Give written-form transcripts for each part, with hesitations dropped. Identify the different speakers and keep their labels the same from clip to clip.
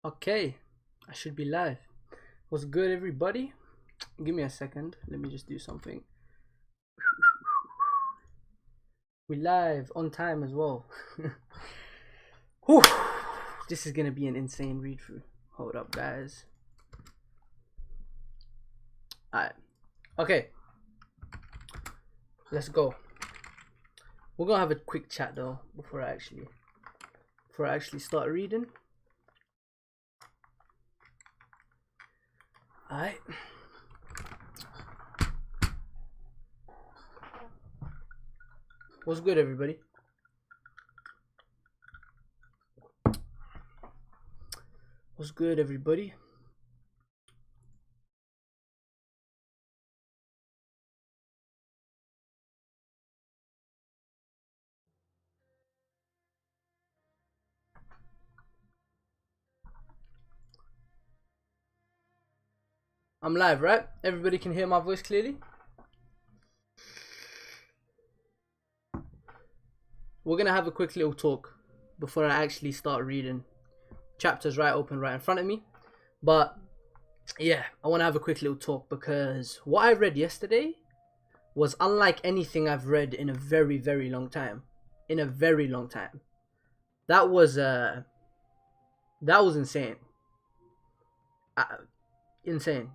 Speaker 1: Okay, I should be live. What's good, everybody? Give me a second. Let me just do something. We live on time as well. Whew. This is gonna be an insane read through. Hold up, guys. Alright. Okay. Let's go. We're gonna have a quick chat though before I actually start reading. Alright. What's good, everybody? What's good, everybody? I'm live, right? Everybody can hear my voice clearly? We're gonna have a quick little talk before I actually start reading. Chapters right open right in front of me. But yeah, I want to have a quick little talk because what I read yesterday was unlike anything I've read in a very, very long time. In a very long time. That was insane. Insane.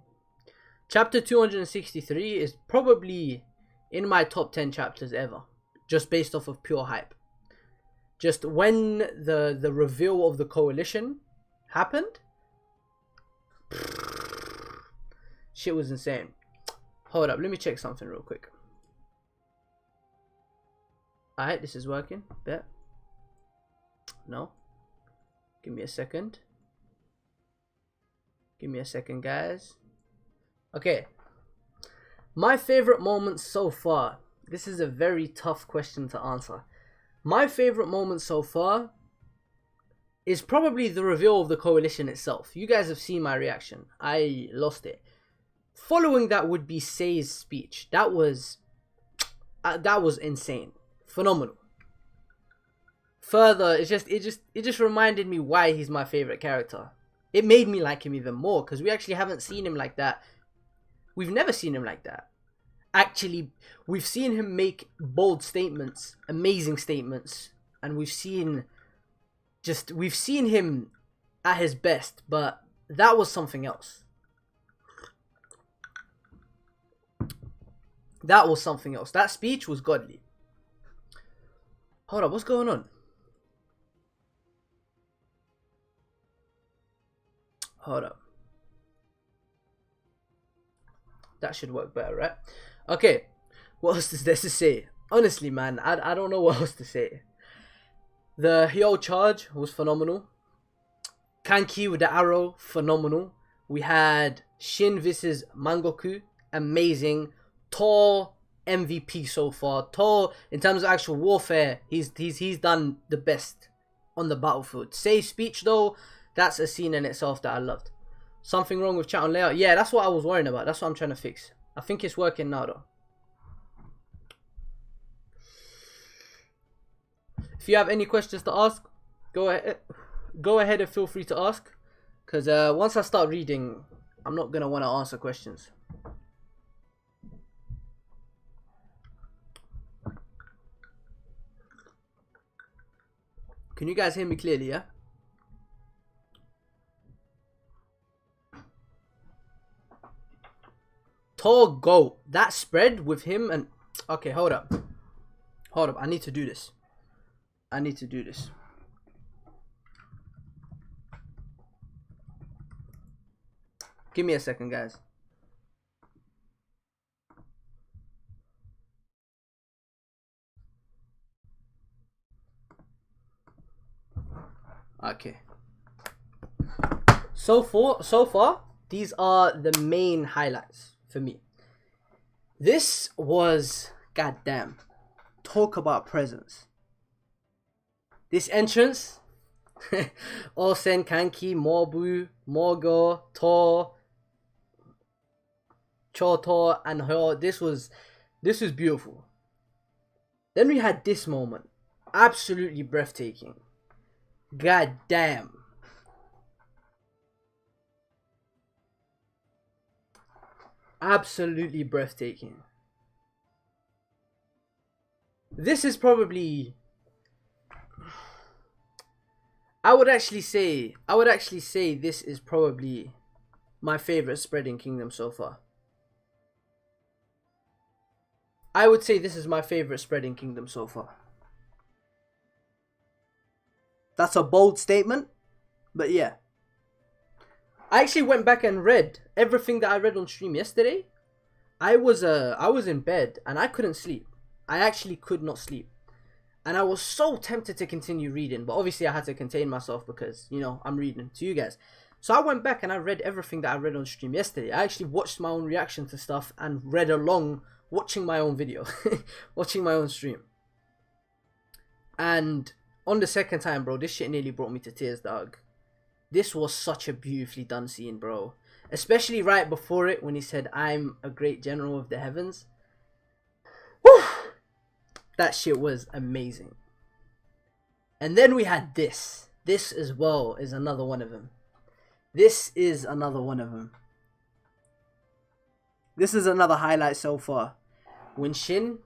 Speaker 1: Chapter 263 is probably in my top 10 chapters ever, just based off of pure hype. Just when the reveal of the coalition happened, shit was insane. Hold up, let me check something real quick. Alright, this is working. Bet. No. Give me a second. Give me a second, guys. Okay. My favorite moments so far. This is a very tough question to answer. My favorite moment so far is probably the reveal of the coalition itself. You guys have seen my reaction. I lost it. Following that would be Say's speech. That was insane. Phenomenal. Further, it just reminded me why he's my favorite character. It made me like him even more because we actually haven't seen him like that. We've never seen him like that. Actually, we've seen him make bold statements, amazing statements, and we've seen him at his best, but that was something else. That was something else. That speech was godly. Hold up, what's going on? Hold up. That should work better, right? Okay, what else is there to say? Honestly, man, I don't know what else to say. The Hyo charge was phenomenal. Kanki with the arrow, phenomenal. We had Shin versus Mangoku, amazing. Tor MVP so far. Tor, in terms of actual warfare, he's done the best on the battlefield. Say's speech though, that's a scene in itself that I loved. Something wrong with chat on layout? Yeah, that's what I was worrying about. That's what I'm trying to fix. I think it's working now though. If you have any questions to ask, go ahead and feel free to ask. Because once I start reading, I'm not going to want to answer questions. Can you guys hear me clearly, yeah? Tall goat. That spread with him and... Okay, hold up. Hold up. I need to do this. Give me a second, guys. Okay. So far, these are the main highlights for me. This was, goddamn, talk about presence. This entrance, Osen, Kanki, Mobu, Morgo, Tor, Chotor, and her. This was beautiful. Then we had this moment, absolutely breathtaking. God damn. Absolutely breathtaking. This is probably... I would actually say this is probably my favorite spread in Kingdom so far. I would say this is my favorite spread in Kingdom so far. That's a bold statement, but yeah. I actually went back and read everything that I read on stream yesterday. I was in bed and I couldn't sleep. I actually could not sleep. And I was so tempted to continue reading, but obviously I had to contain myself because, you know, I'm reading to you guys. So I went back and I read everything that I read on stream yesterday. I actually watched my own reaction to stuff and read along, watching my own video, watching my own stream. And on the second time, bro, this shit nearly brought me to tears, dog. This was such a beautifully done scene, bro. Especially right before it when he said, "I'm a great general of the heavens." Woo! That shit was amazing. And then we had this. This as well is another one of them. This is another one of them. This is another highlight so far. When Shin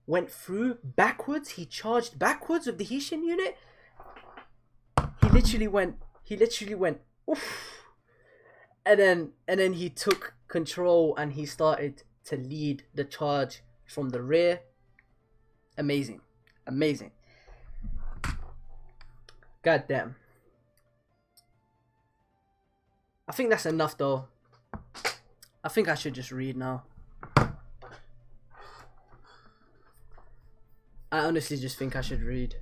Speaker 1: went through backwards, he charged backwards with the Hishin unit. He literally went, oof. And then he took control and he started to lead the charge from the rear. Amazing. Amazing. God damn. I think that's enough though. I think I should just read now. I honestly just think I should read.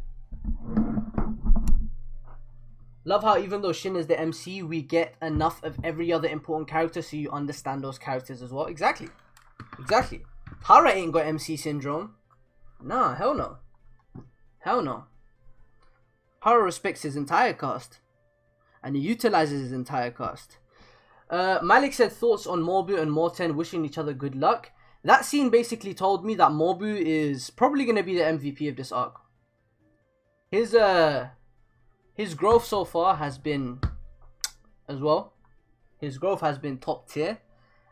Speaker 1: Love how even though Shin is the MC, we get enough of every other important character so you understand those characters as well. Exactly. Exactly. Hara ain't got MC syndrome. Nah, hell no. Hell no. Hara respects his entire cast. And he utilizes his entire cast. Malik said thoughts on Morbu and Morten wishing each other good luck. That scene basically told me that Morbu is probably going to be the MVP of this arc. His growth so far has been, as well, his growth has been top tier.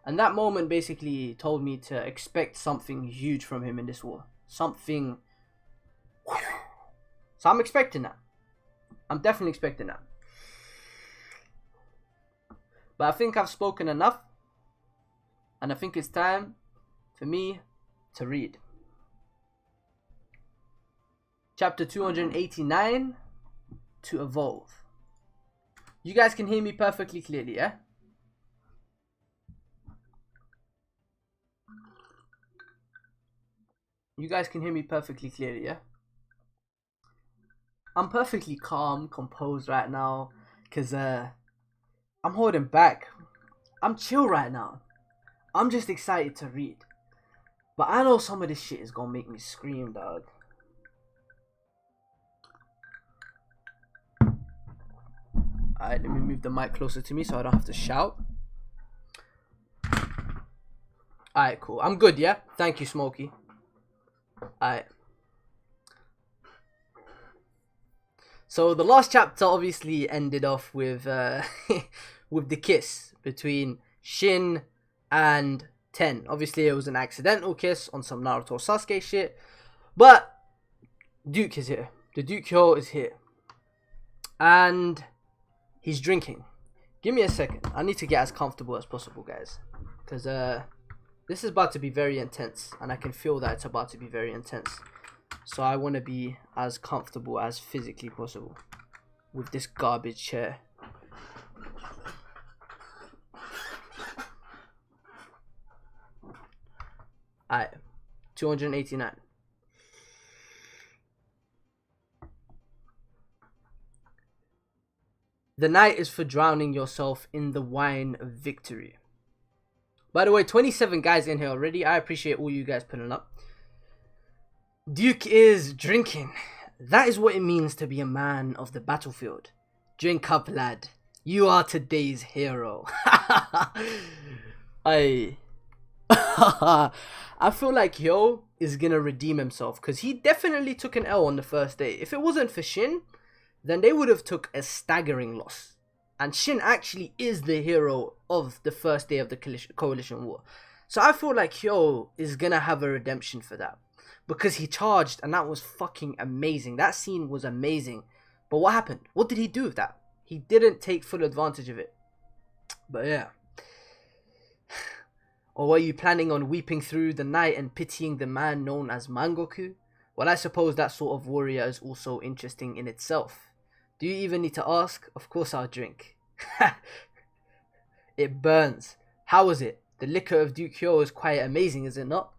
Speaker 1: And that moment basically told me to expect something huge from him in this war. Something. So I'm expecting that. I'm definitely expecting that. But I think I've spoken enough. And I think it's time for me to read. Chapter 289, To Evolve. You guys can hear me perfectly clearly, yeah? You guys can hear me perfectly clearly, yeah? I'm perfectly calm, composed right now, because I'm holding back. I'm chill right now. I'm just excited to read. But I know some of this shit is gonna make me scream, dog. Alright, let me move the mic closer to me so I don't have to shout. Alright, cool. I'm good, yeah? Thank you, Smokey. Alright. So the last chapter obviously ended off with with the kiss between Shin and Ten. Obviously it was an accidental kiss on some Naruto Sasuke shit. But Duke is here. The Duke Hyo is here. And he's drinking. Give me a second. I need to get as comfortable as possible, guys. Because this is about to be very intense. And I can feel that it's about to be very intense. So I want to be as comfortable as physically possible with this garbage chair. Alright, 289. The night is for drowning yourself in the wine of victory. By the way, 27 guys in here already. I appreciate all you guys putting up. Duke is drinking. That is what it means to be a man of the battlefield. Drink up, lad. You are today's hero. I feel like Hyo is gonna redeem himself because he definitely took an L on the first day. If it wasn't for Shin, then they would have took a staggering loss. And Shin actually is the hero of the first day of the coalition war. So I feel like Hyo is gonna have a redemption for that. Because he charged and that was fucking amazing. That scene was amazing. But what happened? What did he do with that? He didn't take full advantage of it. But yeah. Or were you planning on weeping through the night and pitying the man known as Mangoku? Well, I suppose that sort of warrior is also interesting in itself. Do you even need to ask? Of course I'll drink. It burns. How was it? The liquor of Duke Hyo is quite amazing, is it not?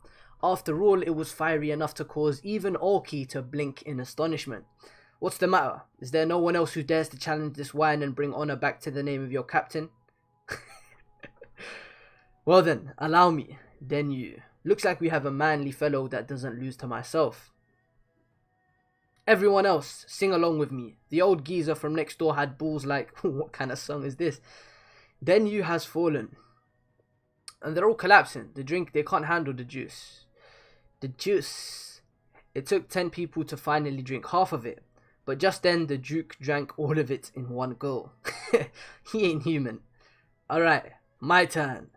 Speaker 1: After all, it was fiery enough to cause even Orki to blink in astonishment. What's the matter? Is there no one else who dares to challenge this wine and bring honor back to the name of your captain? Well then, allow me. Then you. Looks like we have a manly fellow that doesn't lose to myself. Everyone else, sing along with me. The old geezer from next door had balls like... What kind of song is this? Then you has fallen. And they're all collapsing. The drink, they can't handle the juice. The juice. It took 10 people to finally drink half of it. But just then, the Duke drank all of it in one go. He ain't human. Alright, my turn.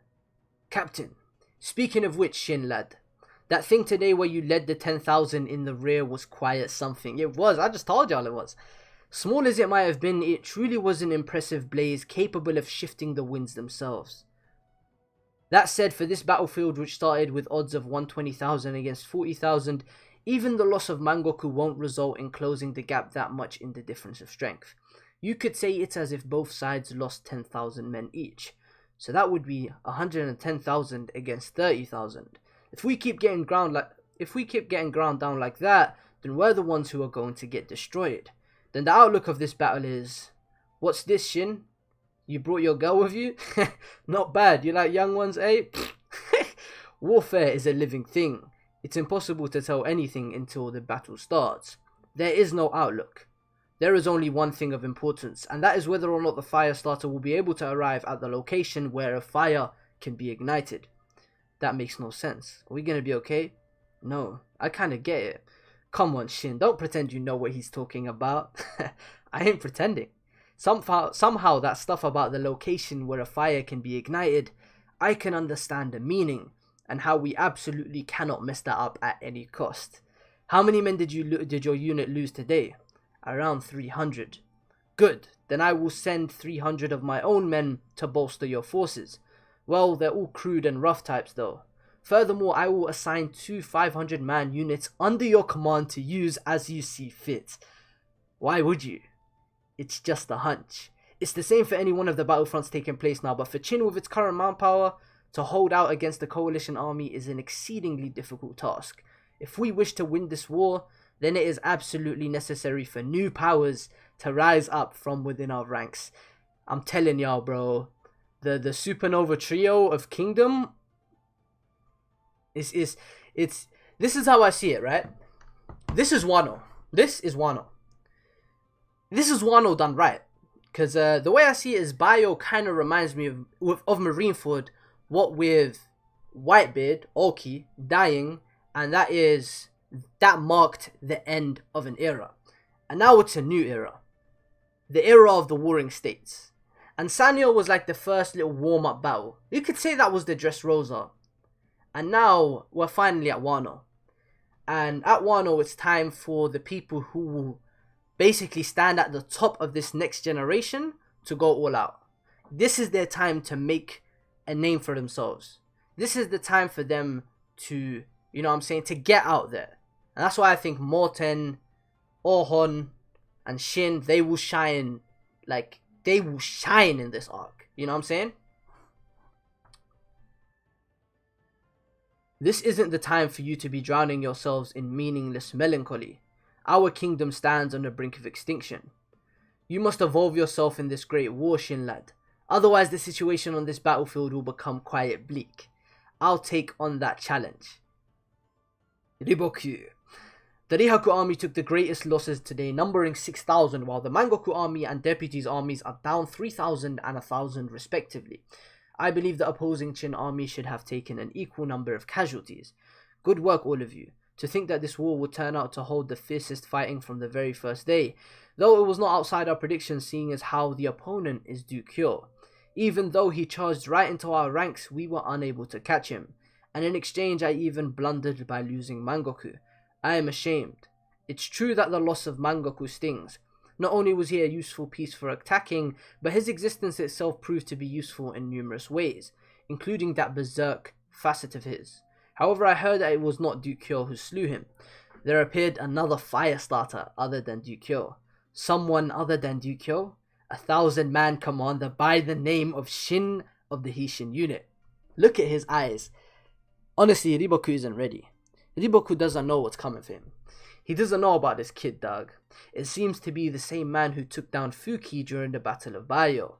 Speaker 1: Captain, speaking of which, Shin lad, that thing today where you led the 10,000 in the rear was quite something. It was, I just told y'all it was. Small as it might have been, it truly was an impressive blaze capable of shifting the winds themselves. That said, for this battlefield which started with odds of 120,000 against 40,000, even the loss of Mangoku won't result in closing the gap that much in the difference of strength. You could say it's as if both sides lost 10,000 men each. So that would be 110,000 against 30,000. If we keep getting ground down like that, then we're the ones who are going to get destroyed. Then the outlook of this battle is, what's this, Shin? You brought your girl with you? Not bad. You like young ones, eh? Warfare is a living thing. It's impossible to tell anything until the battle starts. There is no outlook. There is only one thing of importance, and that is whether or not the fire starter will be able to arrive at the location where a fire can be ignited. That makes no sense. Are we gonna be okay? No, I kinda get it. Come on, Shin, don't pretend you know what he's talking about. I ain't pretending. Somehow that stuff about the location where a fire can be ignited, I can understand the meaning, and how we absolutely cannot mess that up at any cost. How many men did your unit lose today? Around 300. Good, then I will send 300 of my own men to bolster your forces. Well, they're all crude and rough types though. Furthermore, I will assign 2 500-man units under your command to use as you see fit. Why would you? It's just a hunch. It's the same for any one of the battlefronts taking place now, but for Qin with its current manpower, to hold out against the coalition army is an exceedingly difficult task. If we wish to win this war, then it is absolutely necessary for new powers to rise up from within our ranks. I'm telling y'all, bro, the supernova trio of kingdom this is how I see it, right? This is Wano. This is Wano done right. Because the way I see it is Bio kind of reminds me of Marineford, what with Whitebeard, Orki, dying, and that marked the end of an era. And now it's a new era. The era of the warring states. And Sanyo was like the first little warm-up battle. You could say that was the Dressrosa. And now we're finally at Wano. And at Wano it's time for the people who will basically stand at the top of this next generation to go all out. This is their time to make a name for themselves. This is the time for them to, you know what I'm saying, to get out there. And that's why I think Morten, Orhon, and Shin, they will shine in this arc. You know what I'm saying? This isn't the time for you to be drowning yourselves in meaningless melancholy. Our kingdom stands on the brink of extinction. You must evolve yourself in this great war, Shin lad. Otherwise the situation on this battlefield will become quite bleak. I'll take on that challenge. Riboku. The Rihaku army took the greatest losses today, numbering 6,000, while the Mangoku army and deputies armies are down 3,000 and 1,000 respectively. I believe the opposing Qin army should have taken an equal number of casualties. Good work all of you. To think that this war would turn out to hold the fiercest fighting from the very first day, though it was not outside our predictions seeing as how the opponent is Duke Hyo. Even though he charged right into our ranks, we were unable to catch him, and in exchange I even blundered by losing Mangoku. I am ashamed. It's true that the loss of Mangoku stings. Not only was he a useful piece for attacking, but his existence itself proved to be useful in numerous ways, including that berserk facet of his. However, I heard that it was not Duke Hyo who slew him. There appeared another fire starter other than Duke Hyo. Someone other than Duke Hyo? 1,000-man commander by the name of Shin of the Hishin unit. Look at his eyes. Honestly, Riboku isn't ready. Riboku doesn't know what's coming for him. He doesn't know about this kid, dog. It seems to be the same man who took down Fuki during the Battle of Bayo.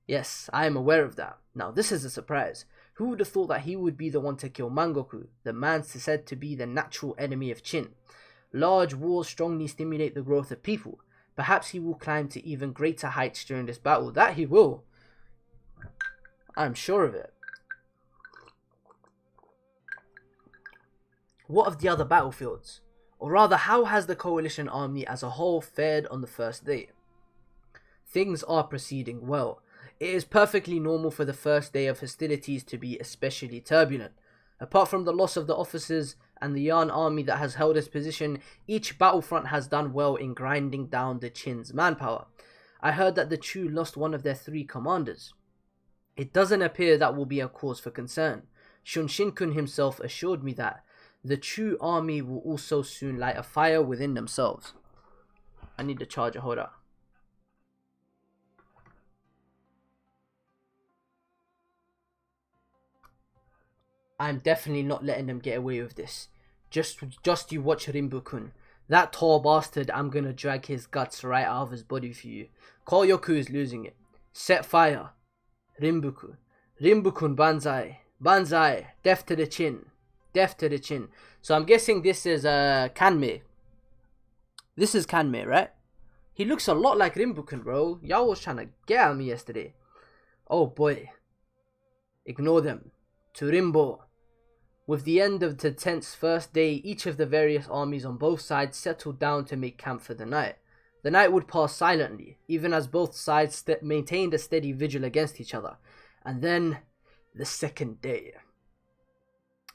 Speaker 1: Yes, I am aware of that. Now, this is a surprise. Who would have thought that he would be the one to kill Mangoku, the man said to be the natural enemy of Chin? Large wars strongly stimulate the growth of people. Perhaps he will climb to even greater heights during this battle. That he will. I'm sure of it. What of the other battlefields? Or rather, how has the coalition army as a whole fared on the first day? Things are proceeding well. It is perfectly normal for the first day of hostilities to be especially turbulent. Apart from the loss of the officers and the Yan army that has held its position, each battlefront has done well in grinding down the Qin's manpower. I heard that the Chu lost one of their 3 commanders. It doesn't appear that will be a cause for concern. Shun Shinkun himself assured me that the Chu army will also soon light a fire within themselves. I need the charger, hold up. I'm definitely not letting them get away with this. Just you watch Rinbu-kun. That tall bastard, I'm gonna drag his guts right out of his body for you. Koyoku is losing it. Set fire. Rinbu-kun. Rinbu-kun banzai. Banzai. Death to the chin. Death to the chin. So I'm guessing this is Kanmei. This is Kanmei, right? He looks a lot like Rinbu-kun, bro. Y'all was trying to get at me yesterday. Oh boy. Ignore them. To Rimbo. With the end of the tense first day, each of the various armies on both sides settled down to make camp for the night. The night would pass silently, even as both sides maintained a steady vigil against each other. And then, the second day.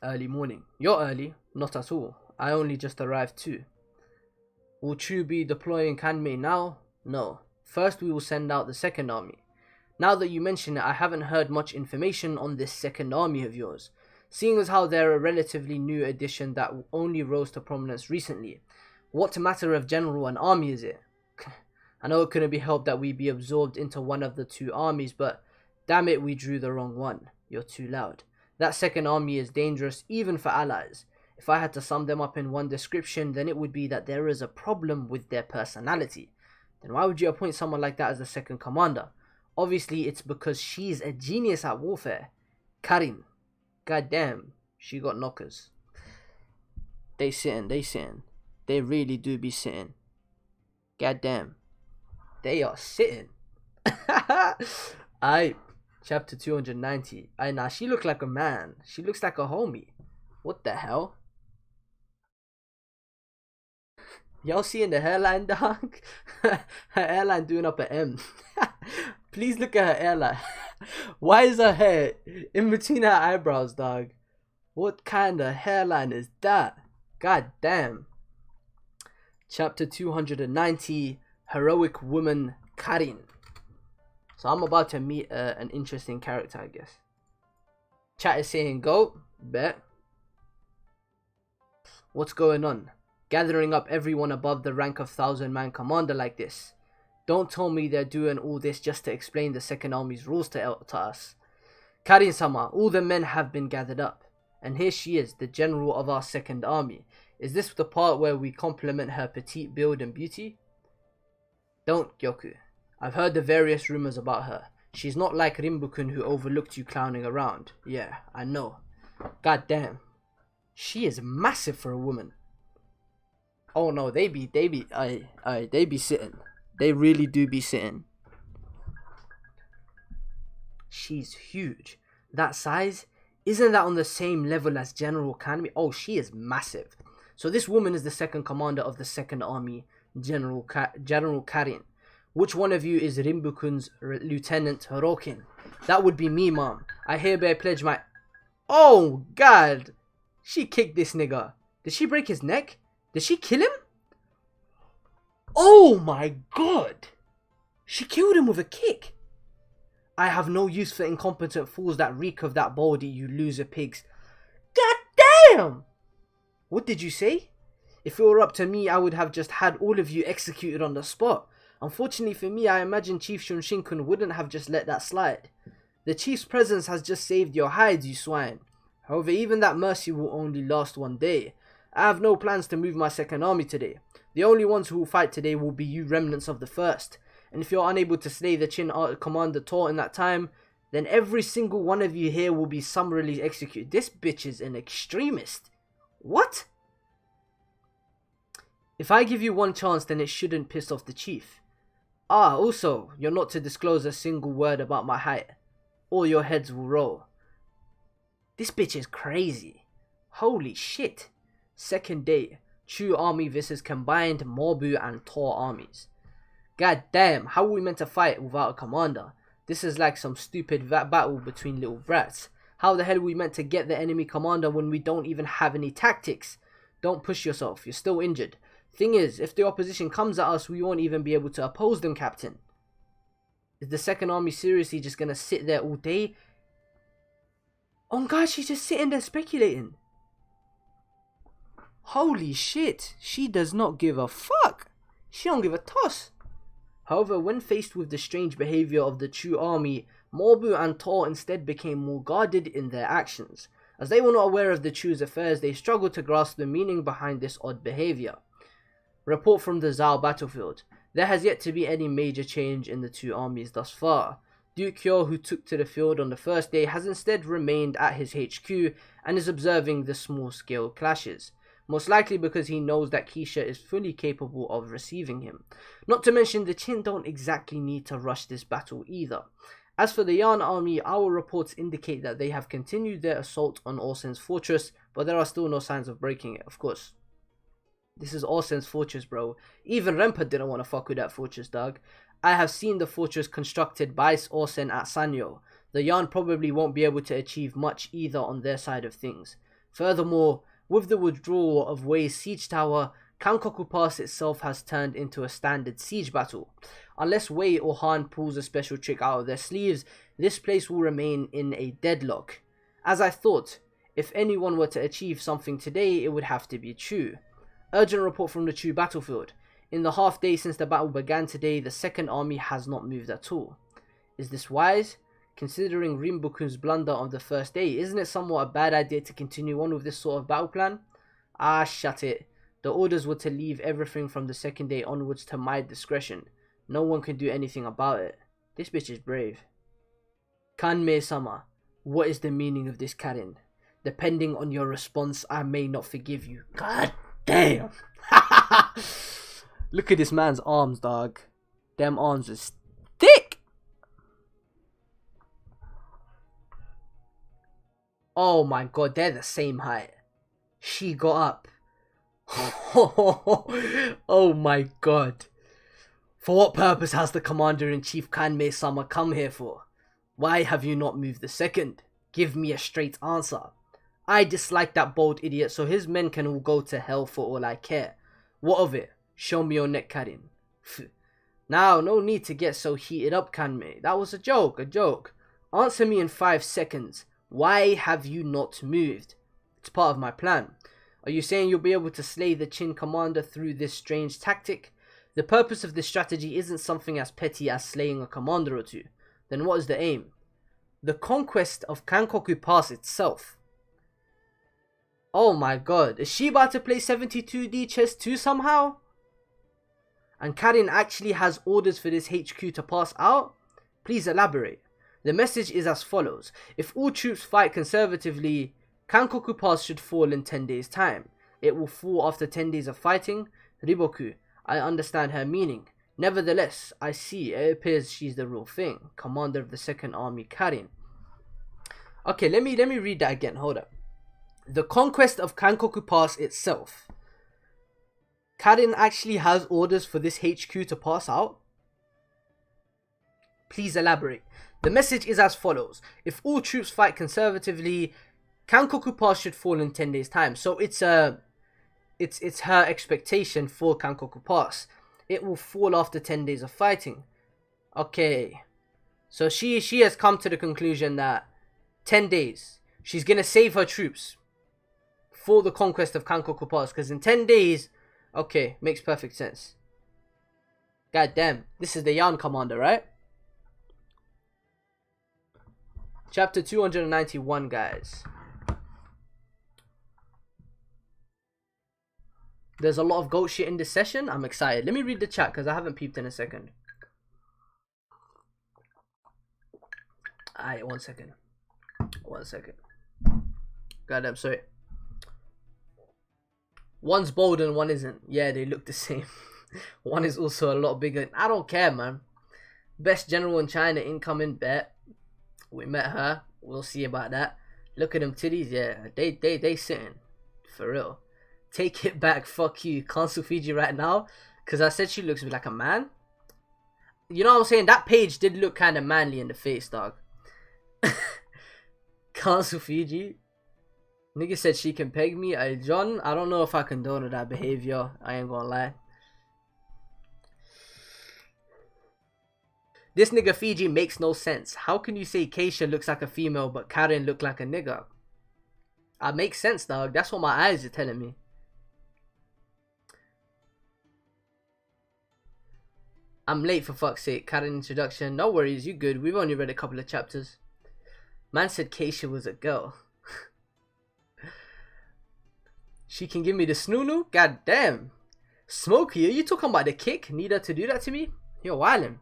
Speaker 1: Early morning. You're early. Not at all. I only just arrived too. Will Chu be deploying Kanmei now? No. First we will send out the second army. Now that you mention it, I haven't heard much information on this second army of yours. Seeing as how they're a relatively new addition that only rose to prominence recently. What matter of general and army is it? I know it couldn't be helped that we be absorbed into one of the 2 armies, but damn it, we drew the wrong one. You're too loud. That second army is dangerous even for allies. If I had to sum them up in one description, then it would be that there is a problem with their personality. Then why would you appoint someone like that as the second commander? Obviously, it's because she's a genius at warfare. Karin. God damn, she got knockers. They sitting. They really do be sitting. God damn. They are sitting. Aight. Chapter 290. Nah, she look like a man. She looks like a homie. What the hell? Y'all seeing the hairline, dog? Her hairline doing up an M. Please look at her hairline. Why is her hair in between her eyebrows, dog? What kind of hairline is that? God damn. Chapter 290. Heroic Woman Karin. So I'm about to meet an interesting character, I guess. Chat is saying go. Bet. What's going on? Gathering up everyone above the rank of 1,000-man commander like this. Don't tell me they're doing all this just to explain the second army's rules to us. Karin-sama, all the men have been gathered up. And here she is, the general of our second army. Is this the part where we compliment her petite build and beauty? Don't, Gyoku. I've heard the various rumors about her. She's not like Rinbu-kun who overlooked you clowning around. Yeah, I know. God damn. She is massive for a woman. Oh no, they be sitting. They really do be sitting. She's huge. That size? Isn't that on the same level as General Kanmi? Oh, she is massive. So this woman is the second commander of the Second Army, General Karin. Which one of you is Rimbukun's Lieutenant Hirokin? That would be me, mom. I hereby pledge my... Oh, God. She kicked this nigga. Did she break his neck? Did she kill him? Oh, my God. She killed him with a kick. I have no use for incompetent fools that reek of that baldy, you loser pigs. God damn! What did you say? If it were up to me, I would have just had all of you executed on the spot. Unfortunately for me, I imagine Chief Shunshinkun wouldn't have just let that slide. The chief's presence has just saved your hides, you swine. However, even that mercy will only last one day. I have no plans to move my second army today. The only ones who will fight today will be you remnants of the first. And if you're unable to slay the Qin Commander Tor in that time, then every single one of you here will be summarily executed. This bitch is an extremist. What? If I give you one chance, then it shouldn't piss off the chief. Ah, also, you're not to disclose a single word about my height, or your heads will roll. This bitch is crazy. Holy shit. Second day, Chu army versus combined Morbu and Tor armies. God damn, how are we meant to fight without a commander? This is like some stupid battle between little brats. How the hell are we meant to get the enemy commander when we don't even have any tactics? Don't push yourself, you're still injured. Thing is, if the opposition comes at us, we won't even be able to oppose them, Captain. Is the second army seriously just gonna sit there all day? Oh God, she's just sitting there speculating. Holy shit, she does not give a fuck. She don't give a toss. However, when faced with the strange behavior of the Chu army, Morbu and Tor instead became more guarded in their actions. As they were not aware of the Chu's affairs, they struggled to grasp the meaning behind this odd behavior. Report from the Zhao battlefield. There has yet to be any major change in the two armies thus far. Duke Hyo, who took to the field on the first day, has instead remained at his HQ and is observing the small-scale clashes. Most likely because he knows that Keisha is fully capable of receiving him. Not to mention the Qin don't exactly need to rush this battle either. As for the Yan army, our reports indicate that they have continued their assault on Orsen's fortress, but there are still no signs of breaking it, of course. This is Orsen's fortress, bro. Even Rempa didn't want to fuck with that fortress, dog. I have seen the fortress constructed by Orsen at Sanyo. The Yan probably won't be able to achieve much either on their side of things. Furthermore, with the withdrawal of Wei's siege tower, Kankoku Pass itself has turned into a standard siege battle. Unless Wei or Han pulls a special trick out of their sleeves, this place will remain in a deadlock. As I thought, if anyone were to achieve something today, it would have to be Chu. Urgent report from the Chu battlefield. In the half day since the battle began today, the second army has not moved at all. Is this wise? Considering Rimbukun's blunder on the first day, isn't it somewhat a bad idea to continue on with this sort of battle plan? Ah, shut it. The orders were to leave everything from the second day onwards to my discretion. No one can do anything about it. This bitch is brave. Kanmei-sama, what is the meaning of this, Karin? Depending on your response, I may not forgive you. God damn. Look at this man's arms, dog. Them arms is thick. Oh my god, they're the same height. She got up. Oh my god. For what purpose has the Commander-in-Chief Kanmei-sama come here for? Why have you not moved the second? Give me a straight answer. I dislike that bold idiot, so his men can all go to hell for all I care. What of it? Show me your neck, Karin. Now, no need to get so heated up, Kanmei. That was a joke. Answer me in 5 seconds. Why have you not moved? It's part of my plan. Are you saying you'll be able to slay the Qin commander through this strange tactic? The purpose of this strategy isn't something as petty as slaying a commander or two. Then what is the aim? The conquest of Kankoku Pass itself. Oh my god, is she about to play 72D chess too somehow? And Karin actually has orders for this HQ to pass out? Please elaborate. The message is as follows. If all troops fight conservatively, Kankoku Pass should fall in 10 days' time. It will fall after 10 days of fighting. Riboku, I understand her meaning. Nevertheless, I see it appears she's the real thing. Commander of the Second Army, Karin. Okay, let me read that again. Hold up. The conquest of Kankoku Pass itself. Karin actually has orders for this HQ to pass out? Please elaborate. The message is as follows. If all troops fight conservatively, Kankoku Pass should fall in 10 days time. So it's her expectation for Kankoku Pass. It will fall after 10 days of fighting. Okay. So she has come to the conclusion that 10 days, she's going to save her troops for the conquest of Kankoku Pass. Because in 10 days, okay, makes perfect sense. God damn, this is the Yan commander, right? Chapter 291, guys. There's a lot of goat shit in this session. I'm excited. Let me read the chat because I haven't peeped in a second. Alright, 1 second. 1 second. Goddamn, sorry. One's bold and one isn't. Yeah, they look the same. One is also a lot bigger. I don't care, man. Best general in China, incoming, bet. We met her. We'll see about that. Look at them titties. Yeah, they sitting. For real. Take it back. Fuck you. Cancel Fiji right now. Because I said she looks like a man. You know what I'm saying? That page did look kind of manly in the face, dog. Cancel Fiji. Nigga said she can peg me. John, I don't know if I condone that behavior. I ain't gonna lie. This nigga Fiji makes no sense. How can you say Keisha looks like a female but Karen look like a nigga? Makes sense, dog. That's what my eyes are telling me. I'm late for fuck's sake. Karen introduction. No worries, you good. We've only read a couple of chapters. Man said Keisha was a girl. She can give me the snoo-noo? God damn. Smokey, are you talking about the kick? Need her to do that to me? You're wildin'.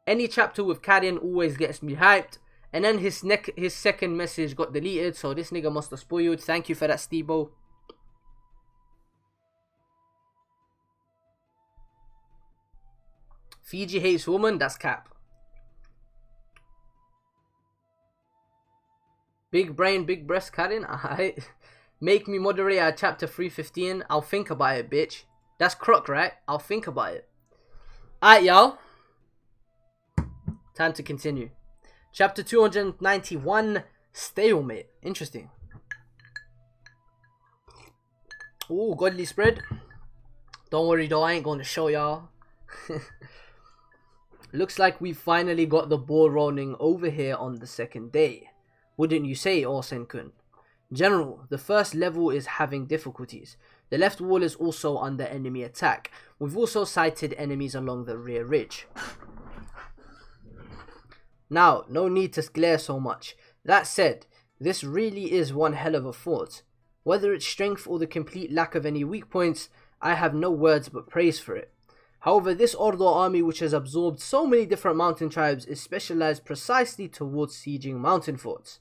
Speaker 1: Any chapter with Karen always gets me hyped. And then his second message got deleted. So this nigga must have spoiled. Thank you for that, Steebo. Fiji hates woman. That's cap. Big brain, big breast, Karen. Alright. Make me moderator at chapter 315. I'll think about it, bitch. That's crook, right? I'll think about it. Alright, y'all. Time to continue. Chapter 291. Stalemate. Interesting. Ooh, godly spread. Don't worry though, I ain't going to show y'all. Looks like we finally got the ball rolling over here on the second day. Wouldn't you say, Orsen-kun? General, the first level is having difficulties. The left wall is also under enemy attack. We've also sighted enemies along the rear ridge. Now, no need to glare so much. That said, this really is one hell of a fort. Whether it's strength or the complete lack of any weak points, I have no words but praise for it. However, this Ordo army, which has absorbed so many different mountain tribes, is specialized precisely towards sieging mountain forts.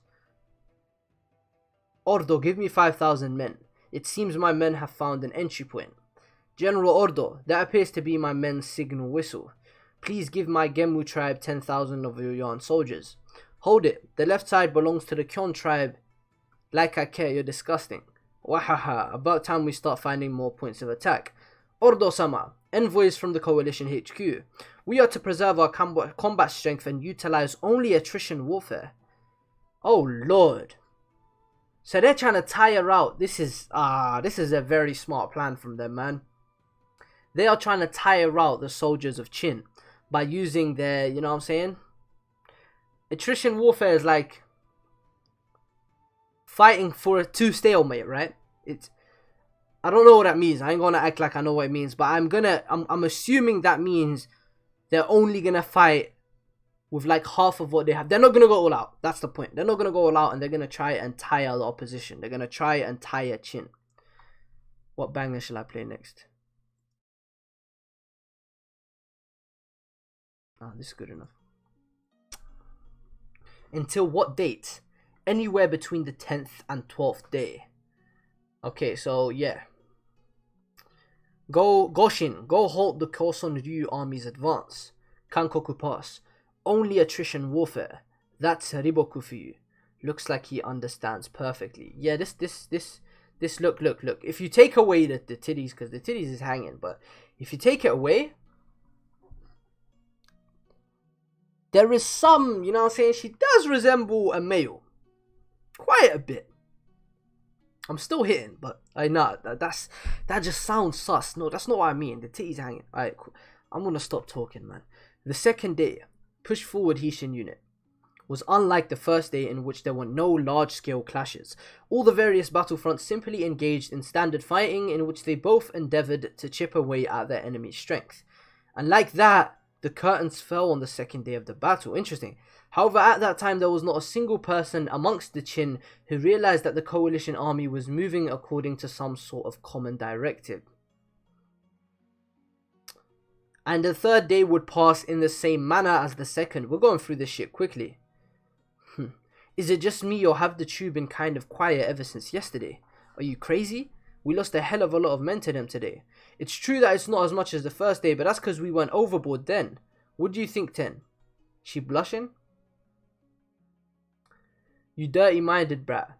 Speaker 1: Ordo, give me 5,000 men. It seems my men have found an entry point. General Ordo, that appears to be my men's signal whistle. Please give my Gemu tribe 10,000 of your Yarn soldiers. Hold it, the left side belongs to the Kyon tribe. Like I care, you're disgusting. Wahaha, about time we start finding more points of attack. Ordo-sama, envoys from the coalition HQ. We are to preserve our combat strength and utilize only attrition warfare. Oh lord. So they're trying to tire out. This is a very smart plan from them, man. They are trying to tire out the soldiers of Qin by using their, you know what I'm saying? Attrition warfare is like fighting for a stalemate, right? I don't know what that means. I ain't gonna act like I know what it means, but I'm assuming that means they're only gonna fight with like half of what they have. They're not gonna go all out. That's the point. They're not gonna go all out, and they're gonna try and tire the opposition. They're gonna try and tire Qin. What banger shall I play next? Oh, this is good enough. Until what date? Anywhere between the 10th and 12th day. Okay, so yeah. Goshin, go halt the Koson Ryu army's advance. Kankoku Pass. Only attrition warfare. That's Riboku for you. Looks like he understands perfectly. Yeah, this This, look. If you take away the titties, because the titties is hanging, but if you take it away, there is some, you know what I'm saying? She does resemble a male. Quite a bit. I'm still hitting, but I know that just sounds sus. No, that's not what I mean. The titties hanging. Alright, cool. I'm gonna stop talking, man. The second day, push forward Hisshin unit, was unlike the first day in which there were no large-scale clashes. All the various battlefronts simply engaged in standard fighting in which they both endeavoured to chip away at their enemy's strength. And like that, the curtains fell on the second day of the battle. Interesting. However, at that time, there was not a single person amongst the Qin who realised that the coalition army was moving according to some sort of common directive. And the third day would pass in the same manner as the second. We're going through this shit quickly. Is it just me, or have the Chu been kind of quiet ever since yesterday? Are you crazy? We lost a hell of a lot of men to them today. It's true that it's not as much as the first day, but that's because we went overboard then. What do you think, Ten? She blushing? You dirty-minded brat.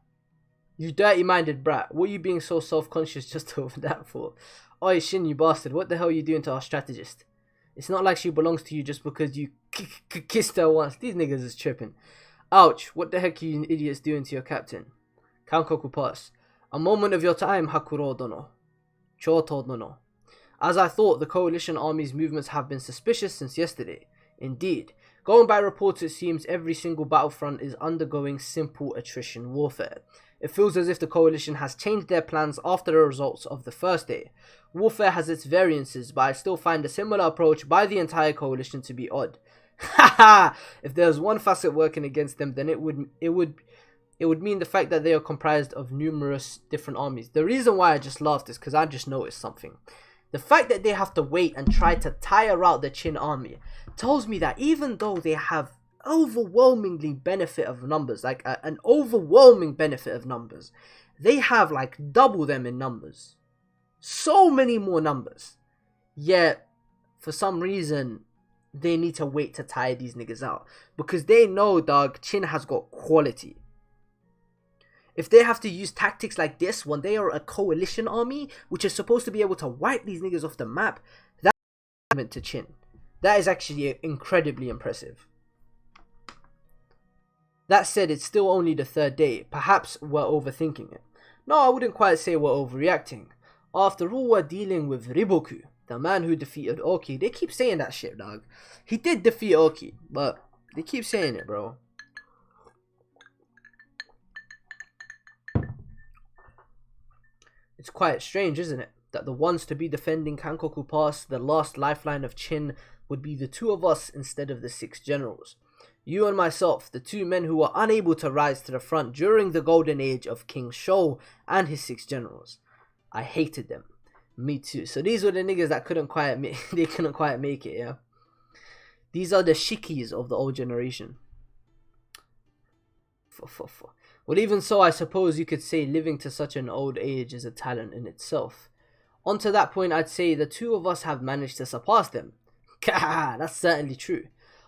Speaker 1: You dirty-minded brat. What are you being so self-conscious just over that for? Oi, Shin, you bastard. What the hell are you doing to our strategist? It's not like she belongs to you just because you kissed her once. These niggas is tripping. Ouch, what the heck are you idiots doing to your captain? Kankoku pass. A moment of your time, Hakuro dono. Choto dono. As I thought, the coalition army's movements have been suspicious since yesterday. Indeed. Going by reports, it seems every single battlefront is undergoing simple attrition warfare. It feels as if the coalition has changed their plans after the results of the first day. Warfare has its variances, but I still find a similar approach by the entire coalition to be odd. Haha! If there's one facet working against them, then it would mean the fact that they are comprised of numerous different armies. The reason why I just laughed is because I just noticed something. The fact that they have to wait and try to tire out the Qin army tells me that even though they have overwhelmingly benefit of numbers, like an overwhelming benefit of numbers, they have like double them in numbers. So many more numbers. Yet, for some reason, they need to wait to tire these niggas out. Because they know, dog, Qin has got quality. If they have to use tactics like this when they are a coalition army, which is supposed to be able to wipe these niggas off the map, that's meant to Qin. That is actually incredibly impressive. That said, it's still only the third day. Perhaps we're overthinking it. No, I wouldn't quite say we're overreacting. After all, we're dealing with Riboku, the man who defeated Oki. They keep saying that shit, dog. He did defeat Oki, but they keep saying it, bro. It's quite strange, isn't it, that the ones to be defending Kankoku Pass, the last lifeline of Qin, would be the two of us instead of the 6 generals. You and myself, the 2 men who were unable to rise to the front during the golden age of King Shou and his 6 generals. I hated them. Me too. So these were the niggas that couldn't quite make it, yeah? These are the shikis of the old generation. Well, even so, I suppose you could say living to such an old age is a talent in itself. On to that point, I'd say the 2 of us have managed to surpass them. That's certainly true.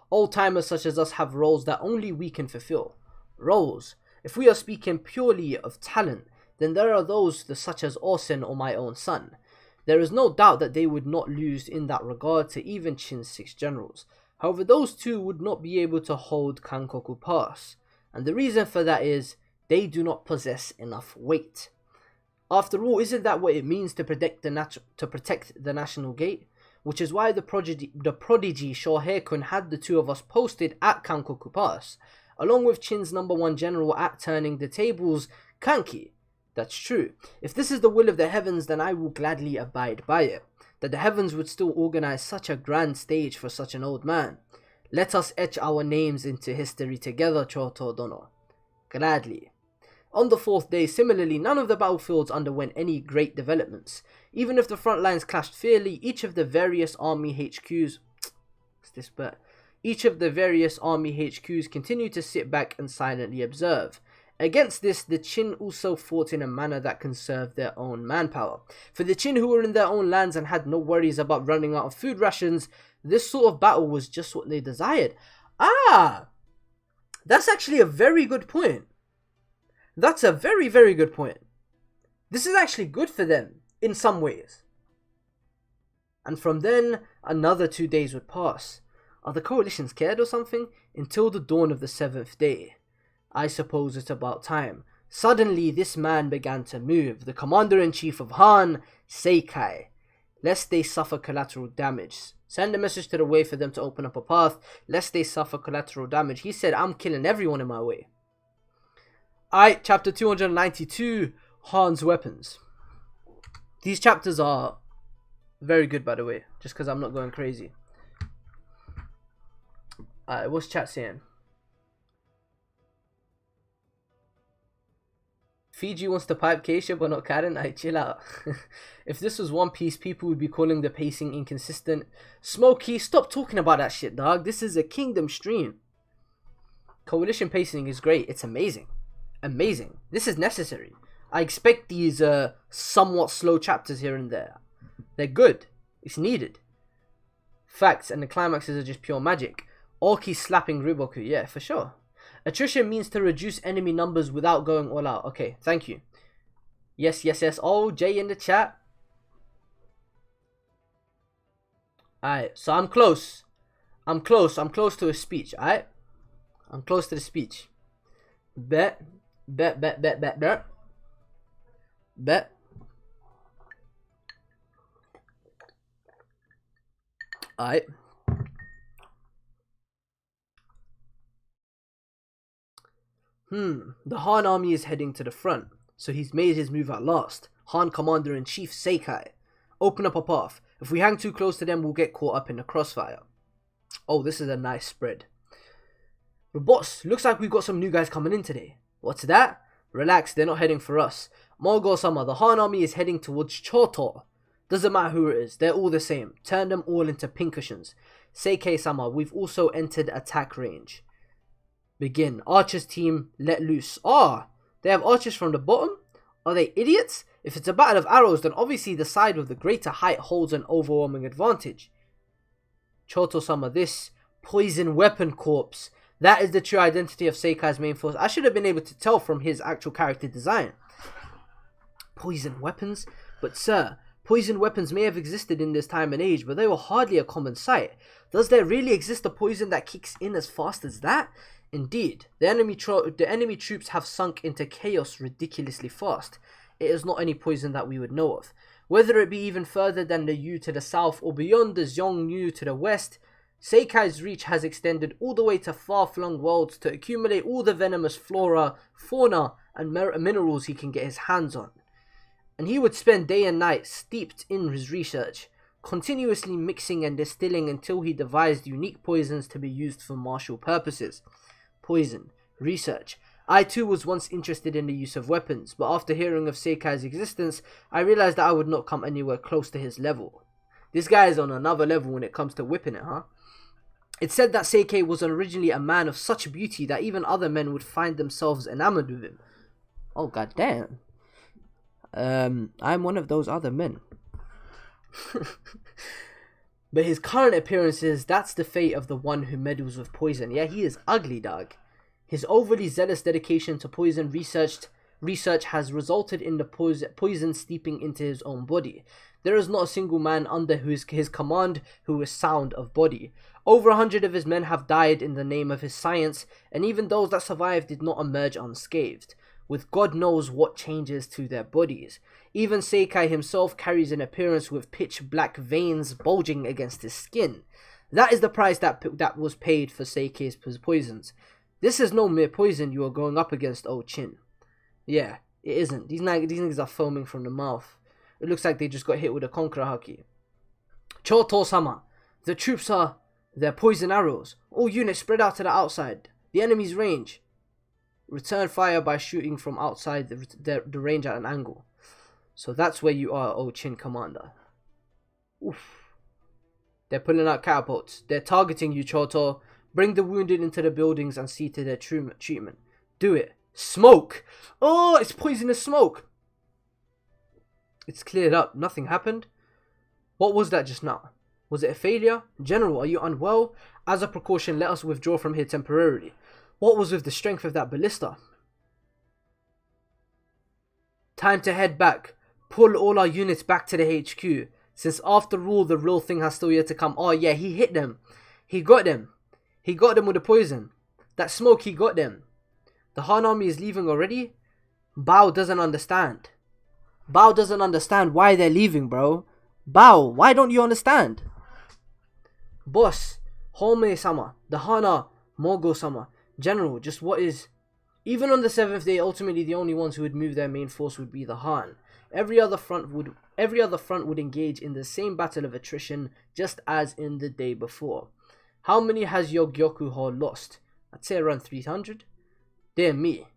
Speaker 1: Old-timers such as us have roles that only we can fulfill. Roles. If we are speaking purely of talent, then there are those such as Orsen or my own son. There is no doubt that they would not lose in that regard to even Qin's 6 generals. However, those 2 would not be able to hold Kankoku Pass. And the reason for that is, they do not possess enough weight. After all, isn't that what it means to protect the national gate? Which is why the prodigy Shohei-kun had the 2 of us posted at Kankoku Pass, along with Qin's #1 general at turning the tables, Kanki. That's true. If this is the will of the heavens, then I will gladly abide by it. That the heavens would still organize such a grand stage for such an old man. Let us etch our names into history together, Choto Dono. Gladly. On the 4th day, similarly, none of the battlefields underwent any great developments. Even if the front lines clashed fiercely, each of the various army HQs continued to sit back and silently observe. Against this, the Qin also fought in a manner that conserved their own manpower. For the Qin who were in their own lands and had no worries about running out of food rations, this sort of battle was just what they desired. That's actually a very good point. That's a very, very good point. This is actually good for them in some ways. And from then, another 2 days would pass. Are the coalition scared or something? Until the dawn of the 7th day. I suppose it's about time. Suddenly, this man began to move. The commander-in-chief of Han, Seikai. Lest they suffer collateral damage. Send a message to the way for them to open up a path. Lest they suffer collateral damage. He said, I'm killing everyone in my way. Alright, chapter 292, Han's weapons. These chapters are very good, by the way. Just because I'm not going crazy. Alright, what's chat saying? Fiji wants to pipe Keisha but not Karen. I chill out. If this was One Piece, people would be calling the pacing inconsistent. Smokey, stop talking about that shit, dog. This is a Kingdom stream. Coalition pacing is great. It's amazing. Amazing. This is necessary. I expect these somewhat slow chapters here and there. They're good. It's needed. Facts, and the climaxes are just pure magic. Orki slapping Riboku. Yeah, for sure. Attrition means to reduce enemy numbers without going all out. Okay, thank you. Yes, yes, yes. Oh, Jay in the chat. Alright, so I'm close. I'm close to a speech, alright? I'm close to the speech. Bet. Bet. Alright. The Han army is heading to the front, so he's made his move at last. Han Commander-in-Chief Seikai. Open up a path. If we hang too close to them, we'll get caught up in the crossfire. Oh, this is a nice spread. But boss, looks like we've got some new guys coming in today. What's that? Relax, they're not heading for us. Morgul-sama, the Han army is heading towards Choto. Doesn't matter who it is, they're all the same. Turn them all into pincushions. Seikei-sama, we've also entered attack range. Begin. Archers team, let loose. They have archers from the bottom? Are they idiots? If it's a battle of arrows, then obviously the side with the greater height holds an overwhelming advantage. Choto-sama, this poison weapon corpse. That is the true identity of Seikai's main force. I should have been able to tell from his actual character design. Poison weapons? But sir, poison weapons may have existed in this time and age, but they were hardly a common sight. Does there really exist a poison that kicks in as fast as that? Indeed, the enemy troops have sunk into chaos ridiculously fast. It is not any poison that we would know of. Whether it be even further than the Yu to the south or beyond the Xiongnu to the west, Seikai's reach has extended all the way to far-flung worlds to accumulate all the venomous flora, fauna, and minerals he can get his hands on. And he would spend day and night steeped in his research, continuously mixing and distilling until he devised unique poisons to be used for martial purposes. Poison. Research. I too was once interested in the use of weapons, but after hearing of Seikai's existence, I realized that I would not come anywhere close to his level. This guy is on another level when it comes to whipping it, huh? It's said that Seikai was originally a man of such beauty that even other men would find themselves enamored with him. Oh, goddamn. I'm one of those other men. But his current appearances, that's the fate of the one who meddles with poison. Yeah, he is ugly, dog. His overly zealous dedication to poison research has resulted in the poison steeping into his own body. There is not a single man under his command who is sound of body. Over 100 of his men have died in the name of his science, and even those that survived did not emerge unscathed, with God knows what changes to their bodies. Even Seikai himself carries an appearance with pitch black veins bulging against his skin. That is the price that was paid for Seikai's poisons. This is no mere poison you are going up against, oh Chin. Yeah, it isn't. These niggas are foaming from the mouth. It looks like they just got hit with a Conqueror Haki. Choto-sama, the troops are... They're poison arrows. All units spread out to the outside. The enemy's range. Return fire by shooting from outside the range at an angle. So that's where you are, oh Chin Commander. Oof. They're pulling out catapults. They're targeting you, Choto. Bring the wounded into the buildings and see to their treatment. Do it. Smoke! Oh, it's poisonous smoke! It's cleared up. Nothing happened. What was that just now? Was it a failure? General, are you unwell? As a precaution, let us withdraw from here temporarily. What was with the strength of that ballista? Time to head back. Pull all our units back to the HQ. Since after all, the real thing has still yet to come. Oh yeah, he hit them. He got them. He got them with the poison. That smoke, he got them. The Han army is leaving already? Bao doesn't understand. Bao doesn't understand why they're leaving, bro. Bao, why don't you understand? Boss, Home-sama, the Hana, Mogo-sama, General, just what is... Even on the 7th day, ultimately the only ones who would move their main force would be the Han. Every other front would engage in the same battle of attrition, just as in the day before. How many has your Gyoku-ho lost? I'd say around 300. Dear me.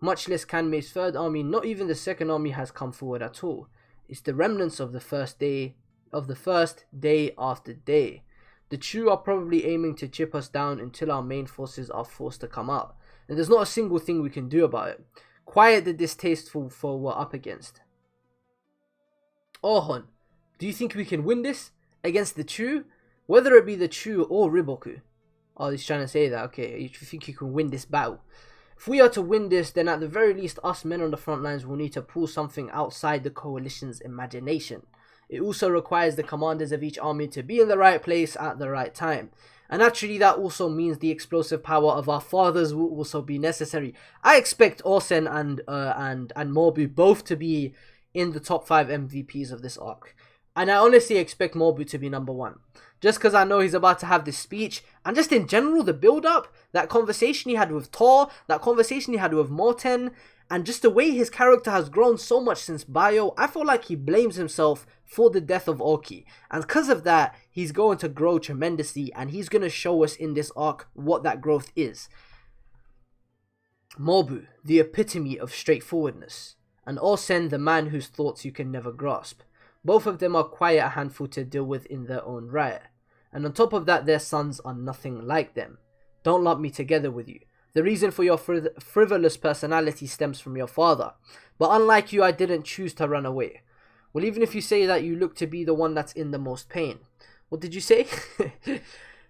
Speaker 1: Much less Kanmei's third army, not even the second army has come forward at all. It's the remnants of the first day after day. The Chu are probably aiming to chip us down until our main forces are forced to come out. And there's not a single thing we can do about it. Quiet the distasteful foe we're up against. Ohon, do you think we can win this? Against the Chu? Whether it be the Chu or Riboku. Oh, he's trying to say that, okay, you think you can win this battle. If we are to win this, then at the very least us men on the front lines will need to pull something outside the coalition's imagination. It also requires the commanders of each army to be in the right place at the right time. And actually that also means the explosive power of our fathers will also be necessary. I expect Osen and Mobu both to be in the top 5 MVPs of this arc. And I honestly expect Mobu to be number 1. Just because I know he's about to have this speech. And just in general, the build-up, that conversation he had with Tor, that conversation he had with Morten, and just the way his character has grown so much since Bio, I feel like he blames himself for the death of Oki. And because of that, he's going to grow tremendously, and he's going to show us in this arc what that growth is. Mobu, the epitome of straightforwardness, and Osen, the man whose thoughts you can never grasp. Both of them are quite a handful to deal with in their own right. And on top of that, their sons are nothing like them. Don't lump me together with you. The reason for your frivolous personality stems from your father. But unlike you, I didn't choose to run away. Well, even if you say that, you look to be the one that's in the most pain. What did you say?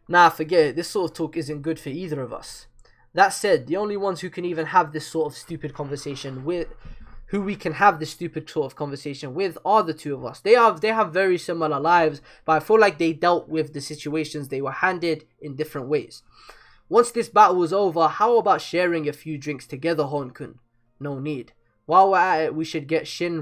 Speaker 1: Nah, forget it. This sort of talk isn't good for either of us. That said, the only ones who can even have this sort of stupid conversation with... who we can have this stupid sort of conversation with are the two of us. They have very similar lives, but I feel like they dealt with the situations they were handed in different ways. Once this battle was over, how about sharing a few drinks together, Hon-kun? No need. While we're at it, we should get Shin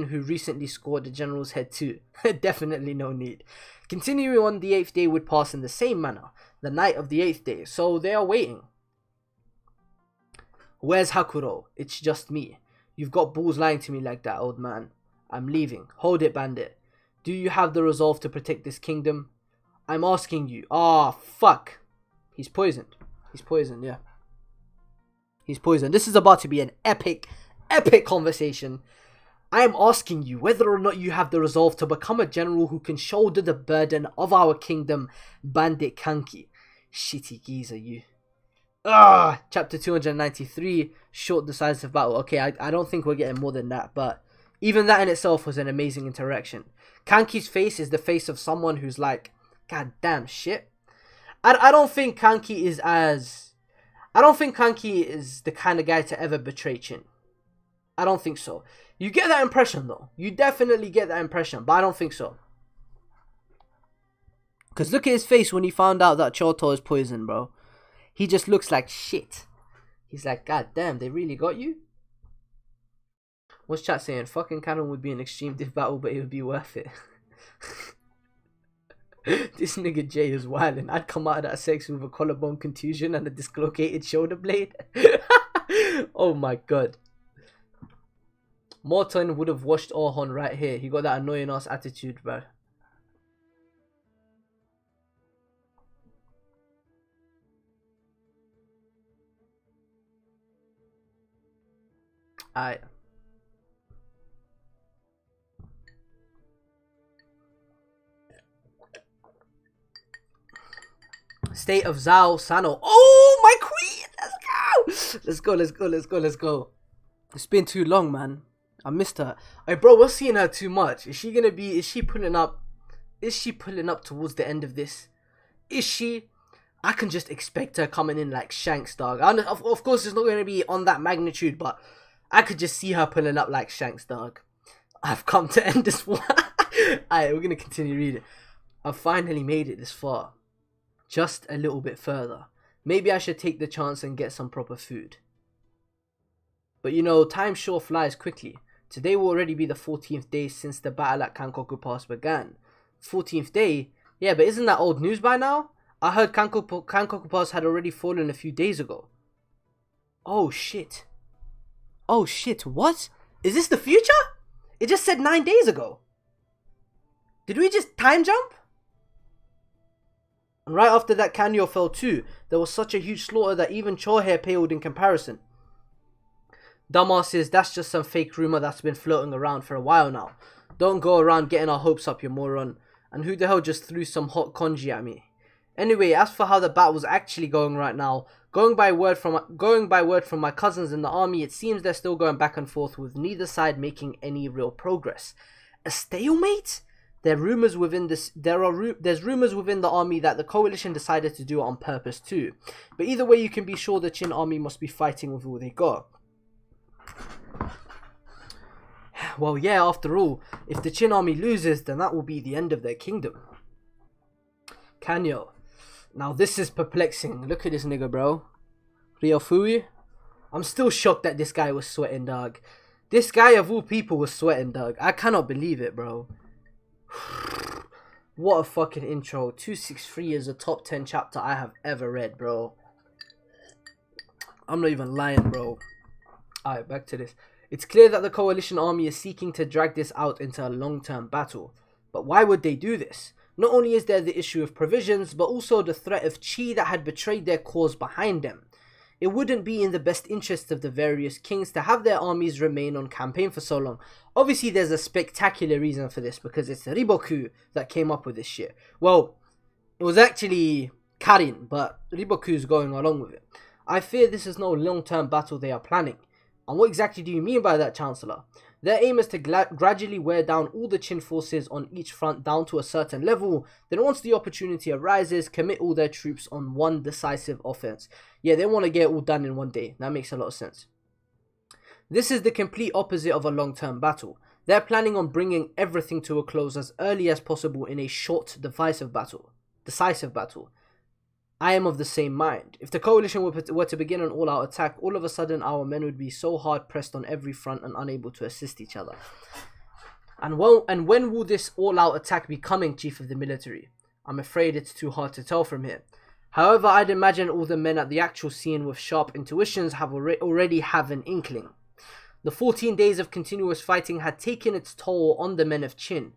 Speaker 1: who recently scored the general's head too. Definitely no need. Continuing on, the 8th day would pass in the same manner, the night of the 8th day, so they are waiting. Where's Hakuro? It's just me. You've got balls lying to me like that, old man. I'm leaving. Hold it, bandit. Do you have the resolve to protect this kingdom? I'm asking you. Ah, fuck. He's poisoned. He's poisoned, yeah. He's poisoned. This is about to be an epic conversation. I am asking you whether or not you have the resolve to become a general who can shoulder the burden of our kingdom, Bandit Kanki. Shitty geezer, you. Chapter 293, short decisive battle. Okay, I don't think we're getting more than that, but even that in itself was an amazing interaction. Kanki's face is the face of someone who's like, god damn shit. I don't think Kanki is the kind of guy to ever betray Chin. I don't think so. You get that impression though. You definitely get that impression, but I don't think so. Because look at his face when he found out that Choto is poisoned, bro. He just looks like shit. He's like, god damn, they really got you? What's chat saying? Fucking Cannon would be an extreme diff battle, but it would be worth it. This nigga Jay is wildin'. I'd come out of that sex with a collarbone contusion and a dislocated shoulder blade. Oh my god. Morton would have washed Orhon right here. He got that annoying ass attitude, bro. Alright. State of Zhao Sano. Oh, my queen! Let's go! Let's go. It's been too long, man. I missed her. Hey, bro, we're seeing her too much. Is she pulling up towards the end of this? Is she? I can just expect her coming in like Shanks, dog. Of course, it's not going to be on that magnitude, but I could just see her pulling up like Shanks, dog. I've come to end this war. Alright, we're gonna continue reading. I've finally made it this far. Just a little bit further. Maybe I should take the chance and get some proper food. But you know, time sure flies quickly. Today will already be the 14th day since the battle at Kankoku Pass began. 14th day? Yeah, but isn't that old news by now? I heard Kankoku Pass had already fallen a few days ago. Oh shit. Oh shit, what? Is this the future? It just said 9 days ago. Did we just time jump? And right after that, Kanyo fell too. There was such a huge slaughter that even Chohair paled in comparison. Dumbasses, that's just some fake rumor that's been floating around for a while now. Don't go around getting our hopes up, you moron. And who the hell just threw some hot congee at me? Anyway, as for how the battle's actually going right now, going by word from my cousins in the army, it seems they're still going back and forth with neither side making any real progress. A stalemate? There's rumors within the army that the coalition decided to do it on purpose too. But either way, you can be sure the Qin army must be fighting with all they got. Well, yeah, after all, if the Qin army loses, then that will be the end of their kingdom. Kanyo. Now this is perplexing. Look at this nigga, bro. Ryofui. I'm still shocked that this guy was sweating, dog. This guy of all people was sweating, dog. I cannot believe it, bro. What a fucking intro. 263 is a top 10 chapter I have ever read, bro. I'm not even lying, bro. Alright, back to this. It's clear that the coalition army is seeking to drag this out into a long-term battle. But why would they do this? Not only is there the issue of provisions, but also the threat of Qi that had betrayed their cause behind them. It wouldn't be in the best interest of the various kings to have their armies remain on campaign for so long. Obviously, there's a spectacular reason for this, because it's Riboku that came up with this shit. Well, it was actually Karin, but Riboku's going along with it. I fear this is no long-term battle they are planning. And what exactly do you mean by that, Chancellor? Their aim is to gradually wear down all the Qin forces on each front down to a certain level, then once the opportunity arises, commit all their troops on one decisive offense. Yeah, they want to get it all done in one day. That makes a lot of sense. This is the complete opposite of a long-term battle. They're planning on bringing everything to a close as early as possible in a short, decisive battle. I am of the same mind. If the coalition were to begin an all-out attack, all of a sudden our men would be so hard-pressed on every front and unable to assist each other. And when will this all-out attack be coming, Chief of the Military? I'm afraid it's too hard to tell from here. However, I'd imagine all the men at the actual scene with sharp intuitions have already have an inkling. The 14 days of continuous fighting had taken its toll on the men of Qin.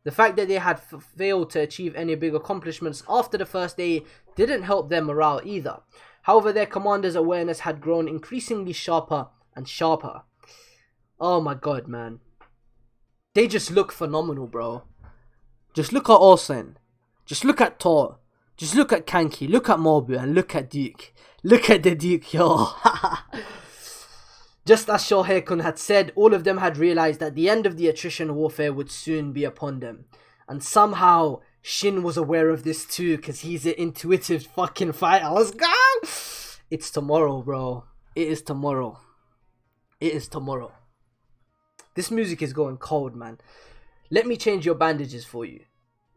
Speaker 1: The fact that they had failed to achieve any big accomplishments after the first day didn't help their morale either. However, their commander's awareness had grown increasingly sharper and sharper. Oh my god, man. They just look phenomenal, bro. Just look at Olsen. Just look at Thor. Just look at Kanki. Look at Mobu and look at Duke. Look at the Duke, yo. Just as Shohei-kun had said, all of them had realized that the end of the attrition warfare would soon be upon them. And somehow, Shin was aware of this too, because he's an intuitive fucking fighter. Let's go! It's tomorrow, bro. It is tomorrow. It is tomorrow. This music is going cold, man. Let me change your bandages for you.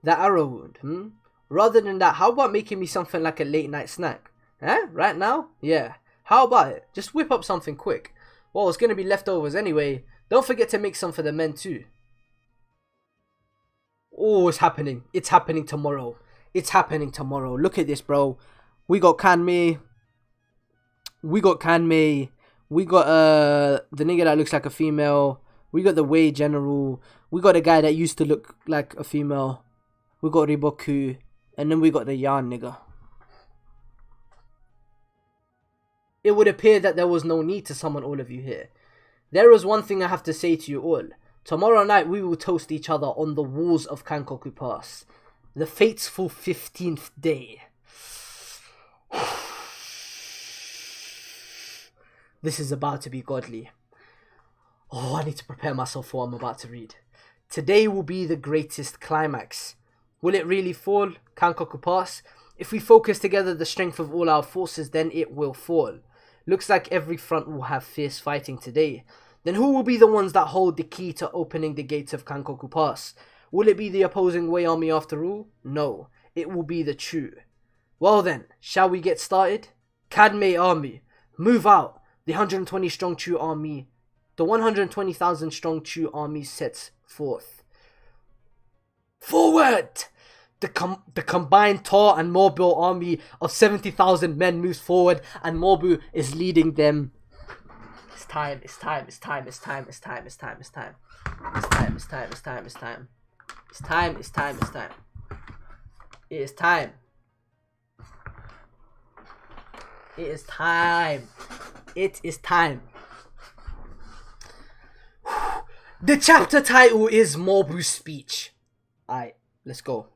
Speaker 1: That arrow wound, Rather than that, how about making me something like a late night snack? Right now? Yeah. How about it? Just whip up something quick. Well, it's going to be leftovers anyway. Don't forget to make some for the men too. Oh, it's happening. It's happening tomorrow. It's happening tomorrow. Look at this, bro. We got Kanmei. We got the nigga that looks like a female. We got the Wei general. We got a guy that used to look like a female. We got Riboku. And then we got the Yan nigga. It would appear that there was no need to summon all of you here. There is one thing I have to say to you all. Tomorrow night we will toast each other on the walls of Kankoku Pass. The fateful 15th day. This is about to be godly. Oh, I need to prepare myself for what I'm about to read. Today will be the greatest climax. Will it really fall, Kankoku Pass? If we focus together the strength of all our forces, then it will fall. Looks like every front will have fierce fighting today. Then who will be the ones that hold the key to opening the gates of Kankoku Pass? Will it be the opposing Wei army after all? No, it will be the Chu. Well then, shall we get started? Kadmei army, move out. The 120 strong Chu army, the 120,000 strong Chu army sets forth. Forward! The combined Tor and Mobu army of 70,000 men moves forward, and Mobu is leading them. It's time. It is time. The chapter title is Mobu's speech. Alright, let's go.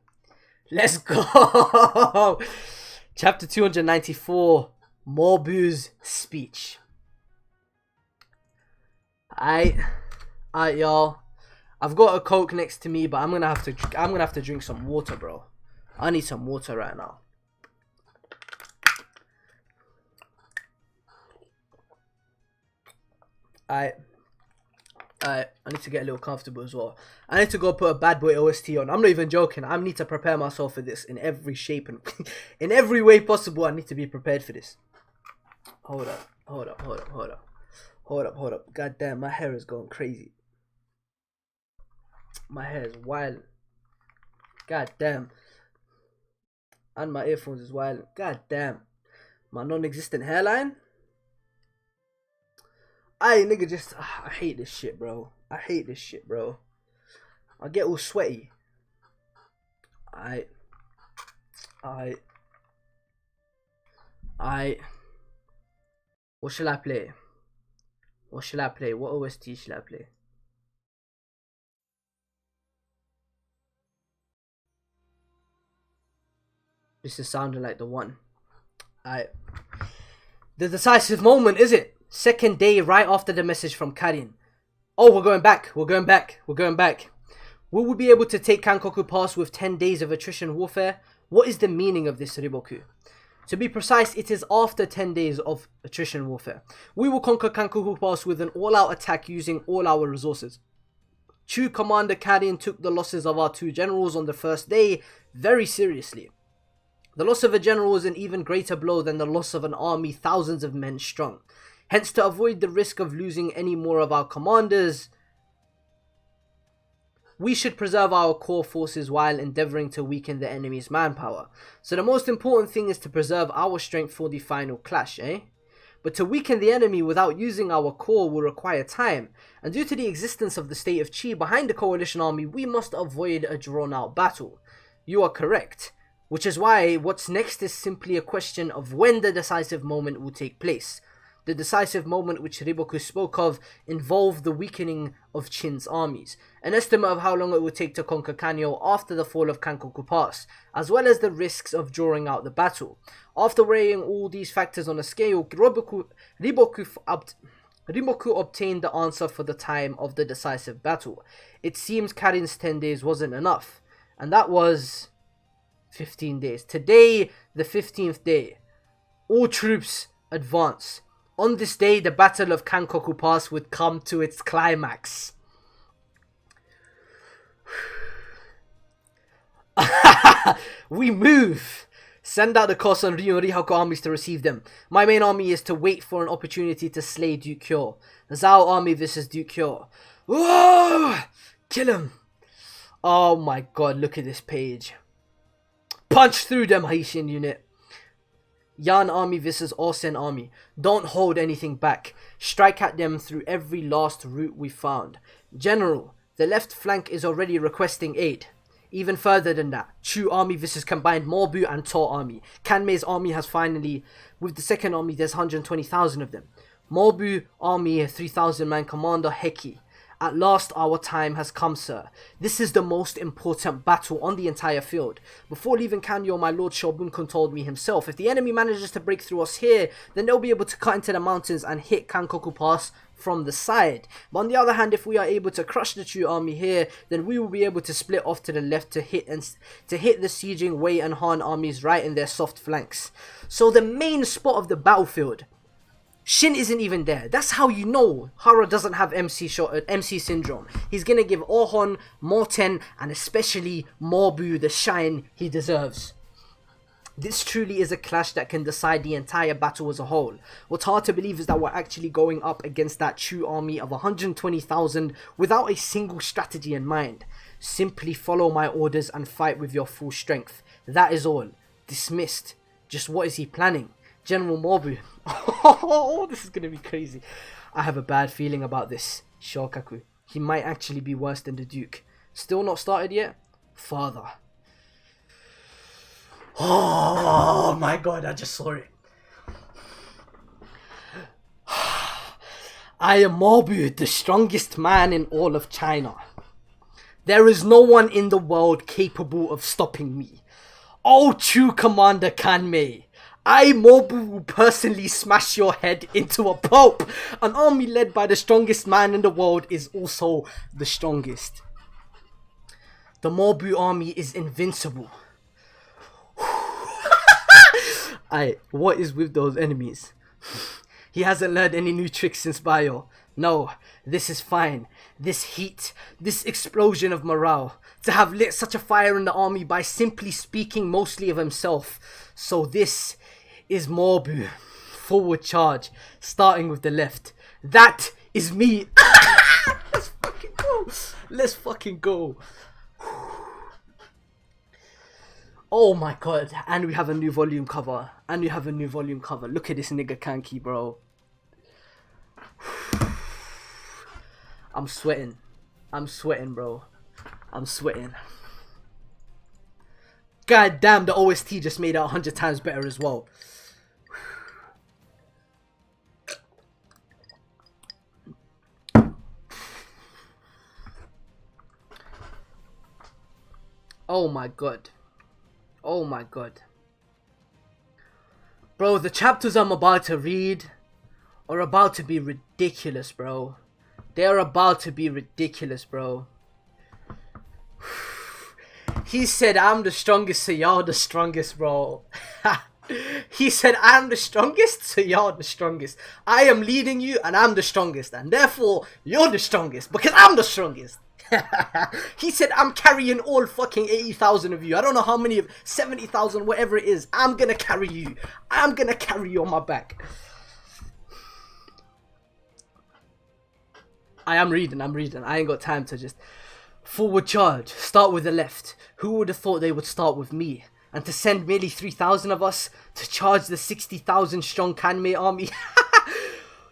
Speaker 1: Chapter 294, Mobu's speech. Alright, y'all. I've got a Coke next to me, but I'm gonna have to drink some water, bro. I need some water right now. I need to get a little comfortable as well. I need to go put a Bad Boy OST on. I'm not even joking. I need to prepare myself for this in every shape and in every way possible. I need to be prepared for this. Hold up. God damn, my hair is going crazy. My hair is wild. God damn. And my earphones is wild. God damn. My non-existent hairline. Nigga, just I hate this shit, bro. I get all sweaty. What shall I play? What OST shall I play? This is sounding like the one. The decisive moment, is it? Second day right after the message from Karin. Oh, we're going back. Will we be able to take Kankoku Pass with 10 days of attrition warfare? What is the meaning of this, Riboku? To be precise, it is after 10 days of attrition warfare. We will conquer Kankoku Pass with an all-out attack using all our resources. Chu Commander Karin took the losses of our 2 generals on the first day very seriously. The loss of a general is an even greater blow than the loss of an army thousands of men strong. Hence, to avoid the risk of losing any more of our commanders, we should preserve our core forces while endeavouring to weaken the enemy's manpower. So the most important thing is to preserve our strength for the final clash, But to weaken the enemy without using our core will require time, and due to the existence of the state of Chi behind the coalition army, we must avoid a drawn-out battle. You are correct, which is why what's next is simply a question of when the decisive moment will take place. The decisive moment which Riboku spoke of involved the weakening of Chin's armies, an estimate of how long it would take to conquer Kanyo after the fall of Kankoku Pass, as well as the risks of drawing out the battle. After weighing all these factors on a scale, Riboku obtained the answer for the time of the decisive battle. It seems Karin's 10 days wasn't enough, and that was 15 days. Today, the 15th day. All troops advance. On this day, the Battle of Kankoku Pass would come to its climax. We move! Send out the Koso and Ryu and Rihaku armies to receive them. My main army is to wait for an opportunity to slay Duke Kyo. The Zhao army versus Duke Kyo. Whoa! Kill him! Oh my god, look at this page. Punch through them, Haitian unit. Yan army versus Osen army. Don't hold anything back. Strike at them through every last route we found. General, the left flank is already requesting aid. Even further than that, Chu army versus combined Mobu and Tor army. Kanmei's army has finally, with the second army there's 120,000 of them. Mobu army 3,000 man commander Heki. At last our time has come, sir. This is the most important battle on the entire field. Before leaving Kanyo, my lord Shobunkun told me himself, if the enemy manages to break through us here, then they'll be able to cut into the mountains and hit Kankoku Pass from the side. But on the other hand, if we are able to crush the Chu army here, then we will be able to split off to the left to hit the sieging Wei and Han armies right in their soft flanks. So the main spot of the battlefield Shin isn't even there. That's how you know Hara doesn't have MC syndrome. He's gonna give Orhon, Morten, and especially Morbu the shine he deserves. This truly is a clash that can decide the entire battle as a whole. What's hard to believe is that we're actually going up against that true army of 120,000 without a single strategy in mind. Simply follow my orders and fight with your full strength. That is all. Dismissed. Just what is he planning? General Morbu. Oh, this is gonna be crazy. I have a bad feeling about this. Shokaku. He might actually be worse than the Duke. Still not started yet? Father. Oh my god, I just saw it. I am Morbu, the strongest man in all of China. There is no one in the world capable of stopping me. Oh, true Commander Kanmei. I, Morbu, will personally smash your head into a pulp. An army led by the strongest man in the world is also the strongest. The Morbu army is invincible. What is with those enemies? He hasn't learned any new tricks since Bio. No, this is fine. This heat, this explosion of morale. To have lit such a fire in the army by simply speaking mostly of himself. So this is Morbu. Forward charge, starting with the left. That is me. Let's fucking go. Let's fucking go. Oh my god, and we have a new volume cover. Look at this nigga Kanki, bro. I'm sweating, bro. I'm sweating. God damn, the OST just made it 100 times better as well. Oh my god. Oh my god. Bro, the chapters I'm about to read are about to be ridiculous, bro. They're about to be ridiculous, bro. He said, I'm the strongest, so y'all the strongest, bro. He said, I'm the strongest, so y'all the strongest. I am leading you, and I'm the strongest. And therefore, you're the strongest, because I'm the strongest. He said, I'm carrying all fucking 80,000 of you. I don't know how many of 70,000, whatever it is. I'm gonna carry you. I'm gonna carry you on my back. I'm reading. I ain't got time to just... Forward charge. Start with the left. Who would have thought they would start with me? And to send merely 3,000 of us to charge the 60,000 strong Kanmei army?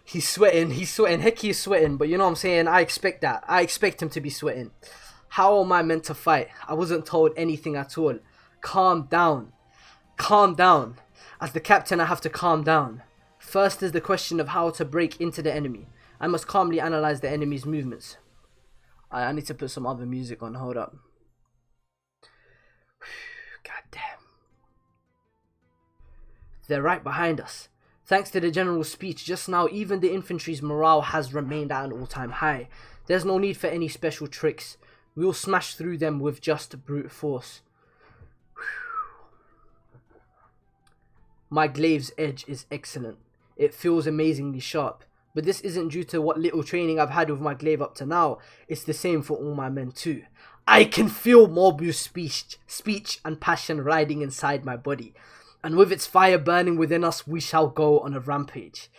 Speaker 1: He's sweating. Heck, he's sweating. But you know what I'm saying? I expect that. I expect him to be sweating. How am I meant to fight? I wasn't told anything at all. Calm down. Calm down. As the captain, I have to calm down. First is the question of how to break into the enemy. I must calmly analyze the enemy's movements. I need to put some other music on. Hold up. God damn. They're right behind us. Thanks to the general's speech just now, even the infantry's morale has remained at an all-time high. There's no need for any special tricks. We'll smash through them with just brute force. My glaive's edge is excellent. It feels amazingly sharp. But this isn't due to what little training I've had with my glaive up to now. It's the same for all my men too. I can feel Morbu's speech and passion riding inside my body. And with its fire burning within us, we shall go on a rampage.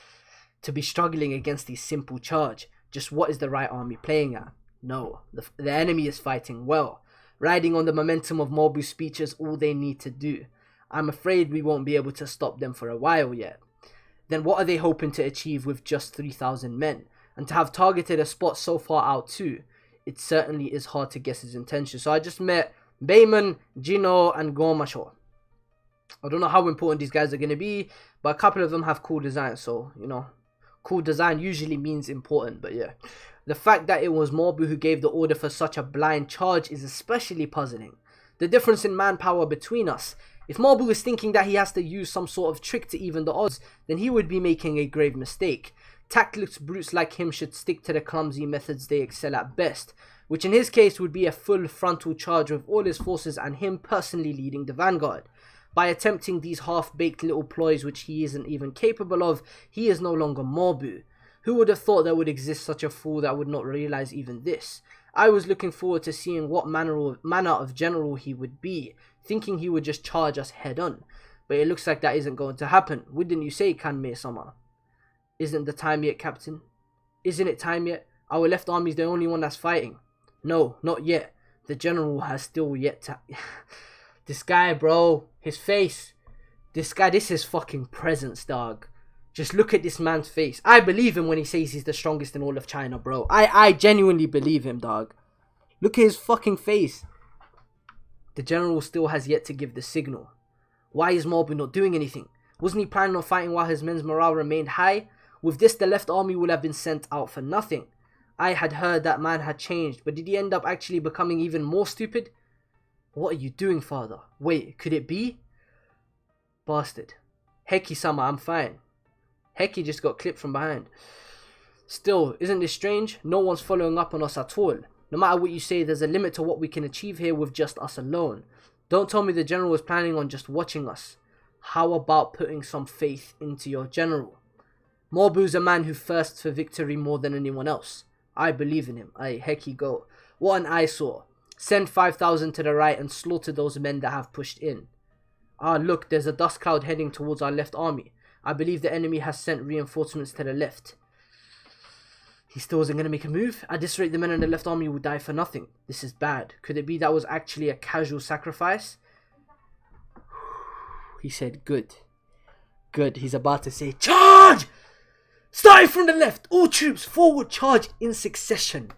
Speaker 1: To be struggling against this simple charge, just what is the right army playing at? No, the enemy is fighting well. Riding on the momentum of Morbu's speech is all they need to do. I'm afraid we won't be able to stop them for a while yet. Then what are they hoping to achieve with just 3,000 men? And to have targeted a spot so far out too, it certainly is hard to guess his intentions. So I just met Bayman, Jino, and Gomasho. I don't know how important these guys are going to be, but a couple of them have cool design, so, you know, cool design usually means important, but yeah. The fact that it was Morbu who gave the order for such a blind charge is especially puzzling. The difference in manpower between us. If Morbu is thinking that he has to use some sort of trick to even the odds, then he would be making a grave mistake. Tactless brutes like him should stick to the clumsy methods they excel at best, which in his case would be a full frontal charge with all his forces and him personally leading the vanguard. By attempting these half-baked little ploys which he isn't even capable of, he is no longer Mobu. Who would have thought there would exist such a fool that would not realize even this? I was looking forward to seeing what manner of general he would be, thinking he would just charge us head on. But it looks like that isn't going to happen. Wouldn't you say, Kanme-sama? Isn't the time yet, Captain? Isn't it time yet? Our left army's the only one that's fighting. No, not yet. The general has still yet to... This guy, bro. His face. This guy, this is fucking presence, dog. Just look at this man's face. I believe him when he says he's the strongest in all of China, bro. I genuinely believe him, dog. Look at his fucking face. The general still has yet to give the signal. Why is Mobu not doing anything? Wasn't he planning on fighting while his men's morale remained high? With this, the left army would have been sent out for nothing. I had heard that man had changed, but did he end up actually becoming even more stupid? What are you doing, father? Wait, could it be? Bastard. Heki-sama, I'm fine. Heki just got clipped from behind. Still, isn't this strange? No one's following up on us at all. No matter what you say, there's a limit to what we can achieve here with just us alone. Don't tell me the general is planning on just watching us. How about putting some faith into your general? Mobu's a man who thirsts for victory more than anyone else. I believe in him. Aye, Heki, go. What an eyesore. Send 5,000 to the right and slaughter those men that have pushed in. Ah, look, there's a dust cloud heading towards our left army. I believe the enemy has sent reinforcements to the left. He still isn't going to make a move? At this rate, the men in the left army will die for nothing. This is bad. Could it be that was actually a casual sacrifice? He said, good. Good. He's about to say, charge! Starting from the left, all troops forward, charge in succession.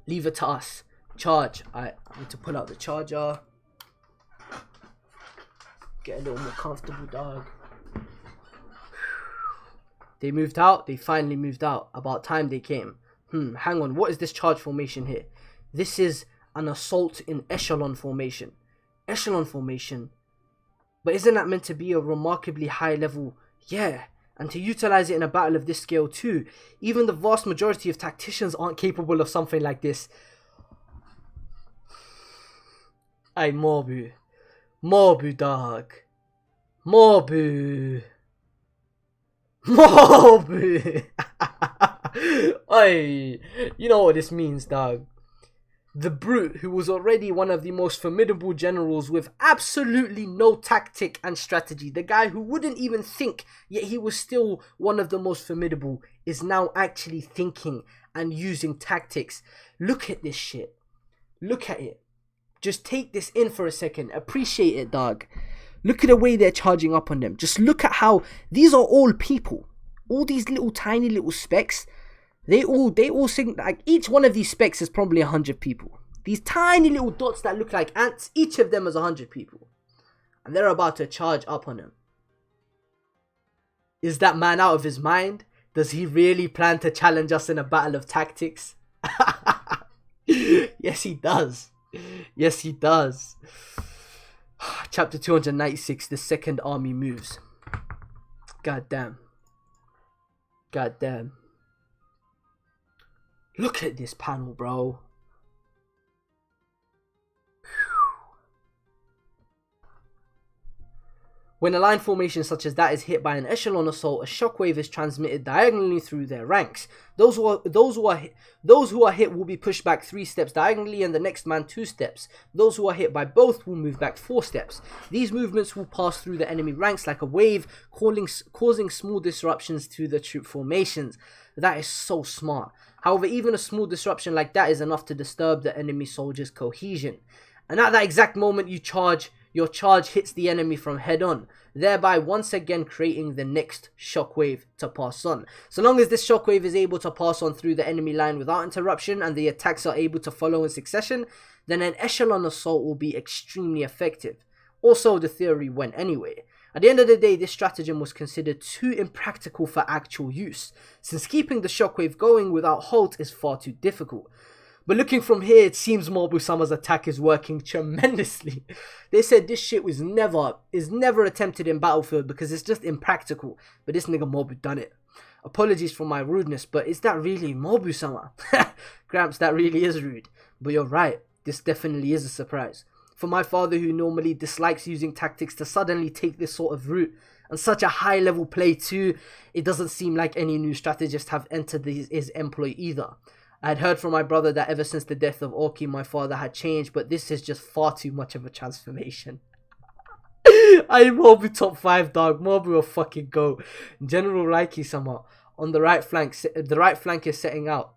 Speaker 1: Leave it to us. Charge. I need to pull out the charger. Get a little more comfortable, dog. They moved out. They finally moved out. About time they came. Hang on. What is this charge formation here? This is an assault in echelon formation. Echelon formation? But isn't that meant to be a remarkably high level? Yeah. And to utilize it in a battle of this scale too. Even the vast majority of tacticians aren't capable of something like this. Aye, Mobu. Mobu, dog. Mobu. Mobu. Aye. You know what this means, dog. The brute, who was already one of the most formidable generals with absolutely no tactic and strategy, the guy who wouldn't even think, yet he was still one of the most formidable, is now actually thinking and using tactics. Look at this shit. Look at it. Just take this in for a second. Appreciate it, dog. Look at the way they're charging up on them. Just look at how these are all people. All these little tiny little specks. They all sing, like, each one of these specks is probably 100 people. These tiny little dots that look like ants, each of them is 100 people. And they're about to charge up on him. Is that man out of his mind? Does he really plan to challenge us in a battle of tactics? Yes, he does. Yes, he does. Chapter 296, the second army moves. God damn. God damn. Look at this panel, bro. When a line formation such as that is hit by an echelon assault, a shockwave is transmitted diagonally through their ranks. Those who are hit will be pushed back 3 steps diagonally, and the next man 2 steps. Those who are hit by both will move back 4 steps. These movements will pass through the enemy ranks like a wave, causing small disruptions to the troop formations. That is so smart. However, even a small disruption like that is enough to disturb the enemy soldiers' cohesion. And at that exact moment your charge hits the enemy from head on, thereby once again creating the next shockwave to pass on. So long as this shockwave is able to pass on through the enemy line without interruption and the attacks are able to follow in succession, then an echelon assault will be extremely effective. Also, the theory went anyway. At the end of the day, this stratagem was considered too impractical for actual use, since keeping the shockwave going without halt is far too difficult. But looking from here, it seems Mobu-sama's attack is working tremendously. They said this shit is never attempted in Battlefield because it's just impractical. But this nigga Mobu done it. Apologies for my rudeness, but is that really Mobu-sama? Gramps, that really is rude. But you're right. This definitely is a surprise. For my father, who normally dislikes using tactics, to suddenly take this sort of route, and such a high level play too, it doesn't seem like any new strategists have entered his employ either. I had heard from my brother that ever since the death of Orki, my father had changed, but this is just far too much of a transformation. I'm Mobu top 5, dog. Mobu will fucking go. General Raiki sama on the right flank is setting out.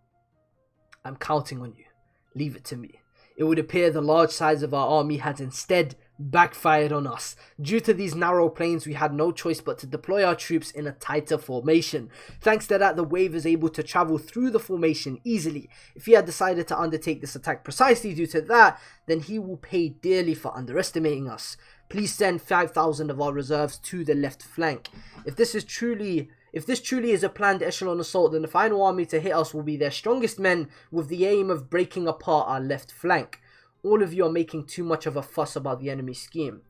Speaker 1: I'm counting on you. Leave it to me. It would appear the large size of our army had instead backfired on us. Due to these narrow plains, we had no choice but to deploy our troops in a tighter formation. Thanks to that, the wave is able to travel through the formation easily. If he had decided to undertake this attack precisely due to that, then he will pay dearly for underestimating us. Please send 5,000 of our reserves to the left flank. If this truly is a planned echelon assault, then the final army to hit us will be their strongest men with the aim of breaking apart our left flank. All of you are making too much of a fuss about the enemy scheme.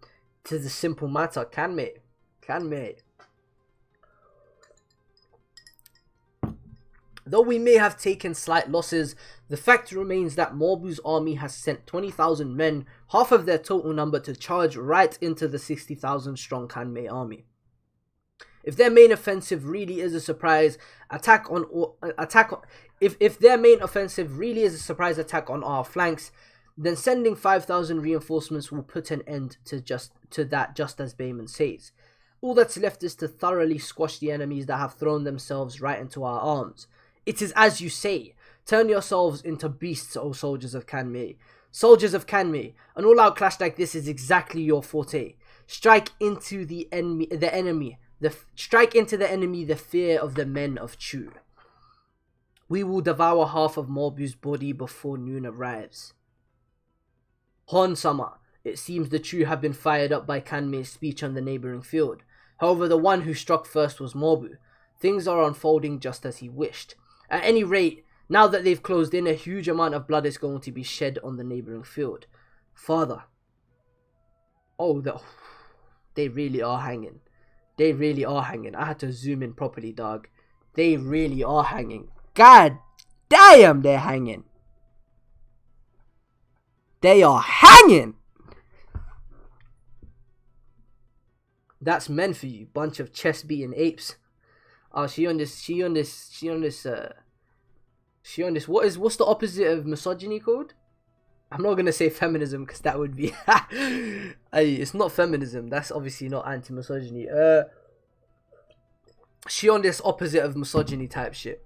Speaker 1: It is a simple matter, Kanmei. Though we may have taken slight losses, the fact remains that Mobu's army has sent 20,000 men, half of their total number, to charge right into the 60,000 strong Kanmei army. If their main offensive really is a surprise attack on our flanks, then sending 5,000 reinforcements will put an end to that, just as Bayman says. All that's left is to thoroughly squash the enemies that have thrown themselves right into our arms. It is as you say. Turn yourselves into beasts, O soldiers of Kanmei. Soldiers of Kanmei, an all-out clash like this is exactly your forte. Strike into the enemy the fear of the men of Chu. We will devour half of Mobu's body before noon arrives. Hon-sama, it seems the Chu have been fired up by Kanmei's speech on the neighbouring field. However, the one who struck first was Mobu. Things are unfolding just as he wished. At any rate, now that they've closed in, a huge amount of blood is going to be shed on the neighbouring field. Father. Oh, they really are hanging. They really are hanging. I had to zoom in properly, dog. They really are hanging. God damn, they're hanging. They are hanging! That's men for you, bunch of chest-beating apes. Oh, what's the opposite of misogyny called? I'm not gonna say feminism because that would be it's not feminism, that's obviously not anti-misogyny. She on this opposite of misogyny type shit.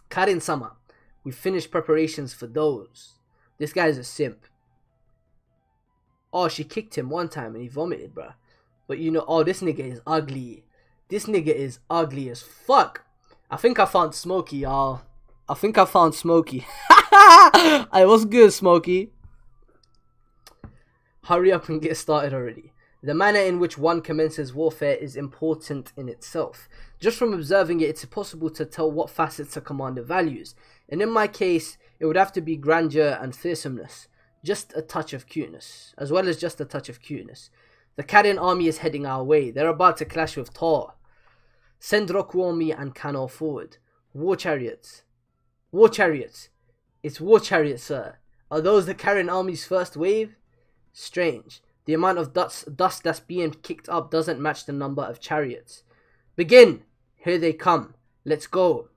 Speaker 1: Karin-sama, we finished preparations for those. This guy's a simp. Oh, she kicked him one time and he vomited, bruh. But you know, oh, this nigga is ugly. This nigga is ugly as fuck. I think I found Smokey, y'all. I think I found Smokey. Hey, what's good, Smokey? Hurry up and get started already. The manner in which one commences warfare is important in itself. Just from observing it, it's possible to tell what facets a commander values. And in my case, it would have to be grandeur and fearsomeness. Just a touch of cuteness. As well as just a touch of cuteness. The Karin army is heading our way. They're about to clash with Tor. Send Rokuomi and Kano forward. War chariots. War chariots. It's war chariots, sir. Are those the Karin army's first wave? Strange. The amount of dust that's being kicked up doesn't match the number of chariots. Begin! Here they come. Let's go.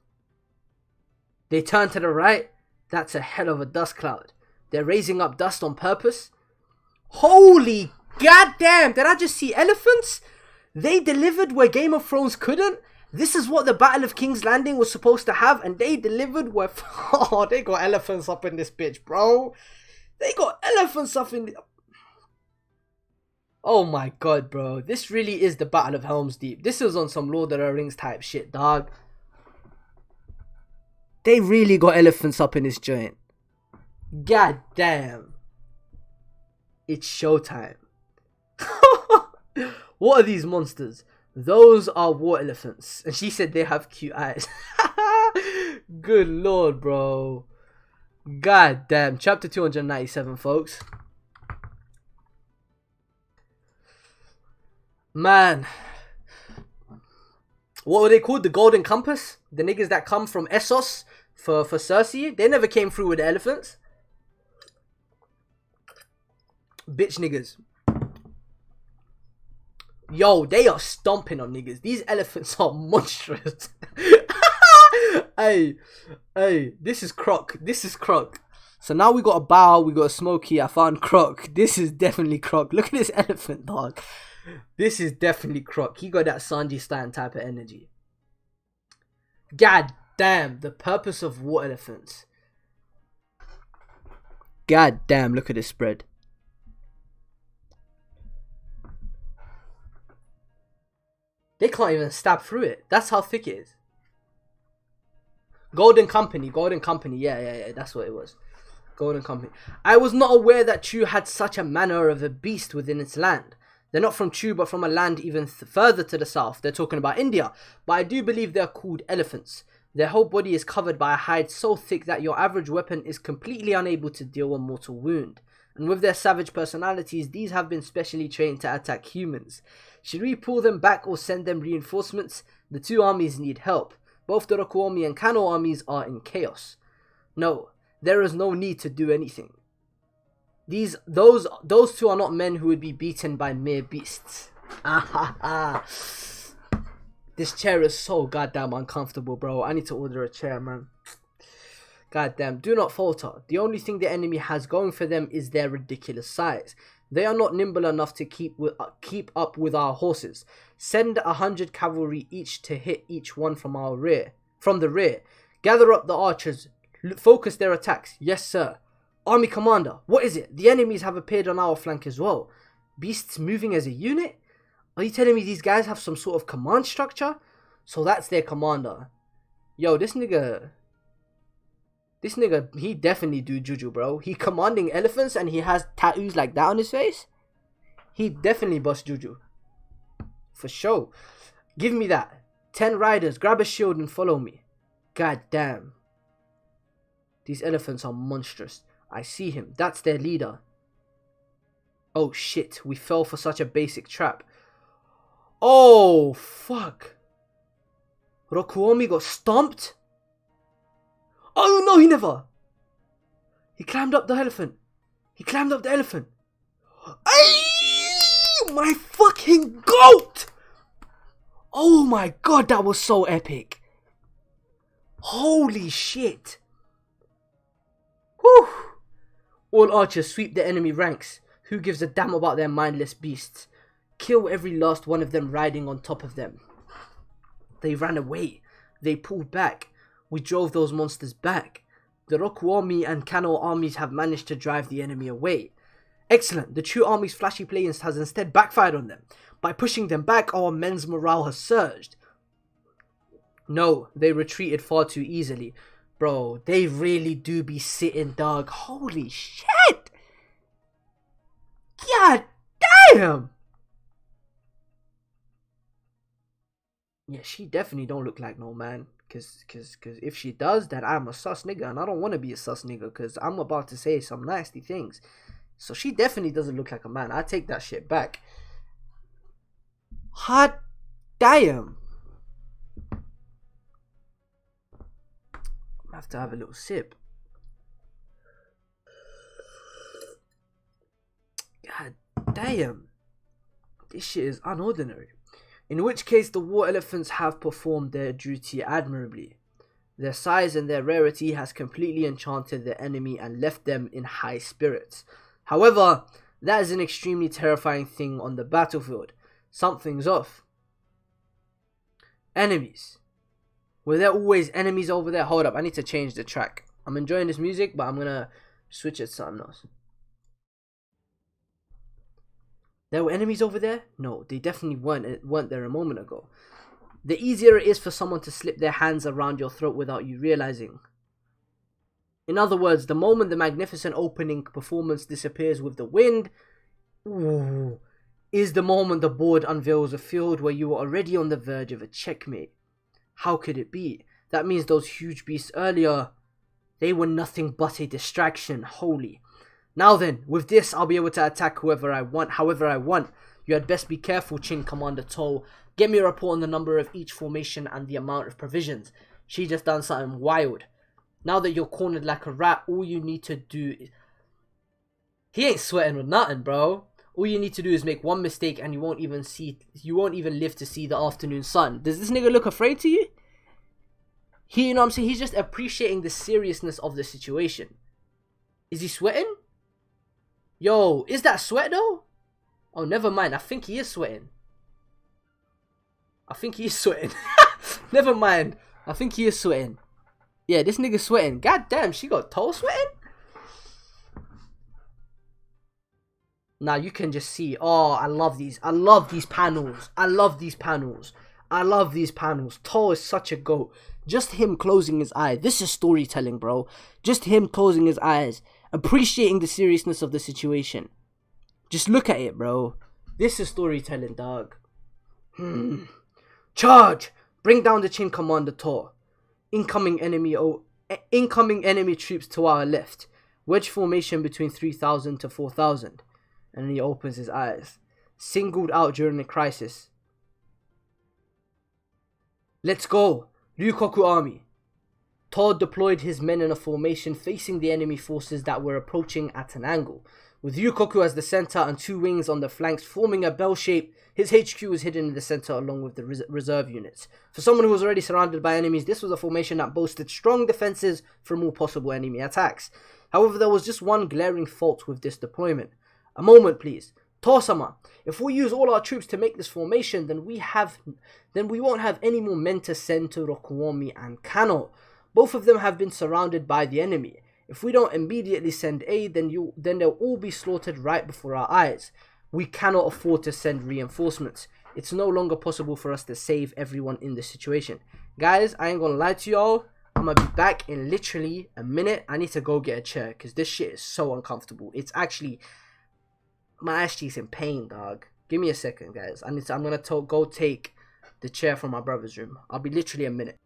Speaker 1: They turn to the right. That's a hell of a dust cloud. They're raising up dust on purpose. Holy goddamn! Did I just see elephants? They delivered where Game of Thrones couldn't. This is what the Battle of King's Landing was supposed to have, and they delivered where... Oh, they got elephants up in this bitch, bro. They got elephants up in... Oh my god, bro. This really is the Battle of Helm's Deep. This is on some Lord of the Rings type shit, dog. They really got elephants up in this joint. God damn. It's showtime. What are these monsters? Those are war elephants. And she said they have cute eyes. Good lord, bro. God damn. Chapter 297, folks. Man. What were they called? The Golden Compass? The niggas that come from Essos for Cersei? They never came through with the elephants. Bitch niggas. Yo, they are stomping on niggas. These elephants are monstrous. Hey, this is Croc. This is Croc. So now we got a Bow, we got a Smokey. I found Croc. This is definitely Croc. Look at this elephant, dog. This is definitely Croc. He got that Sanji Stan type of energy. God damn, the purpose of water elephants. God damn, look at this spread. They can't even stab through it. That's how thick it is. Golden Company. Yeah, that's what it was. Golden Company. I was not aware that Chu had such a manner of a beast within its land. They're not from Chu, but from a land even further to the south. They're talking about India. But I do believe they're called elephants. Their whole body is covered by a hide so thick that your average weapon is completely unable to deal a mortal wound. And with their savage personalities, these have been specially trained to attack humans. Should we pull them back or send them reinforcements? The two armies need help. Both the Rokuomi and Kano armies are in chaos. No, there is no need to do anything. Those two are not men who would be beaten by mere beasts. This chair is so goddamn uncomfortable, bro. I need to order a chair, man. Goddamn, do not falter. The only thing the enemy has going for them is their ridiculous size. They are not nimble enough to keep up with our horses. Send 100 cavalry each to hit each one from the rear. Gather up the archers. Focus their attacks. Yes, sir. Army commander, what is it? The enemies have appeared on our flank as well. Beasts moving as a unit? Are you telling me these guys have some sort of command structure? So that's their commander. Yo, this nigga, he definitely do juju, bro. He commanding elephants and he has tattoos like that on his face. He definitely bust juju. For sure. Give me that. 10 riders, grab a shield and follow me. God damn. These elephants are monstrous. I see him. That's their leader. Oh shit, we fell for such a basic trap. Oh fuck. Rokuomi got stomped? Oh no, he never. He climbed up the elephant. Ay, my fucking goat. Oh my god, that was so epic. Holy shit. Whew. All archers sweep the enemy ranks. Who gives a damn about their mindless beasts? Kill every last one of them riding on top of them. They ran away. They pulled back. We drove those monsters back. The Rokuomi and Kano armies have managed to drive the enemy away. Excellent. The Chu army's flashy plans has instead backfired on them. By pushing them back, our men's morale has surged. No, they retreated far too easily. Bro, they really do be sitting, dog. Holy shit! God damn! Yeah, she definitely don't look like no man. Cause if she does, then I'm a sus nigga. And I don't want to be a sus nigga. Cause I'm about to say some nasty things. So she definitely doesn't look like a man. I take that shit back. Hot damn. I have to have a little sip. God damn. This shit is unordinary. In which case the war elephants have performed their duty admirably. Their size and their rarity has completely enchanted the enemy and left them in high spirits. However, that is an extremely terrifying thing on the battlefield. Something's off. Enemies. Were there always enemies over there? Hold up, I need to change the track. I'm enjoying this music, but I'm gonna switch it to something else. There were enemies over there? No, they definitely weren't there a moment ago. The easier it is for someone to slip their hands around your throat without you realizing. In other words, the moment the magnificent opening performance disappears with the wind, is the moment the board unveils a field where you are already on the verge of a checkmate. How could it be? That means those huge beasts earlier, they were nothing but a distraction. Holy. Now then, with this, I'll be able to attack however I want. You had best be careful, Chin Commander Toll. Get me a report on the number of each formation and the amount of provisions. She just done something wild. Now that you're cornered like a rat, all you need to do is... He ain't sweating with nothing, bro. All you need to do is make one mistake and you won't even live to see the afternoon sun. Does this nigga look afraid to you? You know what I'm saying? He's just appreciating the seriousness of the situation. Is he sweating? Yo, is that sweat though? Oh, never mind. I think he is sweating. Never mind. I think he is sweating. Yeah, this nigga's sweating. God damn, she got toe sweating? Now you can just see. Oh, I love these. I love these panels. Toe is such a goat. Just him closing his eyes. This is storytelling, bro. Just him closing his eyes. Appreciating the seriousness of the situation. Just look at it, bro. This is storytelling, dog. Charge! Bring down the Chin Commander Tor. Incoming enemy troops to our left. Wedge formation between 3,000 to 4,000. And then he opens his eyes. Singled out during the crisis. Let's go! Ryukoku army. Tor deployed his men in a formation facing the enemy forces that were approaching at an angle. With Ryukoku as the center and two wings on the flanks forming a bell shape, his HQ was hidden in the center along with the reserve units. For someone who was already surrounded by enemies, this was a formation that boasted strong defenses from all possible enemy attacks. However, there was just one glaring fault with this deployment. A moment, please. Tor-sama, if we use all our troops to make this formation, then we won't have any more men to send to Rokuomi and Kano. Both of them have been surrounded by the enemy. If we don't immediately send aid, then they'll all be slaughtered right before our eyes. We cannot afford to send reinforcements. It's no longer possible for us to save everyone in this situation. Guys, I ain't gonna lie to y'all. I'm gonna be back in literally a minute. I need to go get a chair because this shit is so uncomfortable. It's actually... my ass cheek's in pain, dog. Give me a second, guys. I'm gonna go take the chair from my brother's room. I'll be literally a minute.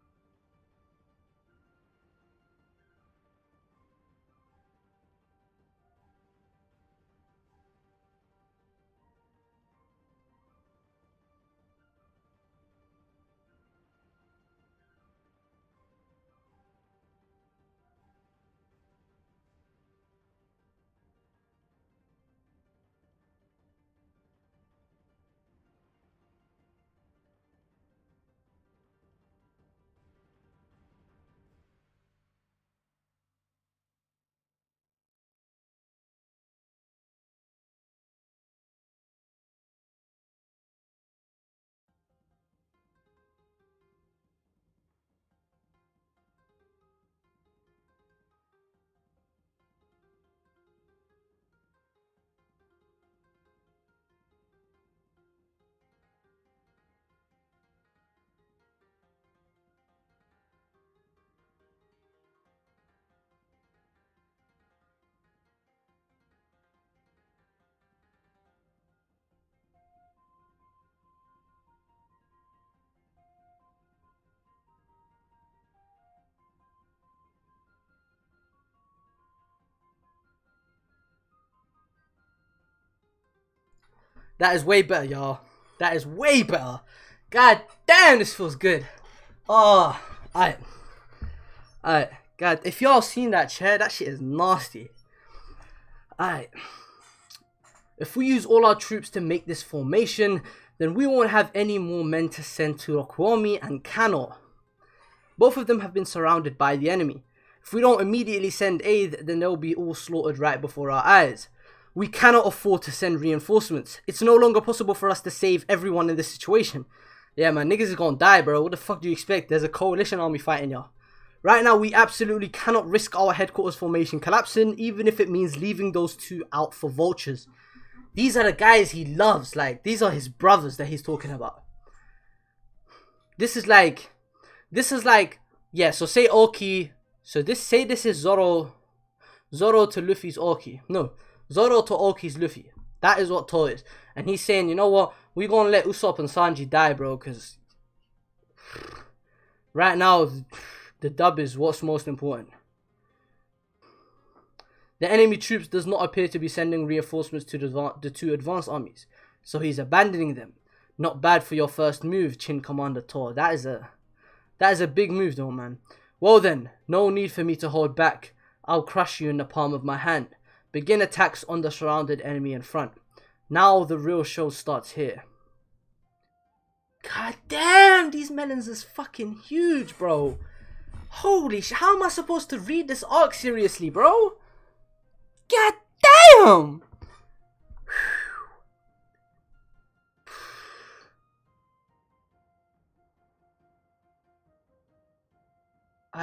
Speaker 1: That is way better, y'all. That is way better. God damn, this feels good. Oh, alright. God, if y'all seen that chair, that shit is nasty. Alright. If we use all our troops to make this formation, then we won't have any more men to send to Rokuomi and Kano. Both of them have been surrounded by the enemy. If we don't immediately send aid, then they'll be all slaughtered right before our eyes. We cannot afford to send reinforcements. It's no longer possible for us to save everyone in this situation. Yeah, man, niggas is gonna die, bro. What the fuck do you expect? There's a coalition army fighting y'all. Right now, we absolutely cannot risk our headquarters formation collapsing, even if it means leaving those two out for vultures. These are the guys he loves. Like, these are his brothers that he's talking about. This is like, yeah, so say Oki. So say this is Zoro to Luffy's Oki. No. Zoro to Oki's Luffy. That is what Tor is. And he's saying, you know what? We're going to let Usopp and Sanji die, bro. Because right now, the dub is what's most important. The enemy troops does not appear to be sending reinforcements to the two advanced armies. So he's abandoning them. Not bad for your first move, Chin Commander Tor. That is a big move though, man. Well then, no need for me to hold back. I'll crush you in the palm of my hand. Begin attacks on the surrounded enemy in front. Now the real show starts here. God damn, these melons is fucking huge, bro. Holy shit, how am I supposed to read this arc seriously, bro? God damn!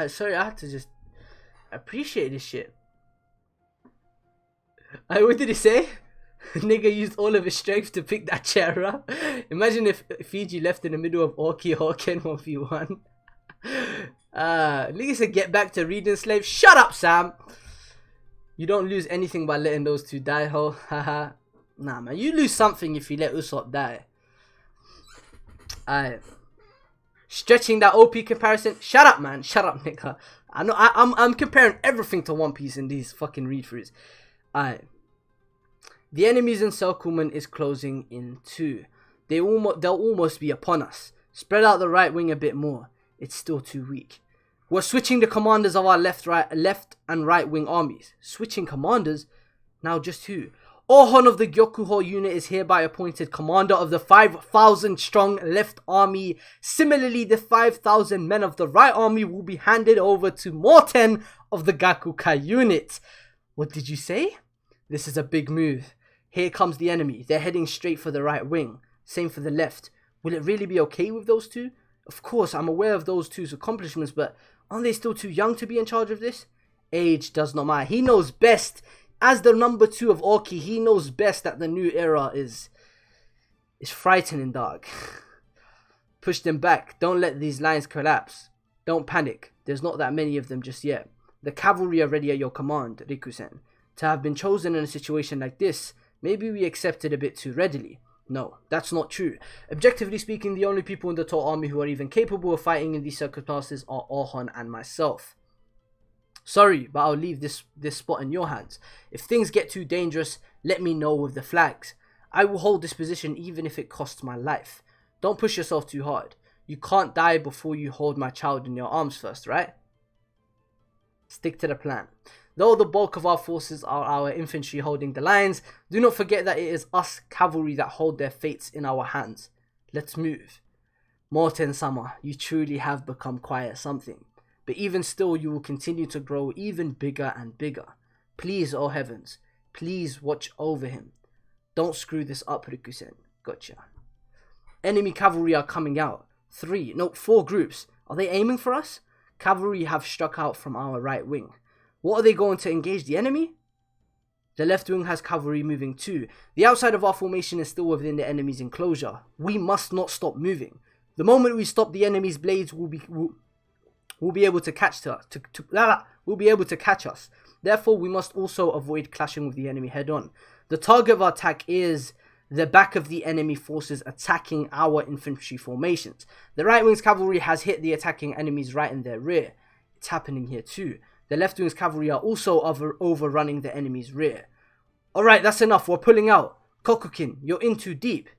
Speaker 1: Sorry, I had to just appreciate this shit. What did he say? Nigga used all of his strength to pick that chair up. Imagine if Fiji left in the middle of Orki Hawken 1v1. Nigga said get back to reading slave. Shut up, Sam! You don't lose anything by letting those two die, ho. Haha. Nah, man, you lose something if you let Usopp die. Stretching that OP comparison. Shut up, man. Shut up, nigga. I know. I'm comparing everything to One Piece in these fucking read-throughs. The enemies in Encirclement is closing in too. They'll almost be upon us. Spread out the right wing a bit more. It's still too weak. We're switching the commanders of our left and right wing armies. Switching commanders? Now just who? Ohon of the Gyokuho unit is hereby appointed commander of the 5,000 strong left army. Similarly, the 5,000 men of the right army will be handed over to Morten of the Gakukai unit. What did you say? This is a big move. Here comes the enemy. They're heading straight for the right wing. Same for the left. Will it really be okay with those two? Of course, I'm aware of those two's accomplishments, but aren't they still too young to be in charge of this? Age does not matter. He knows best. As the number 2 of Orki, he knows best that the new era is frightening, dog. Push them back. Don't let these lines collapse. Don't panic. There's not that many of them just yet. The cavalry are ready at your command, Rikusen. To have been chosen in a situation like this, maybe we accept it a bit too readily. No, that's not true. Objectively speaking, the only people in the Toa army who are even capable of fighting in these circumstances are Ohon and myself. Sorry, but I'll leave this spot in your hands. If things get too dangerous, let me know with the flags. I will hold this position even if it costs my life. Don't push yourself too hard. You can't die before you hold my child in your arms first, right? Stick to the plan. Though the bulk of our forces are our infantry holding the lines, do not forget that it is us cavalry that hold their fates in our hands. Let's move. Morten-sama, you truly have become quite something. But even still, you will continue to grow even bigger and bigger. Please, oh heavens, please watch over him. Don't screw this up, Rikusen. Gotcha. Enemy cavalry are coming out. 4 groups. Are they aiming for us? Cavalry have struck out from our right wing. What are they going to engage the enemy? The left wing has cavalry moving too. The outside of our formation is still within the enemy's enclosure. We must not stop moving. The moment we stop, the enemy's blades will be able to catch us. Therefore, we must also avoid clashing with the enemy head on. The target of our attack is the back of the enemy forces attacking our infantry formations. The right wing's cavalry has hit the attacking enemies right in their rear. It's happening here too. The left wing's cavalry are also overrunning the enemy's rear. Alright, that's enough. We're pulling out. Kokukin, you're in too deep.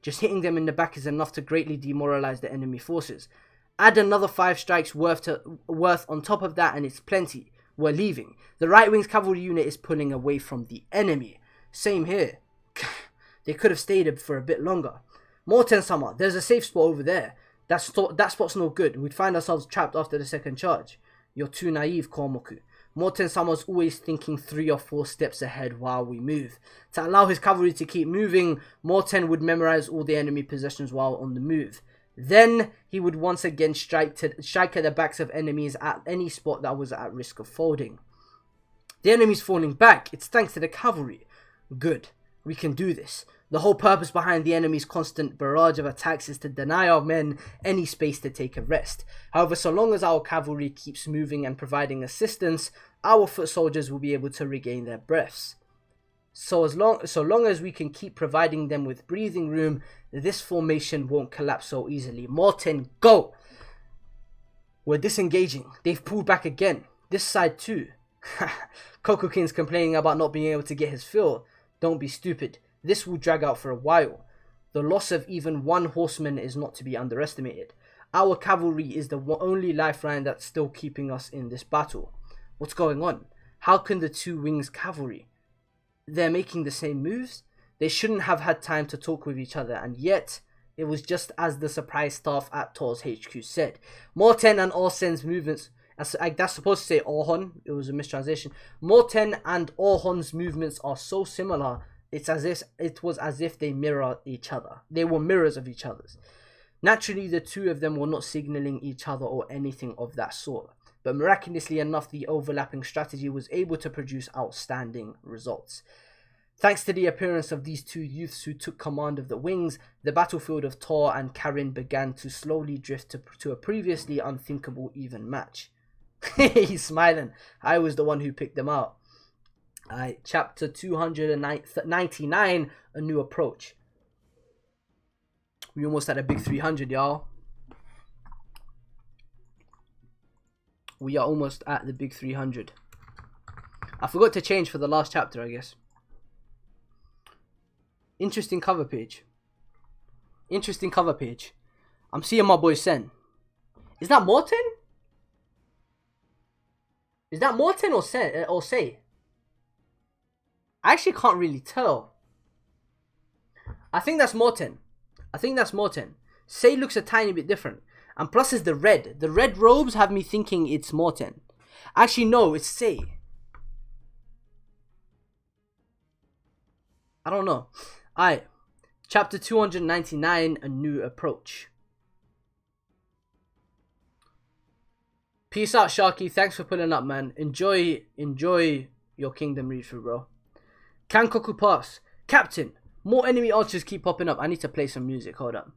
Speaker 1: Just hitting them in the back is enough to greatly demoralize the enemy forces. Add another 5 strikes worth on top of that and it's plenty. We're leaving. The right wing's cavalry unit is pulling away from the enemy. Same here. They could have stayed for a bit longer. Morten-sama, there's a safe spot over there. That spot's no good. We'd find ourselves trapped after the second charge. You're too naive, Komoku. Morten-sama's always thinking 3 or 4 steps ahead while we move. To allow his cavalry to keep moving, Morten would memorize all the enemy possessions while on the move. Then he would once again strike at the backs of enemies at any spot that was at risk of folding. The enemy's falling back. It's thanks to the cavalry. Good. We can do this. The whole purpose behind the enemy's constant barrage of attacks is to deny our men any space to take a rest. However, so long as our cavalry keeps moving and providing assistance, our foot soldiers will be able to regain their breaths. So long as we can keep providing them with breathing room, this formation won't collapse so easily. Morten, go! We're disengaging. They've pulled back again. This side too. Kokukin's complaining about not being able to get his fill. Don't be stupid. This will drag out for a while. The loss of even 1 horseman is not to be underestimated. Our cavalry is the only lifeline that's still keeping us in this battle. What's going on? How can the 2 wings cavalry? they're making the same moves. They shouldn't have had time to talk with each other, and yet it was just as the surprise staff at Tor's HQ said. Morten and Orsen's movements, that's supposed to say Orhon, it was a mistranslation. Morten and Orhon's movements are so similar, it was as if they mirror each other. They were mirrors of each other's. Naturally, the two of them were not signaling each other or anything of that sort, but miraculously enough, the overlapping strategy was able to produce outstanding results. Thanks to the appearance of these two youths who took command of the wings, the battlefield of Tor and Karin began to slowly drift to a previously unthinkable even match. He's smiling. I was the one who picked them out. Alright, chapter 299, A New Approach. We almost had a big 300, y'all. We are almost at the big 300. I forgot to change for the last chapter, I guess. Interesting cover page. Interesting cover page. I'm seeing my boy Sen. Is that Morten? Is that Morten or Sen or Say? I actually can't really tell. I think that's Morten. I think that's Morten. Say looks a tiny bit different. And plus is the red. The red robes have me thinking it's Morten. Actually, no, it's Say. I don't know. Alright. Chapter 299, A New Approach. Peace out, Sharky. Thanks for pulling up, man. Enjoy your kingdom read through, bro. Kankoku Pass. Captain, more enemy archers keep popping up. I need to play some music. Hold up.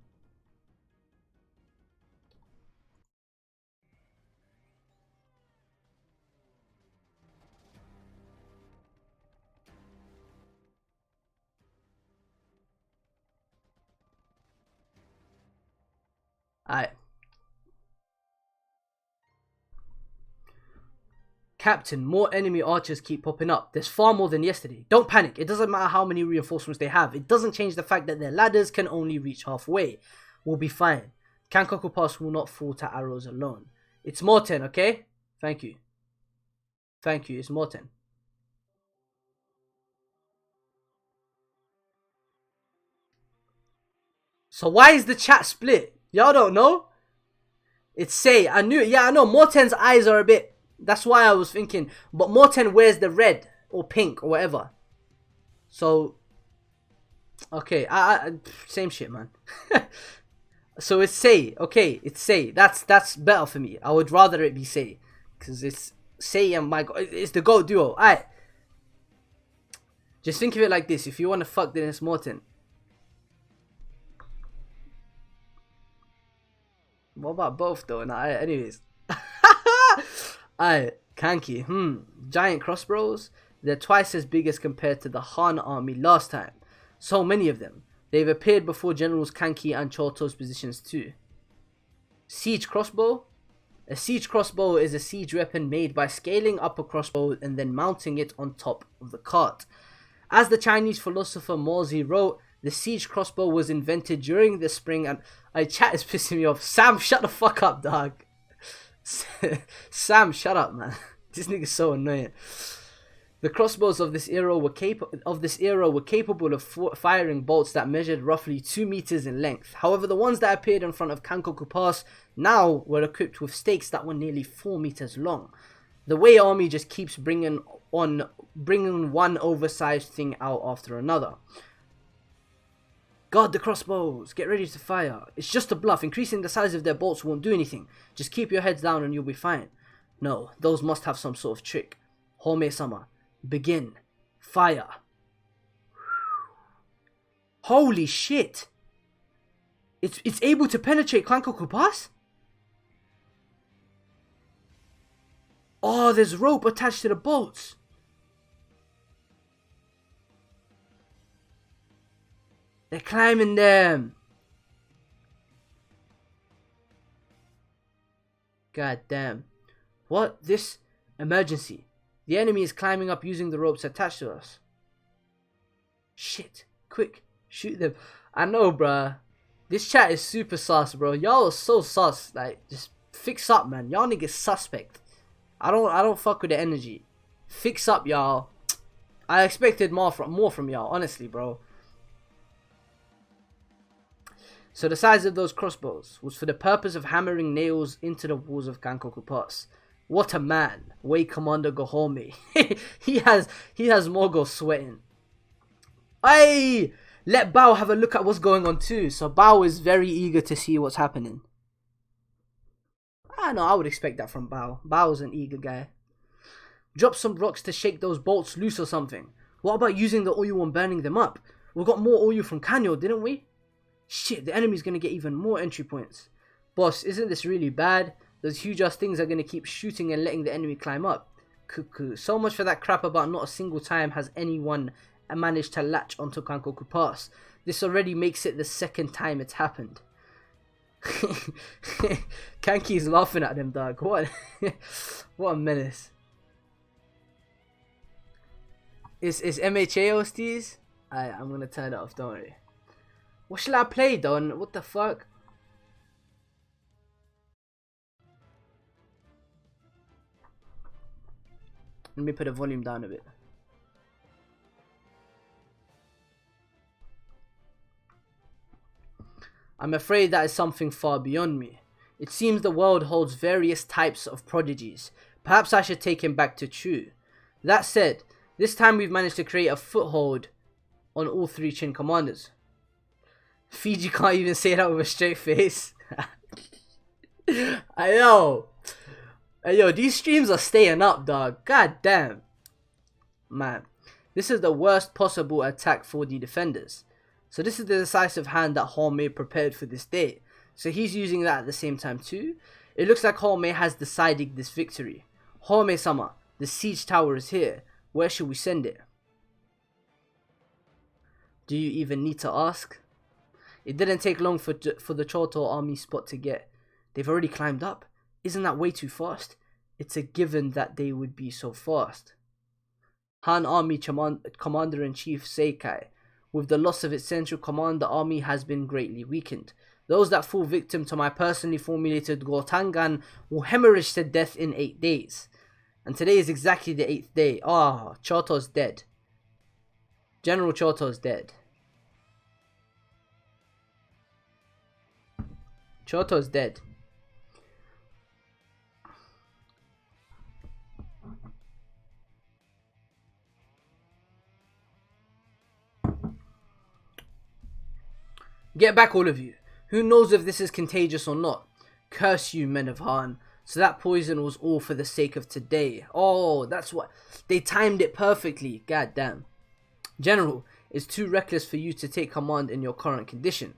Speaker 1: Alright. Captain, more enemy archers keep popping up. There's far more than yesterday. Don't panic. It doesn't matter how many reinforcements they have. It doesn't change the fact that their ladders can only reach halfway. We'll be fine. Kankoku Pass will not fall to arrows alone. It's Morten, okay? Thank you. Thank you. It's Morten. So why is the chat split? Y'all don't know? It's Say. I knew it. Yeah, I know. Morten's eyes are a bit... That's why I was thinking. But Morten wears the red or pink or whatever. So... Okay. Same shit, man. So it's Say. Okay, it's Say. That's better for me. I would rather it be Say. Because it's Say and my... It's the GOAT duo. Alright. Just think of it like this. If you want to fuck, then it's Morten. What about both though? Nah, anyways. Alright, Kanki. Giant crossbows. They're twice as big as compared to the Han army last time. So many of them. They've appeared before Generals Kanki and Choto's positions too. Siege crossbow. A siege crossbow is a siege weapon made by scaling up a crossbow and then mounting it on top of the cart. As the Chinese philosopher Mozi wrote, the siege crossbow was invented during the spring and... chat is pissing me off. Sam, shut the fuck up, dog. Sam, shut up, man. This nigga's so annoying. The crossbows of this era were capable of firing bolts that measured roughly 2 meters in length. However, the ones that appeared in front of Kankoku Pass now were equipped with stakes that were nearly 4 meters long. The Wei army just keeps bringing one oversized thing out after another. Guard the crossbows. Get ready to fire. It's just a bluff. Increasing the size of their bolts won't do anything. Just keep your heads down and you'll be fine. No, those must have some sort of trick. Home-sama. Begin. Fire. Holy shit. It's able to penetrate Kankoku Pass? Oh, there's rope attached to the bolts. They're climbing them. God damn. What? This emergency. The enemy is climbing up using the ropes attached to us. Shit. Quick. Shoot them. I know, bruh. This chat is super sus, bro. Y'all are so sus. Like, just fix up, man. Y'all niggas suspect. I don't fuck with the energy. Fix up, y'all. I expected more from y'all, honestly, bro. So the size of those crossbows was for the purpose of hammering nails into the walls of Kankoku Pass. What a man, Way Commander Gohome. he has Morgul sweating. Hey, let Bao have a look at what's going on too. So Bao is very eager to see what's happening. I know, I would expect that from Bao. Bao's an eager guy. Drop some rocks to shake those bolts loose or something. What about using the oil and burning them up? We got more oil from Kanyo, didn't we? Shit, the enemy's gonna get even more entry points. Boss, isn't this really bad? Those huge ass things are gonna keep shooting and letting the enemy climb up. Cuckoo. So much for that crap about not a single time has anyone managed to latch onto Kankoku Pass. This already makes it the second time it's happened. Kanki's laughing at them, dog. What? What a menace. Is MHA OSTs? I'm gonna turn it off, don't worry. What shall I play, Don? What the fuck? Let me put the volume down a bit. I'm afraid that is something far beyond me. It seems the world holds various types of prodigies. Perhaps I should take him back to Chu. That said, this time we've managed to create a foothold on all three Chin commanders. Fiji can't even say that with a straight face. I know. Hey, yo, these streams are staying up, dog. God damn. Man, this is the worst possible attack for the defenders. So this is the decisive hand that Home prepared for this day. So he's using that at the same time too. It looks like Home has decided this victory. Home-sama, the siege tower is here. Where should we send it? Do you even need to ask? It didn't take long for the Choto army spot to get. They've already climbed up. Isn't that way too fast? It's a given that they would be so fast. Han Army Commander-in-Chief Seikai. With the loss of its central command, the army has been greatly weakened. Those that fall victim to my personally formulated Gotangan will hemorrhage to death in 8 days. And today is exactly the 8th day. Ah, Choto's dead. General Choto's dead. Choto's dead. Get back, all of you. Who knows if this is contagious or not? Curse you, men of Han. So that poison was all for the sake of today. Oh, that's what... They timed it perfectly. God damn. General, it's too reckless for you to take command in your current condition.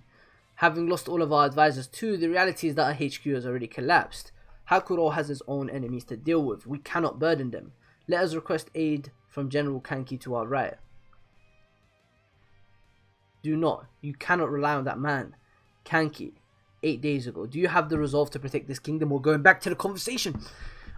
Speaker 1: Having lost all of our advisors too, the reality is that our HQ has already collapsed. Hakuro has his own enemies to deal with. We cannot burden them. Let us request aid from General Kanki to our right. Do not. You cannot rely on that man. Kanki, 8 days ago. Do you have the resolve to protect this kingdom? We're going back to the conversation.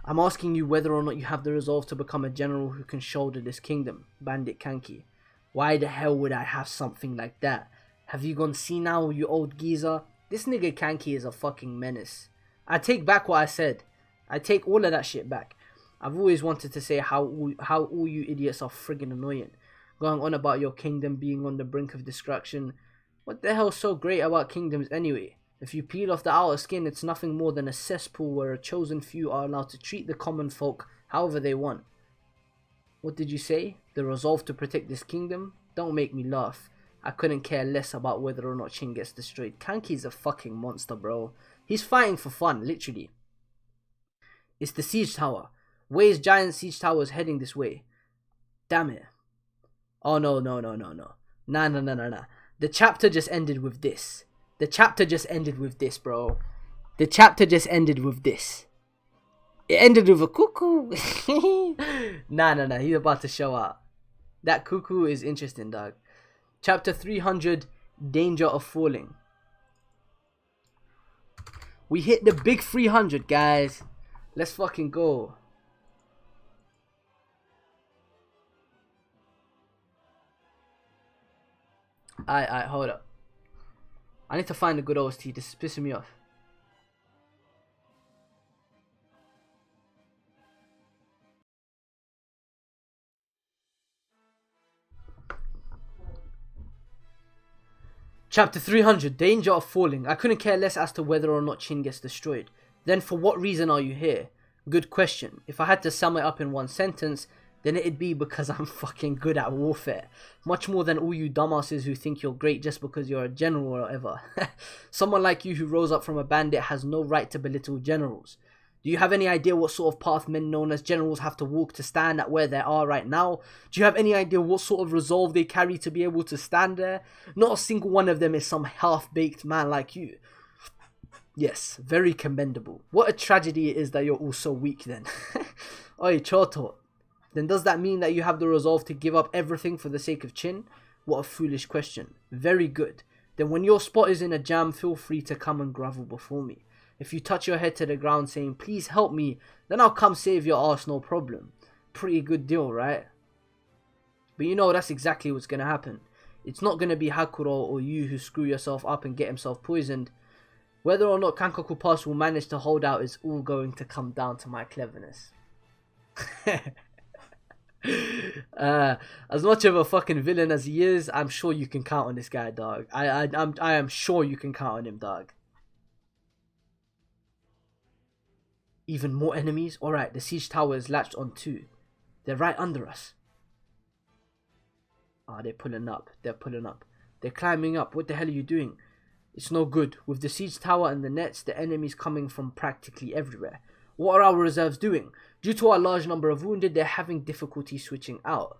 Speaker 1: I'm asking you whether or not you have the resolve to become a general who can shoulder this kingdom. Bandit Kanki. Why the hell would I have something like that? Have you gone senile, you old geezer? This nigga Kanki is a fucking menace. I take back what I said. I take all of that shit back. I've always wanted to say how all you idiots are friggin' annoying. Going on about your kingdom being on the brink of destruction. What the hell's so great about kingdoms anyway? If you peel off the outer skin, it's nothing more than a cesspool where a chosen few are allowed to treat the common folk however they want. What did you say? The resolve to protect this kingdom? Don't make me laugh. I couldn't care less about whether or not Qin gets destroyed. Kanki's a fucking monster, bro. He's fighting for fun, literally. It's the siege tower. Wei's giant siege tower is heading this way. Damn it. Oh, no. Nah. The chapter just ended with this. The chapter just ended with this, bro. The chapter just ended with this. It ended with a cuckoo. Nah. He's about to show out. That cuckoo is interesting, dog. Chapter 300, Danger of Falling. We hit the big 300, guys. Let's fucking go. Alright, hold up. I need to find a good OST. This is pissing me off. Chapter 300, Danger of Falling. I couldn't care less as to whether or not Chin gets destroyed. Then for what reason are you here? Good question. If I had to sum it up in one sentence, then it'd be because I'm fucking good at warfare. Much more than all you dumbasses who think you're great just because you're a general or whatever. Someone like you who rose up from a bandit has no right to belittle generals. Do you have any idea what sort of path men known as generals have to walk to stand at where they are right now? Do you have any idea what sort of resolve they carry to be able to stand there? Not a single one of them is some half-baked man like you. Yes, very commendable. What a tragedy it is that you're all so weak then. Oi, Choto. Then does that mean that you have the resolve to give up everything for the sake of Chin? What a foolish question. Very good. Then when your spot is in a jam, feel free to come and grovel before me. If you touch your head to the ground saying, please help me, then I'll come save your ass, no problem. Pretty good deal, right? But you know, that's exactly what's going to happen. It's not going to be Hakuro or you who screw yourself up and get himself poisoned. Whether or not Kankaku Pass will manage to hold out is all going to come down to my cleverness. As much of a fucking villain as he is, I'm sure you can count on this guy, dog. I am sure you can count on him, dog. Even more enemies? Alright, the siege tower is latched on too. They're right under us. Ah, they're pulling up. They're pulling up. They're climbing up. What the hell are you doing? It's no good. With the siege tower and the nets, the enemies coming from practically everywhere. What are our reserves doing? Due to our large number of wounded, they're having difficulty switching out.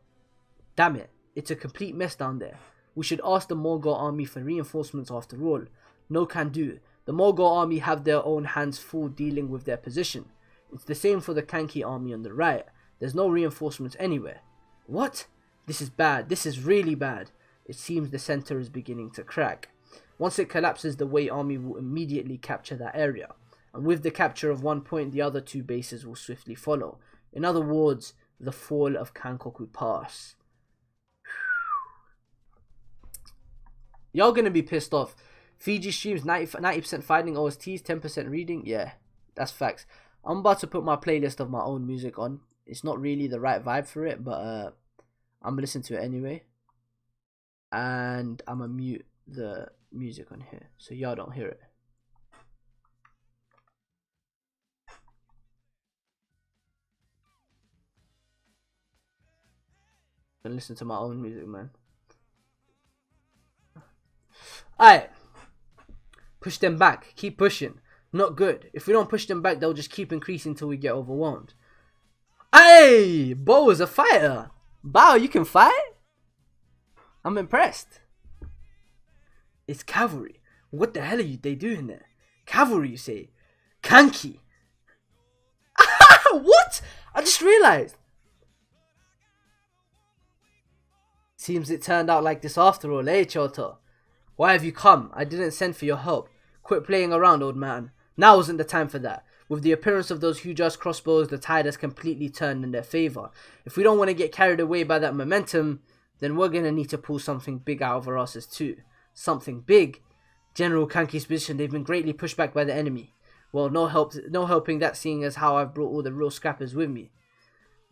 Speaker 1: Damn it. It's a complete mess down there. We should ask the Mongol army for reinforcements after all. No can do. The Mongol army have their own hands full dealing with their position. It's the same for the Kanki army on the right. There's no reinforcements anywhere. What? This is bad. This is really bad. It seems the center is beginning to crack. Once it collapses, the Wei army will immediately capture that area. And with the capture of one point, the other two bases will swiftly follow. In other words, the fall of Kankoku Pass. Y'all gonna be pissed off. Fiji streams 90% fighting OSTs, 10% reading. Yeah, that's facts. I'm about to put my playlist of my own music on. It's not really the right vibe for it, but I'm gonna listen to it anyway. And I'm gonna mute the music on here so y'all don't hear it. And listen to my own music, man. Alright. Push them back. Keep pushing. Not good. If we don't push them back, they'll just keep increasing until we get overwhelmed. Hey! Bo is a fighter. Bao, you can fight? I'm impressed. It's cavalry. What the hell are they doing there? Cavalry, you say? Kanki. What? I just realized. Seems it turned out like this after all, eh, Choto? Why have you come? I didn't send for your help. Quit playing around, old man. Now isn't the time for that. With the appearance of those huge-ass crossbows, the tide has completely turned in their favor. If we don't want to get carried away by that momentum, then we're going to need to pull something big out of our asses too. Something big? General Kanki's position, they've been greatly pushed back by the enemy. Well, no helping that, seeing as how I've brought all the real scrappers with me.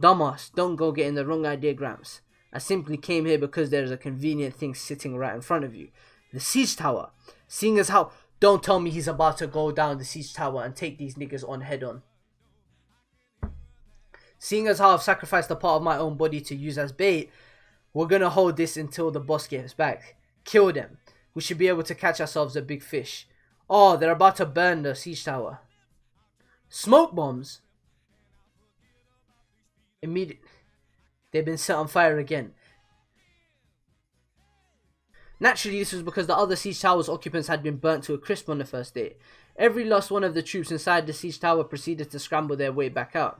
Speaker 1: Dumbass, don't go getting the wrong idea, Gramps. I simply came here because there is a convenient thing sitting right in front of you. The siege tower. Seeing as how... Don't tell me he's about to go down the siege tower and take these niggas on head on. Seeing as how I've sacrificed a part of my own body to use as bait, we're gonna hold this until the boss gets back. Kill them. We should be able to catch ourselves a big fish. Oh, they're about to burn the siege tower. Smoke bombs? Immediate. They've been set on fire again. Naturally, this was because the other siege tower's occupants had been burnt to a crisp on the first day. Every last one of the troops inside the siege tower proceeded to scramble their way back out.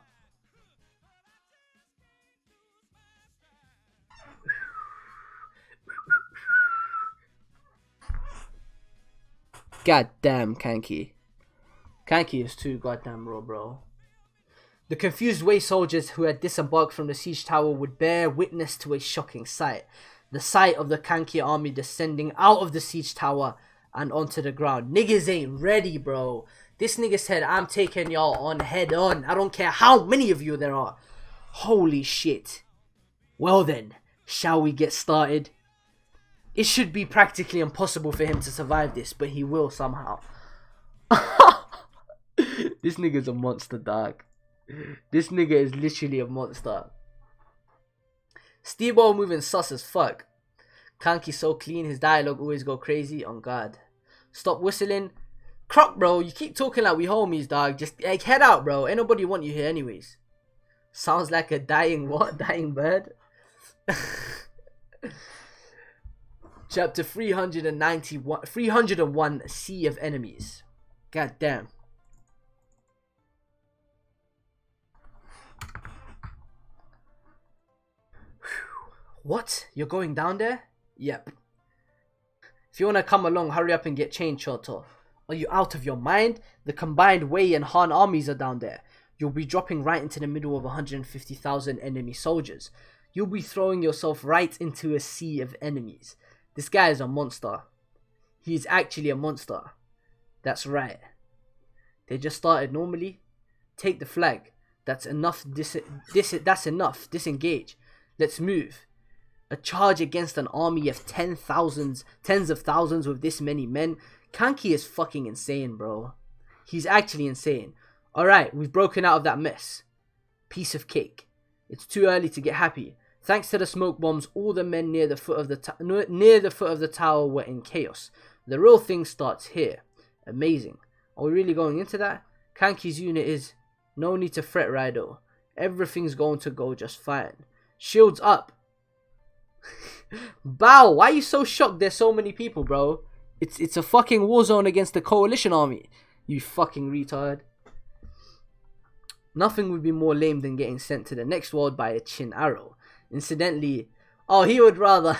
Speaker 1: Goddamn Kanki. Kanki is too goddamn raw, bro. The confused Wei soldiers who had disembarked from the siege tower would bear witness to a shocking sight. The sight of the Kanki army descending out of the siege tower and onto the ground. Niggas ain't ready, bro. This nigga said, I'm taking y'all on head on. I don't care how many of you there are. Holy shit. Well then, shall we get started? It should be practically impossible for him to survive this, but he will somehow. This nigga's a monster, dog. This nigga is literally a monster. Steve-O moving sus as fuck. Kanki so clean, his dialogue always go crazy. On God. Stop whistling. Croc, bro, you keep talking like we homies, dog. Just like, head out, bro. Ain't nobody want you here anyways. Sounds like a dying what? Dying bird? Chapter 301, Sea of Enemies. God damn. What? You're going down there? Yep. If you want to come along, hurry up and get changed, Choto. Are you out of your mind? The combined Wei and Han armies are down there. You'll be dropping right into the middle of 150,000 enemy soldiers. You'll be throwing yourself right into a sea of enemies. This guy is a monster. He's actually a monster. That's right. They just started normally. Take the flag. That's enough. That's enough. Disengage. Let's move. A charge against an army of tens of thousands with this many men. Kanki is fucking insane, bro. He's actually insane. Alright, we've broken out of that mess. Piece of cake. It's too early to get happy. Thanks to the smoke bombs, all the men near the foot of the tower were in chaos. The real thing starts here. Amazing. Are we really going into that? Kanki's unit is... No need to fret, Raido. Everything's going to go just fine. Shields up. Bow, why are you so shocked there's so many people, bro? It's a fucking war zone against the coalition army. You fucking retard. Nothing would be more lame than getting sent to the next world by a chin arrow. Incidentally, oh, he would rather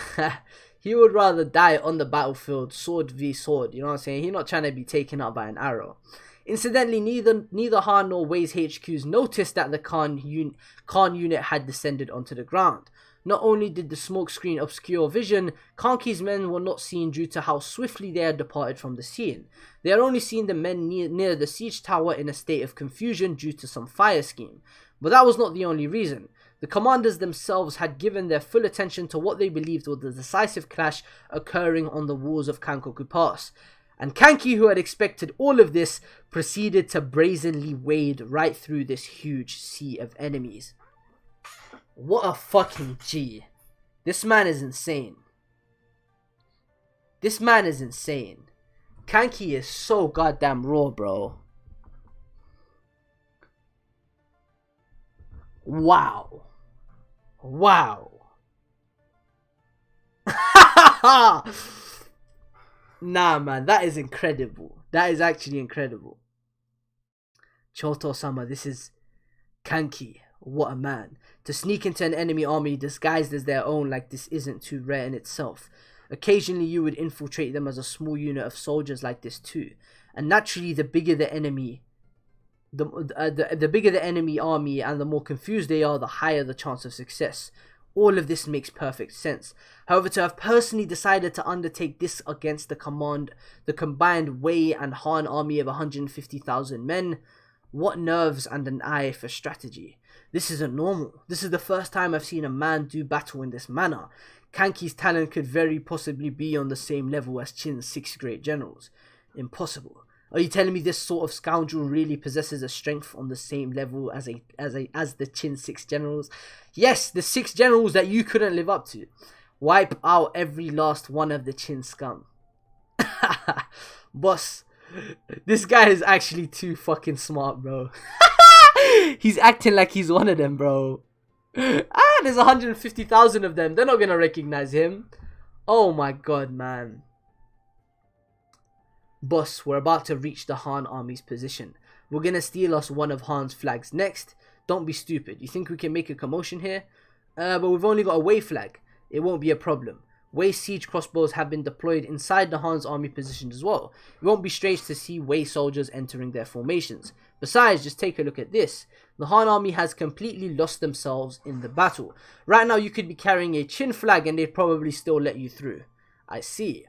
Speaker 1: die on the battlefield, sword v sword. You know what I'm saying? He's not trying to be taken out by an arrow. Incidentally, neither Han nor Wei's HQs noticed that the Khan unit had descended onto the ground. Not only did the smokescreen obscure vision, Kanki's men were not seen due to how swiftly they had departed from the scene. They had only seen the men near the siege tower in a state of confusion due to some fire scheme. But that was not the only reason. The commanders themselves had given their full attention to what they believed was the decisive clash occurring on the walls of Kankoku Pass. And Kanki, who had expected all of this, proceeded to brazenly wade right through this huge sea of enemies. What a fucking G. This man is insane. This man is insane. Kanki is so goddamn raw, bro. Wow. Wow. Nah, man, that is incredible. That is actually incredible. Choto-sama, this is Kanki. What a man. To sneak into an enemy army disguised as their own like this isn't too rare in itself. Occasionally you would infiltrate them as a small unit of soldiers like this too. And naturally the bigger the enemy, the bigger the enemy army and the more confused they are, the higher the chance of success. All of this makes perfect sense. However, to have personally decided to undertake this against the combined Wei and Han army of 150,000 men, what nerves and an eye for strategy. This isn't normal. This is the first time I've seen a man do battle in this manner. Kanki's talent could very possibly be on the same level as Qin's 6 great generals. Impossible. Are you telling me this sort of scoundrel really possesses a strength on the same level as the Qin 6 generals? Yes, the 6 generals that you couldn't live up to. Wipe out every last one of the Qin scum. Boss, this guy is actually too fucking smart, bro. He's acting like he's one of them, bro. There's 150,000 of them. They're not gonna recognize him. Oh my god, man. Boss, we're about to reach the Han army's position. We're gonna steal us one of Han's flags next. Don't be stupid. You think we can make a commotion here? But we've only got a Wei flag. It won't be a problem. Wei siege crossbows have been deployed inside the Han's army position as well. It won't be strange to see Wei soldiers entering their formations. Besides, just take a look at this. The Han army has completely lost themselves in the battle. Right now you could be carrying a Qin flag and they'd probably still let you through. I see.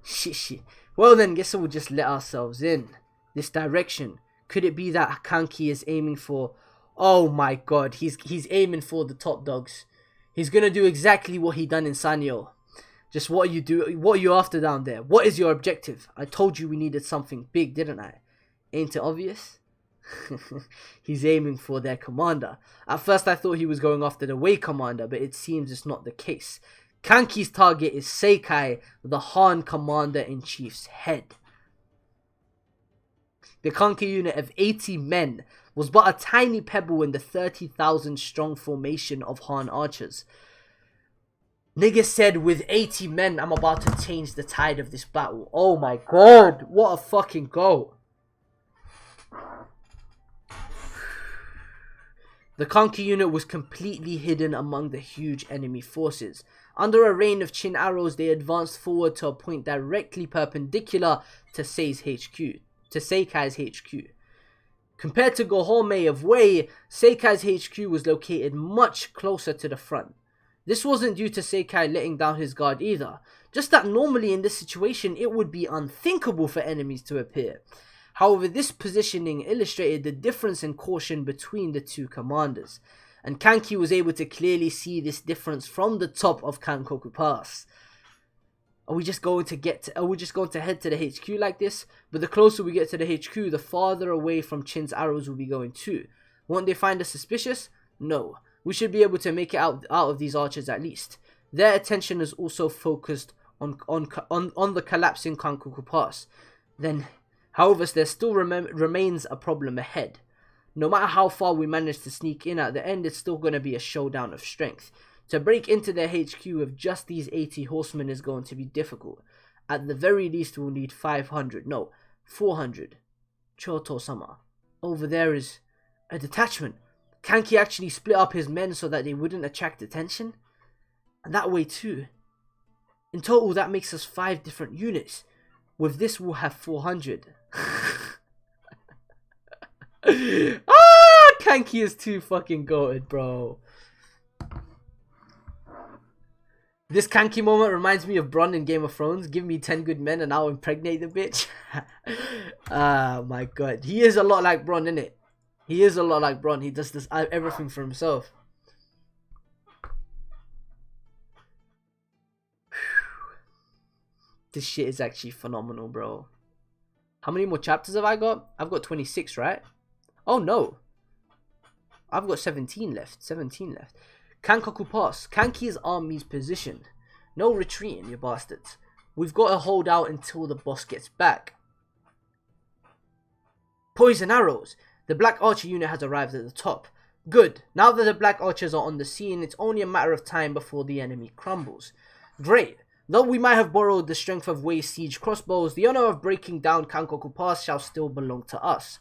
Speaker 1: Shit. Well then, guess we'll just let ourselves in. This direction. Could it be that Kanki is aiming for... Oh my god, he's aiming for the top dogs. He's gonna do exactly what he done in Sanyo. Just what are you doing? What are you after down there? What is your objective? I told you we needed something big, didn't I? Ain't it obvious? He's aiming for their commander. At first I thought he was going after the Wei commander, but it seems it's not the case. Kanki's target is Seikai, the Han commander-in-chief's head. The Kanki unit of 80 men was but a tiny pebble in the 30,000 strong formation of Han archers. Nigga said, with 80 men, I'm about to change the tide of this battle. Oh my god, what a fucking goal. The Kanki unit was completely hidden among the huge enemy forces. Under a rain of Qin arrows, they advanced forward to a point directly perpendicular to Seikai's HQ. Compared to Gohomei of Wei, Seikai's HQ was located much closer to the front. This wasn't due to Seikai letting down his guard either, just that normally in this situation it would be unthinkable for enemies to appear. However, this positioning illustrated the difference in caution between the two commanders, and Kanki was able to clearly see this difference from the top of Kankoku Pass. Are we just going to head to the HQ like this? But the closer we get to the HQ, the farther away from Qin's arrows we'll be going too. Won't they find us suspicious? No. We should be able to make it out of these archers at least. Their attention is also focused on the collapsing Kankoku Pass. However, there still remains a problem ahead. No matter how far we manage to sneak in at the end, it's still going to be a showdown of strength. To break into their HQ with just these 80 horsemen is going to be difficult. At the very least, we'll need 400. Choto-sama. Over there is a detachment. Kanki actually split up his men so that they wouldn't attract attention. And that way too. In total, that makes us 5 different units. With this, we'll have 400. Kanki is too fucking goated, bro. This Kanki moment reminds me of Bronn in Game of Thrones. Give me 10 good men and I'll impregnate the bitch. My god. He is a lot like Bronn, innit? He is a lot like Bronn. He does everything for himself. This shit is actually phenomenal, bro. How many more chapters have I got? I've got 26, right? Oh, no. I've got 17 left. Kankoku Pass. Kanki's army's position. No retreating, you bastards. We've got to hold out until the boss gets back. Poison arrows. The Black Archer unit has arrived at the top. Good. Now that the Black Archers are on the scene, it's only a matter of time before the enemy crumbles. Great. Though we might have borrowed the strength of Wei's siege crossbows, the honor of breaking down Kankoku Pass shall still belong to us.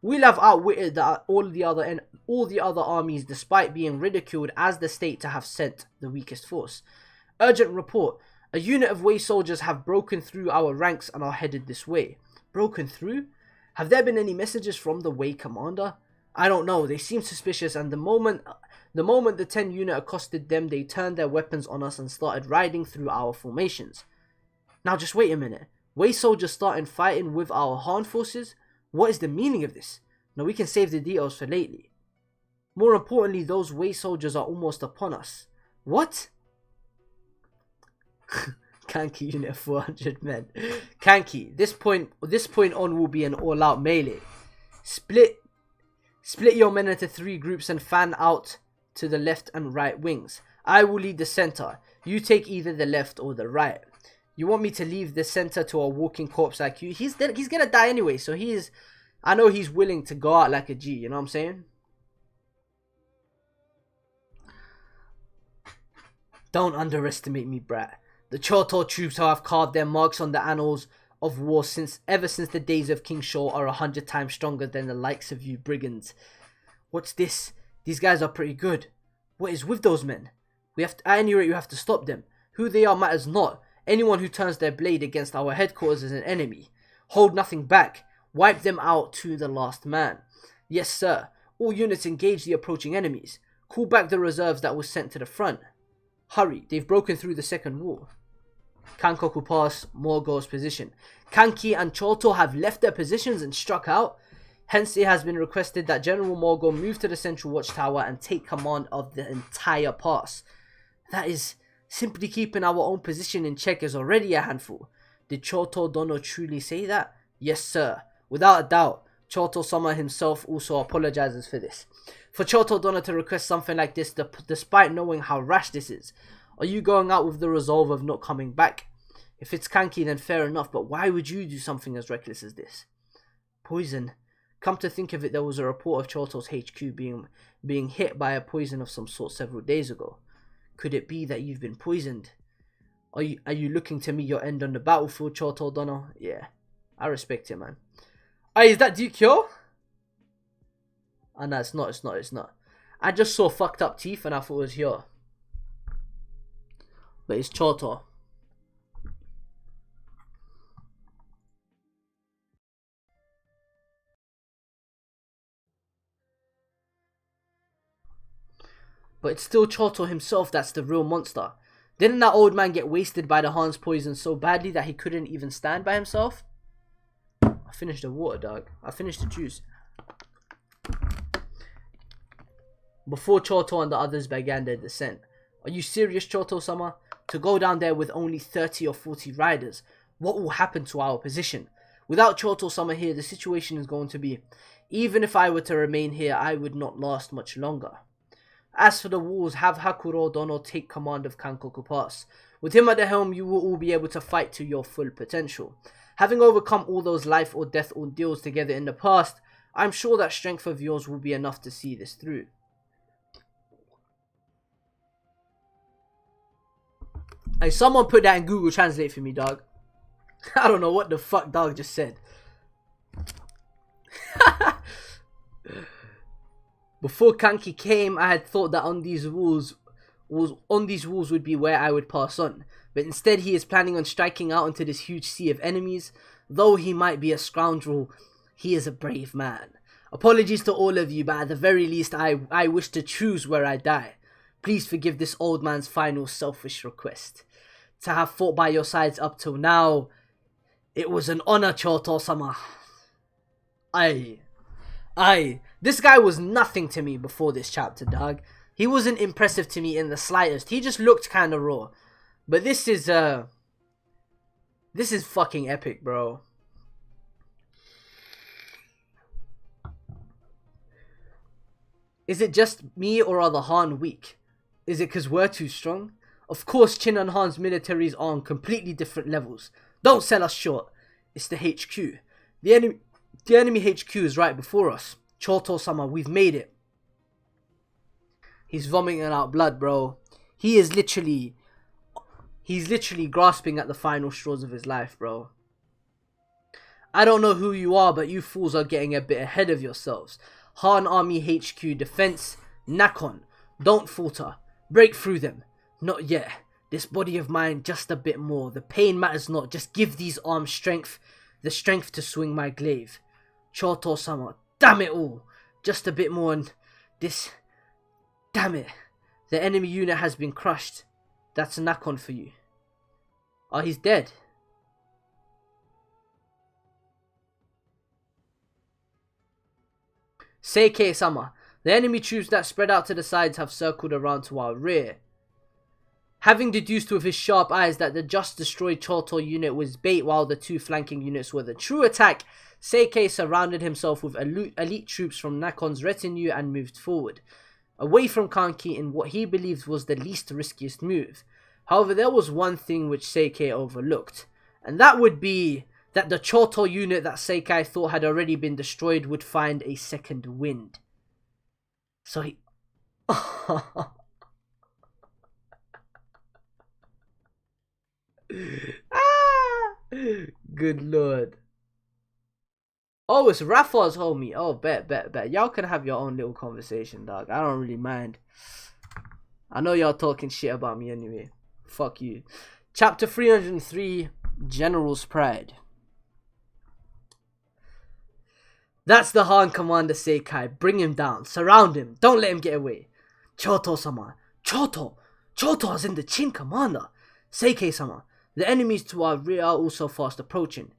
Speaker 1: We'll have outwitted all the other armies despite being ridiculed as the state to have sent the weakest force. Urgent report. A unit of Wei soldiers have broken through our ranks and are headed this way. Broken through? Have there been any messages from the Wei commander? I don't know. They seem suspicious, and the moment the 10 unit accosted them, they turned their weapons on us and started riding through our formations. Now just wait a minute. Wei soldiers starting fighting with our Han forces? What is the meaning of this? Now we can save the details for lately. More importantly, those Wei soldiers are almost upon us. What? Kanki unit 400 men. Kanki, this point on will be an all-out melee. Split your men into 3 groups and fan out to the left and right wings. I will lead the center. You take either the left or the right. You want me to leave the center to a walking corpse like you? He's gonna die anyway, so I know he's willing to go out like a G, you know what I'm saying? Don't underestimate me, brat. The Choto troops who have carved their marks on the annals of war ever since the days of King Shou are 100 times stronger than the likes of you brigands. What's this? These guys are pretty good. What is with those men? At any rate, you have to stop them. Who they are matters not. Anyone who turns their blade against our headquarters is an enemy. Hold nothing back. Wipe them out to the last man. Yes, sir. All units engage the approaching enemies. Call back the reserves that was sent to the front. Hurry, they've broken through the second wall. Kankoku Pass, Morgo's position. Kanki and Choto have left their positions and struck out. Hence, it has been requested that General Morgo move to the central watchtower and take command of the entire pass. That is Simply keeping our own position in check is already a handful. Did Choto Dono truly say that? Yes, sir. Without a doubt, Choto Sama himself also apologizes for this. For Choto Dono to request something like this, despite knowing how rash this is, are you going out with the resolve of not coming back? If it's Kanki, then fair enough, but why would you do something as reckless as this? Poison. Come to think of it, there was a report of Choto's HQ being hit by a poison of some sort several days ago. Could it be that you've been poisoned? Are you looking to meet your end on the battlefield, Choto Dono? Yeah, I respect it, man. Is that Dukyo? Oh, no, it's not. I just saw fucked up teeth and I thought it was here. But it's Choto. But it's still Choto himself that's the real monster. Didn't that old man get wasted by the Han's poison so badly that he couldn't even stand by himself? I finished the water, dog. I finished the juice. Before Choto and the others began their descent. Are you serious, Choto-sama? To go down there with only 30 or 40 riders, what will happen to our position? Without Choto-sama here, the situation is going to be... Even if I were to remain here, I would not last much longer. As for the walls, have Hakuro Dono take command of Kankoku Pass. With him at the helm, you will all be able to fight to your full potential. Having overcome all those life or death ordeals together in the past, I'm sure that strength of yours will be enough to see this through. Hey, someone put that in Google Translate for me, dog. I don't know what the fuck dog just said. Before Kanki came, I had thought that on these walls would be where I would pass on. But instead he is planning on striking out into this huge sea of enemies. Though he might be a scoundrel, he is a brave man. Apologies to all of you, but at the very least I wish to choose where I die. Please forgive this old man's final selfish request. To have fought by your sides up till now, it was an honor, Choto-sama. This guy was nothing to me before this chapter, dog. He wasn't impressive to me in the slightest. He just looked kind of raw. But this is fucking epic, bro. Is it just me or are the Han weak? Is it because we're too strong? Of course, Chin and Han's militaries are on completely different levels. Don't sell us short. It's the HQ. The enemy HQ is right before us. Choto-sama, we've made it. He's vomiting out blood, bro. He's literally grasping at the final straws of his life, bro. I don't know who you are, but you fools are getting a bit ahead of yourselves. Han Army HQ Defense, Nakon. Don't falter. Break through them. Not yet. This body of mine, just a bit more. The pain matters not. Just give these arms strength. The strength to swing my glaive. Choto-sama. Damn it all. Just a bit more and this... Damn it. The enemy unit has been crushed. That's a Nakon for you. Oh, he's dead. Seikei-sama. The enemy troops that spread out to the sides have circled around to our rear. Having deduced with his sharp eyes that the just destroyed Choto unit was bait while the two flanking units were the true attack, Seikei surrounded himself with elite troops from Nakon's retinue and moved forward, away from Kanki in what he believed was the least riskiest move. However, there was one thing which Seikei overlooked, and that would be that the Choto unit that Seikei thought had already been destroyed would find a second wind. So he... Good lord. Oh, it's Rafa's homie. Oh, bet. Y'all can have your own little conversation, dog. I don't really mind. I know y'all talking shit about me anyway. Fuck you. Chapter 303, General's Pride. That's the Han Commander Seikei. Bring him down. Surround him. Don't let him get away. Choto-sama. Choto is in the Chin Commander. Seikei-sama. The enemies to our rear are also fast approaching.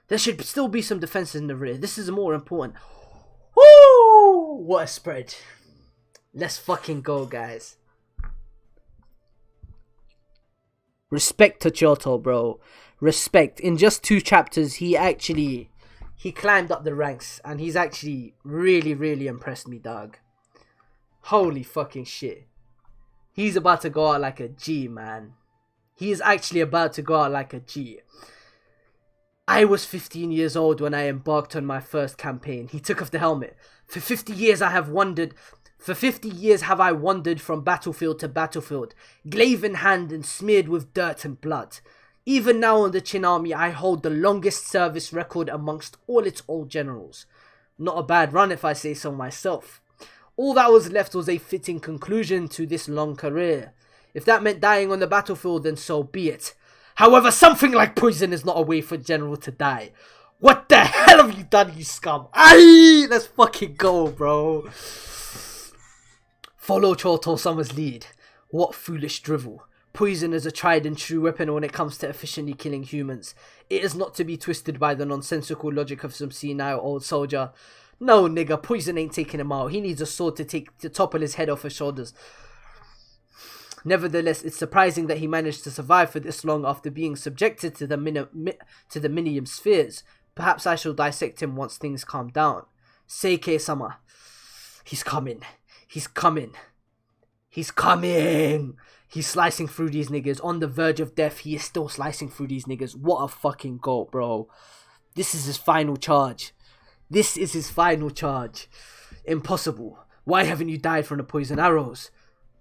Speaker 1: There should still be some defenses in the rear. This is more important. Woo! What a spread. Let's fucking go, guys. Respect to Choto, bro. Respect. In just 2 chapters, he climbed up the ranks, and he's actually really, really impressed me, dog. Holy fucking shit. He's about to go out like a G, man. He is actually about to go out like a G. I was 15 years old when I embarked on my first campaign. He took off the helmet. For 50 years have I wandered from battlefield to battlefield, glaive in hand and smeared with dirt and blood. Even now in the Qin army, I hold the longest service record amongst all its old generals. Not a bad run if I say so myself. All that was left was a fitting conclusion to this long career. If that meant dying on the battlefield, then so be it. However, something like poison is not a way for a general to die. What the hell have you done, you scum? Aye, let's fucking go, bro. Follow Choto Summer's lead. What foolish drivel. Poison is a tried and true weapon when it comes to efficiently killing humans. It is not to be twisted by the nonsensical logic of some senile old soldier. No, nigga, poison ain't taking him out. He needs a sword to topple his head off his shoulders. Nevertheless, it's surprising that he managed to survive for this long after being subjected to the minium spheres. Perhaps I shall dissect him once things calm down. Seike-sama. He's coming. He's coming. He's coming. He's slicing through these niggas. On the verge of death, he is still slicing through these niggas. What a fucking goat, bro. This is his final charge. This is his final charge. Impossible. Why haven't you died from the poison arrows?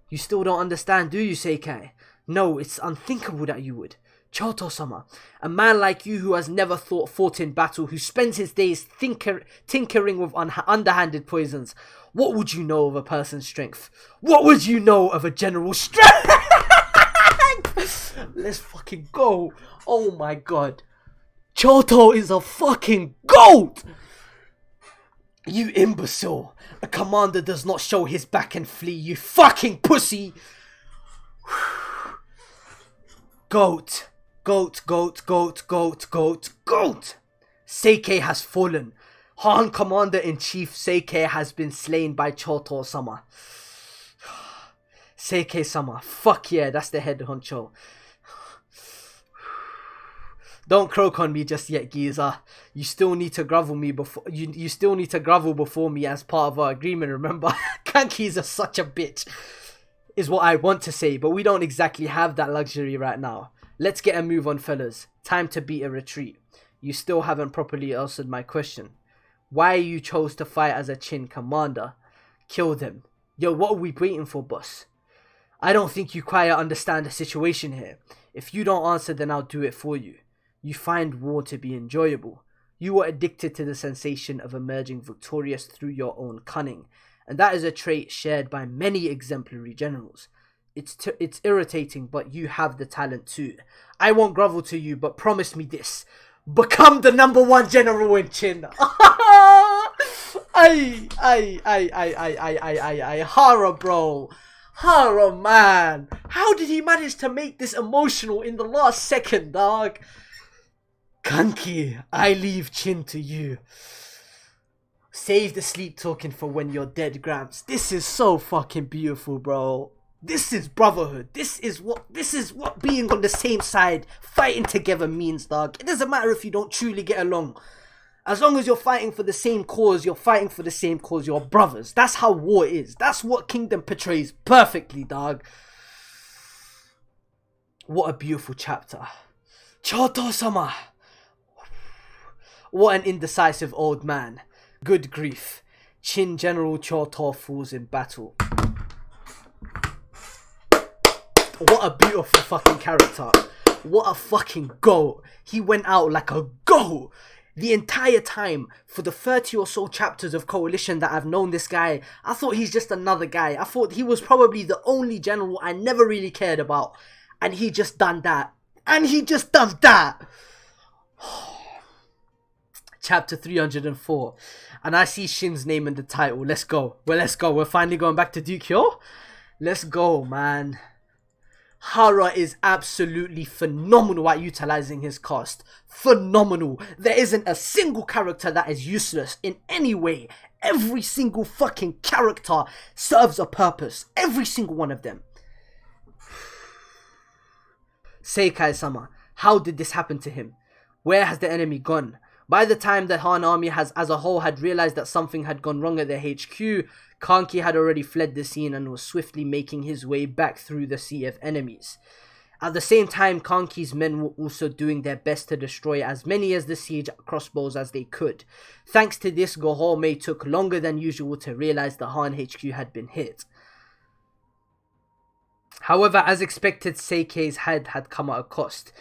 Speaker 1: You still don't understand, do you, Seike? No, it's unthinkable that you would. Choto-sama, a man like you who has never fought in battle, who spends his days tinkering with underhanded poisons. What would you know of a person's strength? What would you know of a general's strength? Let's fucking go. Oh my god. Choto is a fucking GOAT! You imbecile. A commander does not show his back and flee, you fucking pussy. Goat. Goat, goat, goat, goat, goat, goat. Seike has fallen. Han Commander-in-Chief Seike has been slain by Choto-sama. Seike-sama. Fuck yeah, that's the head honcho. Don't croak on me just yet, geezer. You still need to grovel me before you still need to grovel before me as part of our agreement, remember? Kanki's are such a bitch, is what I want to say, but we don't exactly have that luxury right now. Let's get a move on, fellas. Time to beat a retreat. You still haven't properly answered my question. Why you chose to fight as a Qin commander? Kill them. Yo, what are we waiting for, boss? I don't think you quite understand the situation here. If you don't answer, then I'll do it for you. You find war to be enjoyable. You were addicted to the sensation of emerging victorious through your own cunning, and that is a trait shared by many exemplary generals. It's irritating, but you have the talent too. I won't grovel to you, but promise me this. Become the #1 general in Qin. Horror, bro. Horror, man. How did he manage to make this emotional in the last second, dog? Kanki, I leave Qin to you. Save the sleep token for when you're dead, Gramps. This is so fucking beautiful, bro. This is brotherhood. This is what being on the same side, fighting together means, dog. It doesn't matter if you don't truly get along. As long as you're fighting for the same cause, you're brothers. That's how war is. That's what Kingdom portrays perfectly, dog. What a beautiful chapter. Choto-sama. What an indecisive old man. Good grief. Qin General Choto falls in battle. What a beautiful fucking character. What a fucking goat. He went out like a goat. The entire time, for the 30 or so chapters of Coalition that I've known this guy, I thought he's just another guy. I thought he was probably the only general I never really cared about. And he just done that. Chapter 304. And I see Shin's name in the title. Let's go. Well, let's go. We're finally going back to Duke Hyo. Let's go, man. Hara is absolutely phenomenal at utilizing his cast. Phenomenal. There isn't a single character that is useless in any way. Every single fucking character serves a purpose. Every single one of them. Seikai-sama, how did this happen to him? Where has the enemy gone? By the time the Han army as a whole had realized that something had gone wrong at their HQ, Kanki had already fled the scene and was swiftly making his way back through the sea of enemies. At the same time, Kanki's men were also doing their best to destroy as many of the siege crossbows as they could. Thanks to this, Gohome took longer than usual to realize the Han HQ had been hit. However, as expected, Seikei's head had come at a cost.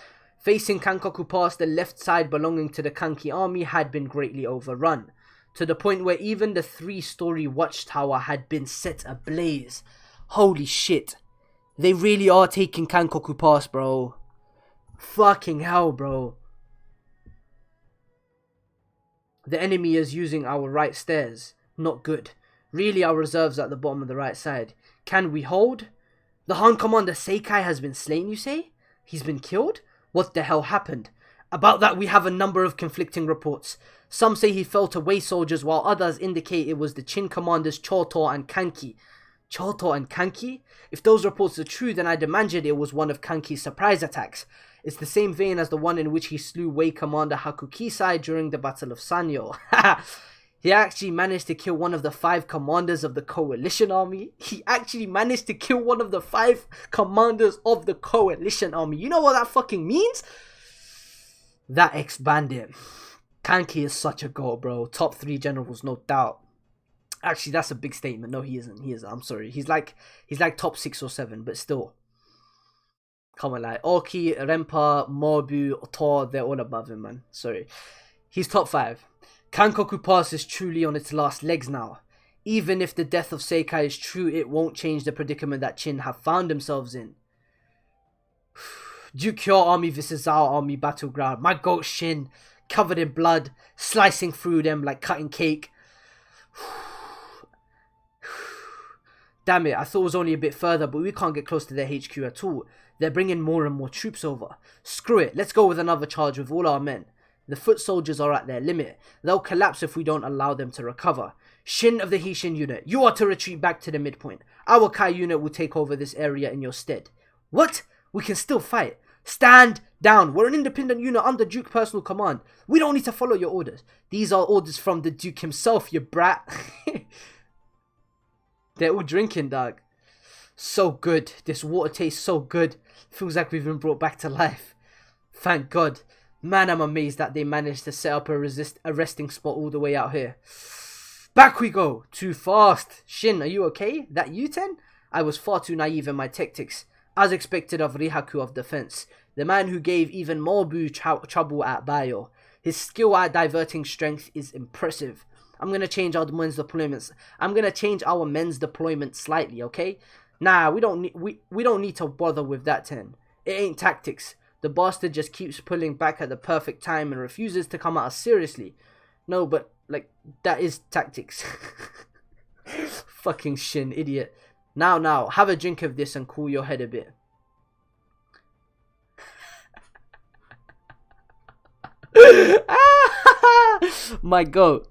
Speaker 1: Facing Kankoku Pass, the left side belonging to the Kanki army had been greatly overrun, to the point where even the 3-story watchtower had been set ablaze. Holy shit. They really are taking Kankoku Pass, bro. Fucking hell, bro. The enemy is using our right stairs. Not good. Really, our reserves at the bottom of the right side. Can we hold? The Han commander Seikai has been slain, you say? He's been killed? What the hell happened? About that, we have a number of conflicting reports. Some say he fell to Wei soldiers, while others indicate it was the Qin commanders Choto and Kanki. Choto and Kanki? If those reports are true, then I'd imagine it was one of Kanki's surprise attacks. It's the same vein as the one in which he slew Wei commander Hakukisai during the Battle of Sanyo. He actually managed to kill one of the 5 commanders of the coalition army. You know what that fucking means? That ex-bandit. Kanki is such a goat, bro. Top 3 generals, no doubt. Actually, that's a big statement. No, he isn't. I'm sorry. He's like top 6 or 7, but still. Come on, like Oki, Rempa, Mobu, Tor, they're all above him, man. Sorry. He's top 5. Kankoku Pass is truly on its last legs now. Even if the death of Seikai is true, it won't change the predicament that Qin have found themselves in. Duke Hyo army versus Zhao army battleground. My goat Shin, covered in blood, slicing through them like cutting cake. Damn it, I thought it was only a bit further, but we can't get close to their HQ at all. They're bringing more and more troops over. Screw it, let's go with another charge with all our men. The foot soldiers are at their limit. They'll collapse if we don't allow them to recover. Shin of the Heishin unit, you are to retreat back to the midpoint. Our Kai unit will take over this area in your stead. What? We can still fight. Stand down. We're an independent unit under Duke personal command. We don't need to follow your orders. These are orders from the Duke himself, you brat. They're all drinking, dog. So good. This water tastes so good. Feels like we've been brought back to life. Thank God. Man, I'm amazed that they managed to set up a resting spot all the way out here. Back we go. Too fast. Shin, are you okay? That U-10? I was far too naive in my tactics. As expected of Rihaku of defense, the man who gave even Mobu trouble at Bayo. His skill at diverting strength is impressive. I'm gonna change our men's deployments. Slightly, okay? Nah, we don't need to bother with that 10. It ain't tactics. The bastard just keeps pulling back at the perfect time and refuses to come at us seriously. No, but, like, that is tactics. Fucking Shin, idiot. Now, have a drink of this and cool your head a bit. My goat.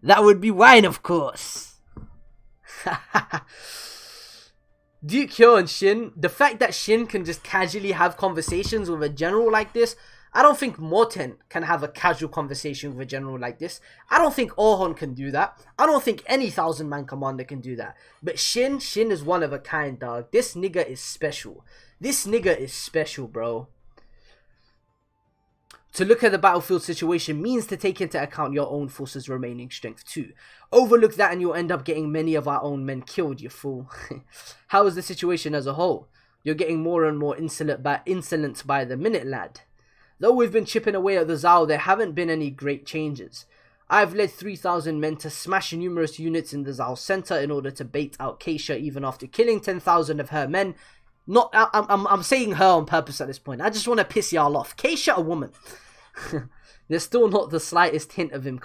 Speaker 1: That would be wine, of course. Duke Hyo and Shin, the fact that Shin can just casually have conversations with a general like this, I don't think Moten can have a casual conversation with a general like this. I don't think Ohon can do that. I don't think any 1,000-man commander can do that. But Shin is one of a kind, dog. This nigga is special. This nigga is special, bro. To look at the battlefield situation means to take into account your own force's remaining strength too. Overlook that and you'll end up getting many of our own men killed, you fool. How is the situation as a whole? You're getting more and more insolent by the minute, lad. Though we've been chipping away at the Zhao, there haven't been any great changes. I've led 3,000 men to smash numerous units in the Zhao center in order to bait out Keisha even after killing 10,000 of her men. I'm saying her on purpose at this point. I just want to piss y'all off. Keisha, a woman. There's still not the slightest hint of her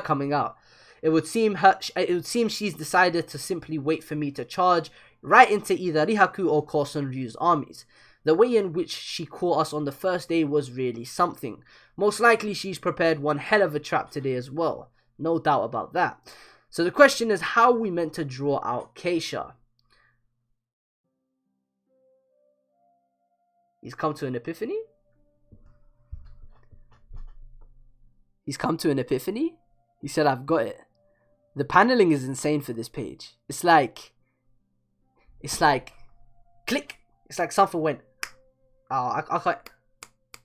Speaker 1: coming out. It would seem she's decided to simply wait for me to charge right into either Rihaku or Korson Ryu's armies. The way in which she caught us on the first day was really something. Most likely she's prepared one hell of a trap today as well. No doubt about that. So the question is, how are we meant to draw out Keisha? He's come to an epiphany? He's come to an epiphany? He said, I've got it. The paneling is insane for this page. It's like, click. It's like something went, oh, I can't.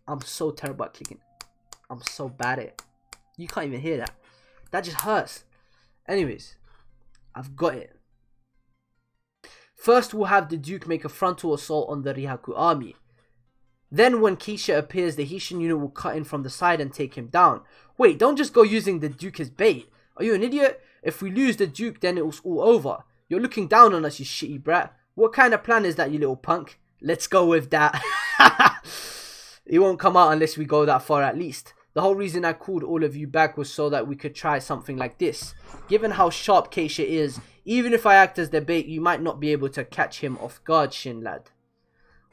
Speaker 1: I'm so terrible at clicking. I'm so bad at it. You can't even hear that. That just hurts. Anyways, I've got it. First, we'll have the Duke make a frontal assault on the Rihaku army. Then, when Keisha appears, the Hishin unit will cut in from the side and take him down. Wait, don't just go using the Duke as bait. Are you an idiot? If we lose the Duke, then it was all over. You're looking down on us, you shitty brat. What kind of plan is that, you little punk? Let's go with that. He won't come out unless we go that far at least. The whole reason I called all of you back was so that we could try something like this. Given how sharp Keisha is, even if I act as the bait, you might not be able to catch him off guard, Shin lad.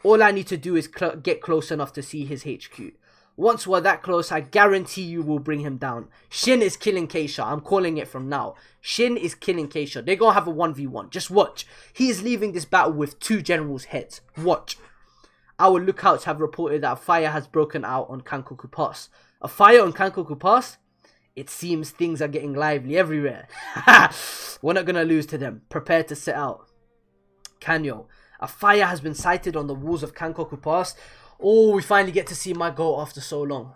Speaker 1: All I need to do is get close enough to see his HQ. Once we're that close, I guarantee you will bring him down. Shin is killing Keisha. I'm calling it from now. Shin is killing Keisha. They're gonna have a 1v1. Just watch. He is leaving this battle with 2 generals' heads. Watch. Our lookouts have reported that a fire has broken out on Kankoku Pass. A fire on Kankoku Pass? It seems things are getting lively everywhere. We're not gonna lose to them. Prepare to set out. Kanyo. A fire has been sighted on the walls of Kankoku Pass. Oh, we finally get to see my goal after so long.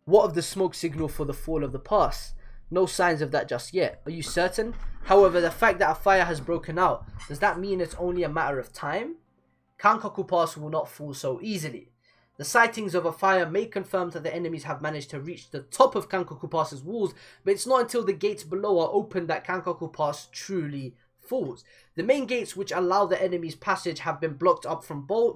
Speaker 1: What of the smoke signal for the fall of the pass? No signs of that just yet. Are you certain? However, the fact that a fire has broken out, does that mean it's only a matter of time? Kankoku Pass will not fall so easily. The sightings of a fire may confirm that the enemies have managed to reach the top of Kankoku Pass's walls, but it's not until the gates below are opened that Kankoku Pass truly falls. The main gates which allow the enemy's passage have been blocked up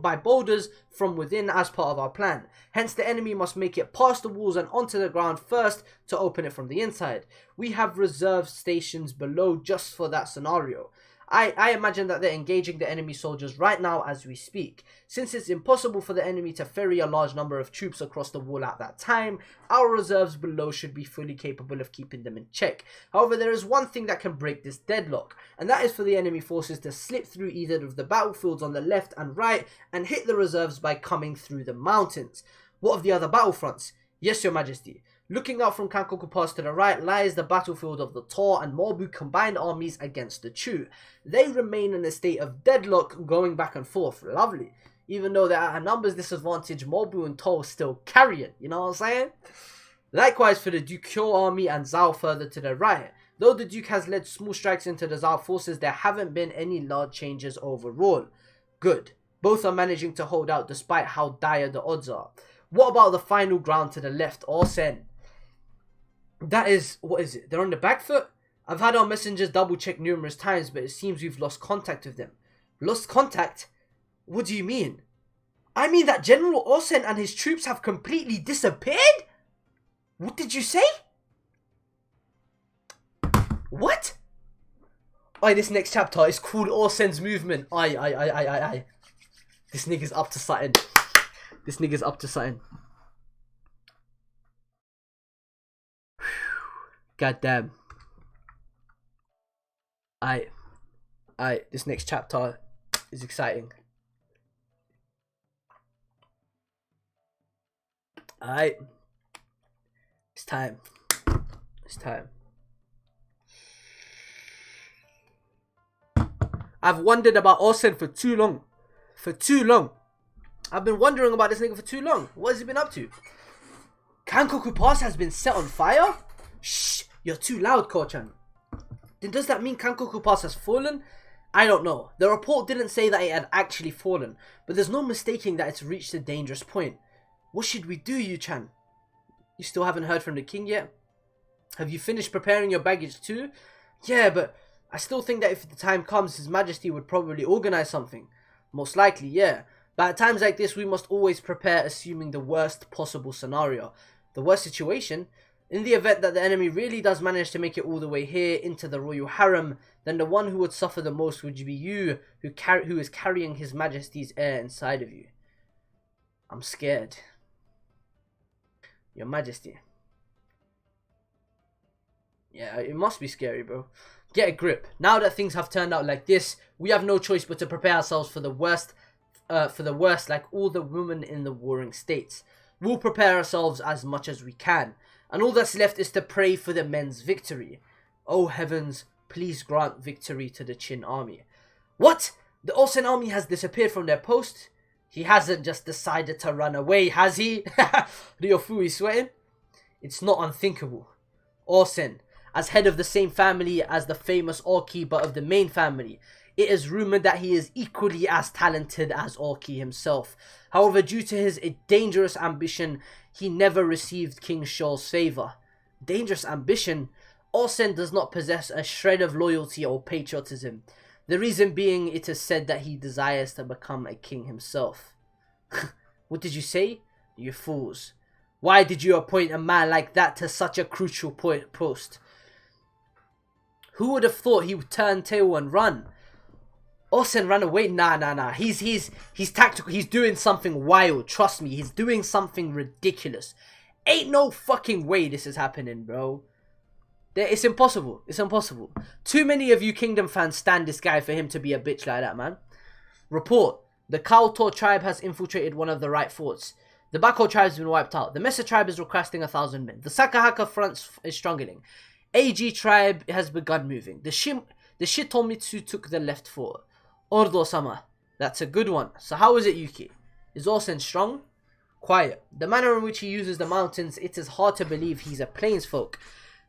Speaker 1: by boulders from within as part of our plan. Hence, the enemy must make it past the walls and onto the ground first to open it from the inside. We have reserved stations below just for that scenario. I imagine that they're engaging the enemy soldiers right now as we speak. Since it's impossible for the enemy to ferry a large number of troops across the wall at that time, our reserves below should be fully capable of keeping them in check. However, there is one thing that can break this deadlock, and that is for the enemy forces to slip through either of the battlefields on the left and right and hit the reserves by coming through the mountains. What of the other battlefronts? Yes, Your Majesty. Looking out from Kankoku Pass to the right lies the battlefield of the Tor and Mobu combined armies against the Chu. They remain in a state of deadlock, going back and forth. Lovely. Even though they're at a numbers disadvantage, Mobu and Tor still carry it. You know what I'm saying? Likewise for the Dukyo army and Zhao further to the right. Though the Duke has led small strikes into the Zhao forces, there haven't been any large changes overall. Good. Both are managing to hold out despite how dire the odds are. What about the final ground to the left, Orsen? That is, what is it? They're on the back foot? I've had our messengers double check numerous times, but it seems we've lost contact with them. Lost contact? What do you mean? I mean that General Orsen and his troops have completely disappeared? What did you say? What? Aye, this next chapter is called Orsen's Movement. Aye. This nigga's up to something. This nigga's up to something. God damn. Aye, this next chapter is exciting. Aye. It's time. It's time. I've wondered about Orsen for too long. For too long. I've been wondering about this nigga for too long. What has he been up to? Kankoku Pass has been set on fire? Shh, you're too loud, Kochan. Then does that mean Kankoku Pass has fallen? I don't know. The report didn't say that it had actually fallen, but there's no mistaking that it's reached a dangerous point. What should we do, Yu-chan? You still haven't heard from the king yet? Have you finished preparing your baggage too? Yeah, but I still think that if the time comes, His Majesty would probably organize something. Most likely, yeah. But at times like this, we must always prepare assuming the worst possible scenario. The worst situation? In the event that the enemy really does manage to make it all the way here into the royal harem, then the one who would suffer the most would be you, who is carrying His Majesty's heir inside of you. I'm scared. Your Majesty. Yeah, it must be scary, bro. Get a grip. Now that things have turned out like this, we have no choice but to prepare ourselves for the worst for the worst, like all the women in the warring states. We'll prepare ourselves as much as we can, and all that's left is to pray for the men's victory. Oh heavens, please grant victory to the Qin army. What? The Osen army has disappeared from their post? He hasn't just decided to run away, has he? Ryofu is sweating. It's not unthinkable. Osen, as head of the same family as the famous Orki but of the main family, it is rumoured that he is equally as talented as Orki himself. However, due to his dangerous ambition, he never received King Shou's favour. Dangerous ambition? Osen does not possess a shred of loyalty or patriotism. The reason being, it is said that he desires to become a king himself. What did you say? You fools. Why did you appoint a man like that to such a crucial post? Who would have thought he would turn tail and run? Osen ran away? Nah. He's tactical. He's doing something wild. Trust me, he's doing something ridiculous. Ain't no fucking way this is happening, bro. It's impossible. It's impossible. Too many of you Kingdom fans stand this guy for him to be a bitch like that, man. Report. The Kaoto tribe has infiltrated one of the right forts. The Bako tribe has been wiped out. The Mesa tribe is requesting 1,000 men. The Sakahaka front is struggling. AG tribe has begun moving. The Shitomitsu took the left fort. Ordo-sama. That's a good one. So how is it, Yuki? Is Osen strong? Quiet. The manner in which he uses the mountains, it is hard to believe he's a plains folk.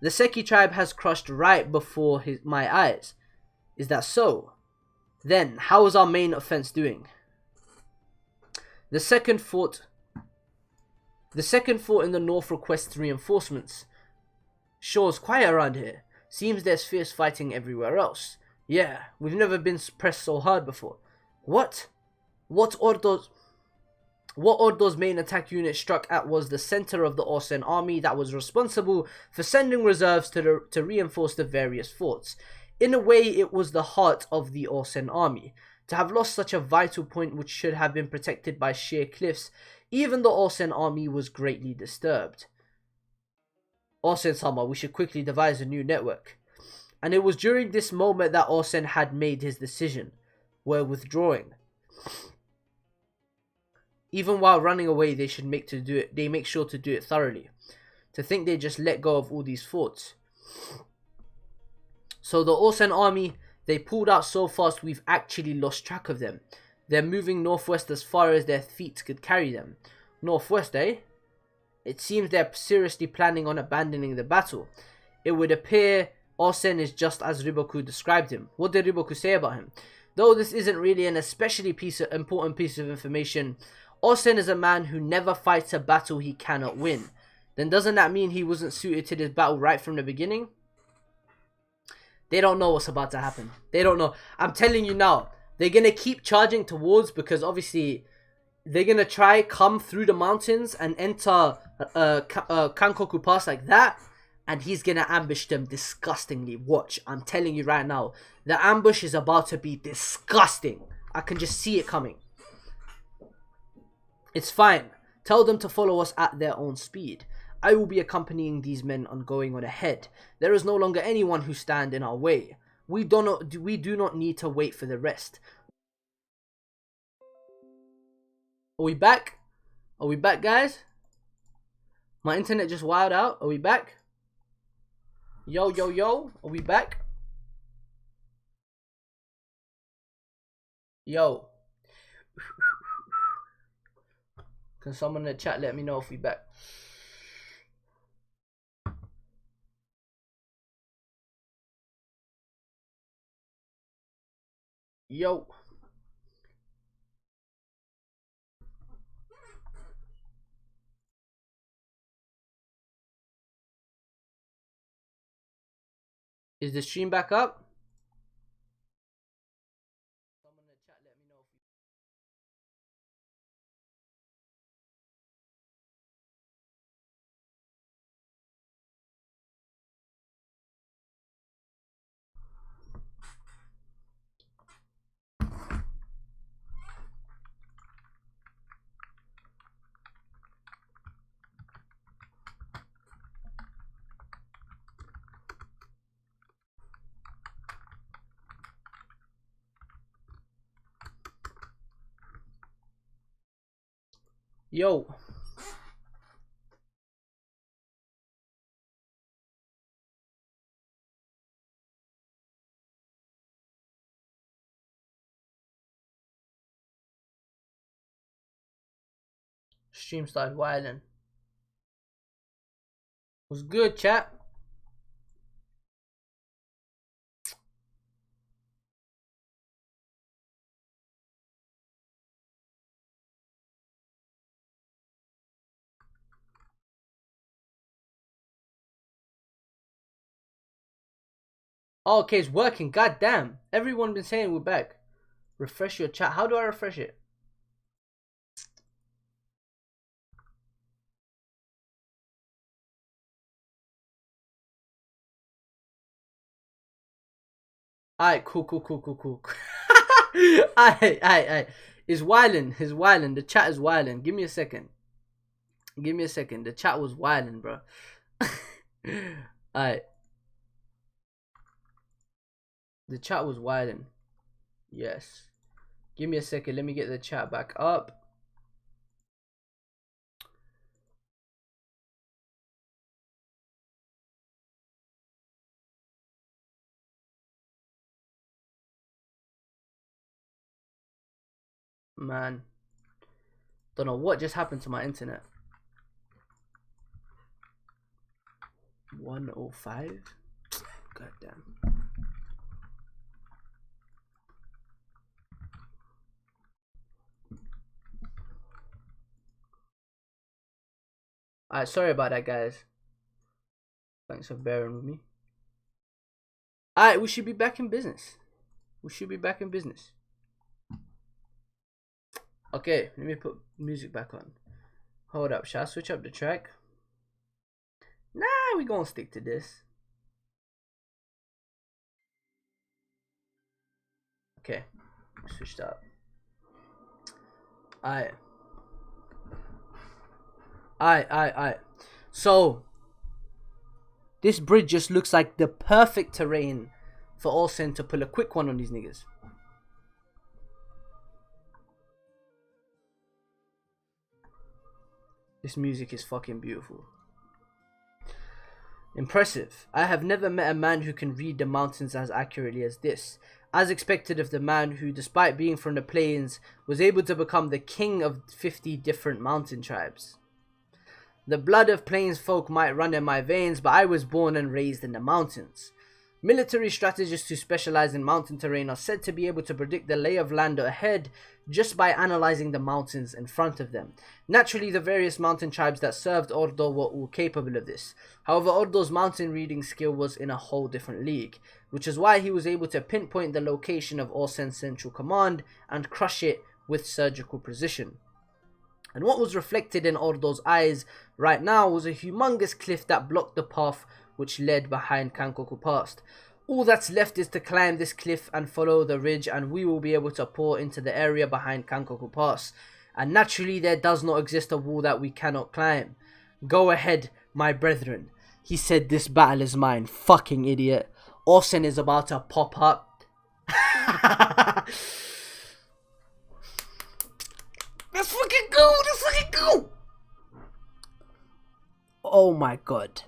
Speaker 1: The Seki tribe has crushed right before my eyes. Is that so? Then, how is our main offense doing? The second fort in the north requests reinforcements. Sure, it's quiet around here. Seems there's fierce fighting everywhere else. Yeah, we've never been pressed so hard before. What? What Ordo's main attack unit struck at was the center of the Osen army that was responsible for sending reserves to reinforce the various forts. In a way, it was the heart of the Osen army. To have lost such a vital point which should have been protected by sheer cliffs, even the Osen army was greatly disturbed. Osen-sama, we should quickly devise a new network. And it was during this moment that Osen had made his decision. We're withdrawing. Even while running away, they make sure to do it thoroughly. To think they just let go of all these forts. So the Osen army, they pulled out so fast we've actually lost track of them. They're moving northwest as far as their feet could carry them. Northwest, eh? It seems they're seriously planning on abandoning the battle. It would appear Osen is just as Riboku described him. What did Riboku say about him? Though this isn't really an especially important piece of information, Osen is a man who never fights a battle he cannot win. Then doesn't that mean he wasn't suited to this battle right from the beginning? They don't know what's about to happen. They don't know. I'm telling you now, they're going to keep charging towards, because obviously they're going to try come through the mountains and enter Kankoku Pass like that. And he's going to ambush them disgustingly. Watch, I'm telling you right now, the ambush is about to be disgusting. I can just see it coming. It's fine. Tell them to follow us at their own speed. I will be accompanying these men on going on ahead. There is no longer anyone who stand in our way. We do not need to wait for the rest. Are we back? Are we back, guys? My internet just wilded out. Are we back? Yo. Are we back? Yo. Can someone in the chat let me know if we back? Yo. Is the stream back up? Someone in the chat let me know if we... Yo. Stream started wilding. Was good, chat. Oh, okay, it's working. God damn. Everyone been saying we're back. Refresh your chat. How do I refresh it? Alright, cool. Alright. It's wilding. It's wilding. The chat is wilding. Give me a second. The chat was wilding, bro. Alright. The chat was wilding. Yes. Give me a second. Let me get the chat back up. Man. Don't know what just happened to my internet. 105? God damn. Alright, sorry about that, guys. Thanks for bearing with me. Alright, we should be back in business. Okay, let me put music back on. Hold up, shall I switch up the track? Nah, we gonna stick to this. Okay, switched up. Alright. So, this bridge just looks like the perfect terrain for Olsen to pull a quick one on these niggas. This music is fucking beautiful. Impressive. I have never met a man who can read the mountains as accurately as this. As expected of the man who, despite being from the plains, was able to become the king of 50 different mountain tribes. The blood of plains folk might run in my veins, but I was born and raised in the mountains. Military strategists who specialize in mountain terrain are said to be able to predict the lay of land ahead just by analyzing the mountains in front of them. Naturally, the various mountain tribes that served Ordo were all capable of this. However, Ordo's mountain reading skill was in a whole different league, which is why he was able to pinpoint the location of Orsen's central command and crush it with surgical precision. And what was reflected in Ordo's eyes right now was a humongous cliff that blocked the path which led behind Kankoku Pass. All that's left is to climb this cliff and follow the ridge, and we will be able to pour into the area behind Kankoku Pass. And naturally, there does not exist a wall that we cannot climb. Go ahead, my brethren. He said, this battle is mine. Fucking idiot. Orsen is about to pop up. Let's fucking go. Oh my god.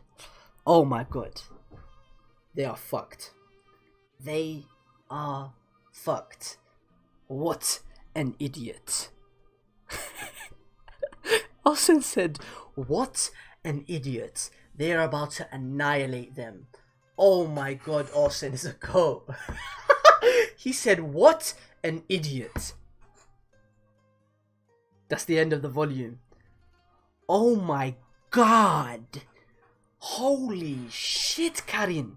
Speaker 1: They are fucked. What an idiot. Orsen said, what an idiot. They are about to annihilate them. Oh my god, Orsen is a goat. He said, what an idiot. That's the end of the volume. Oh my god. Holy shit, Karin.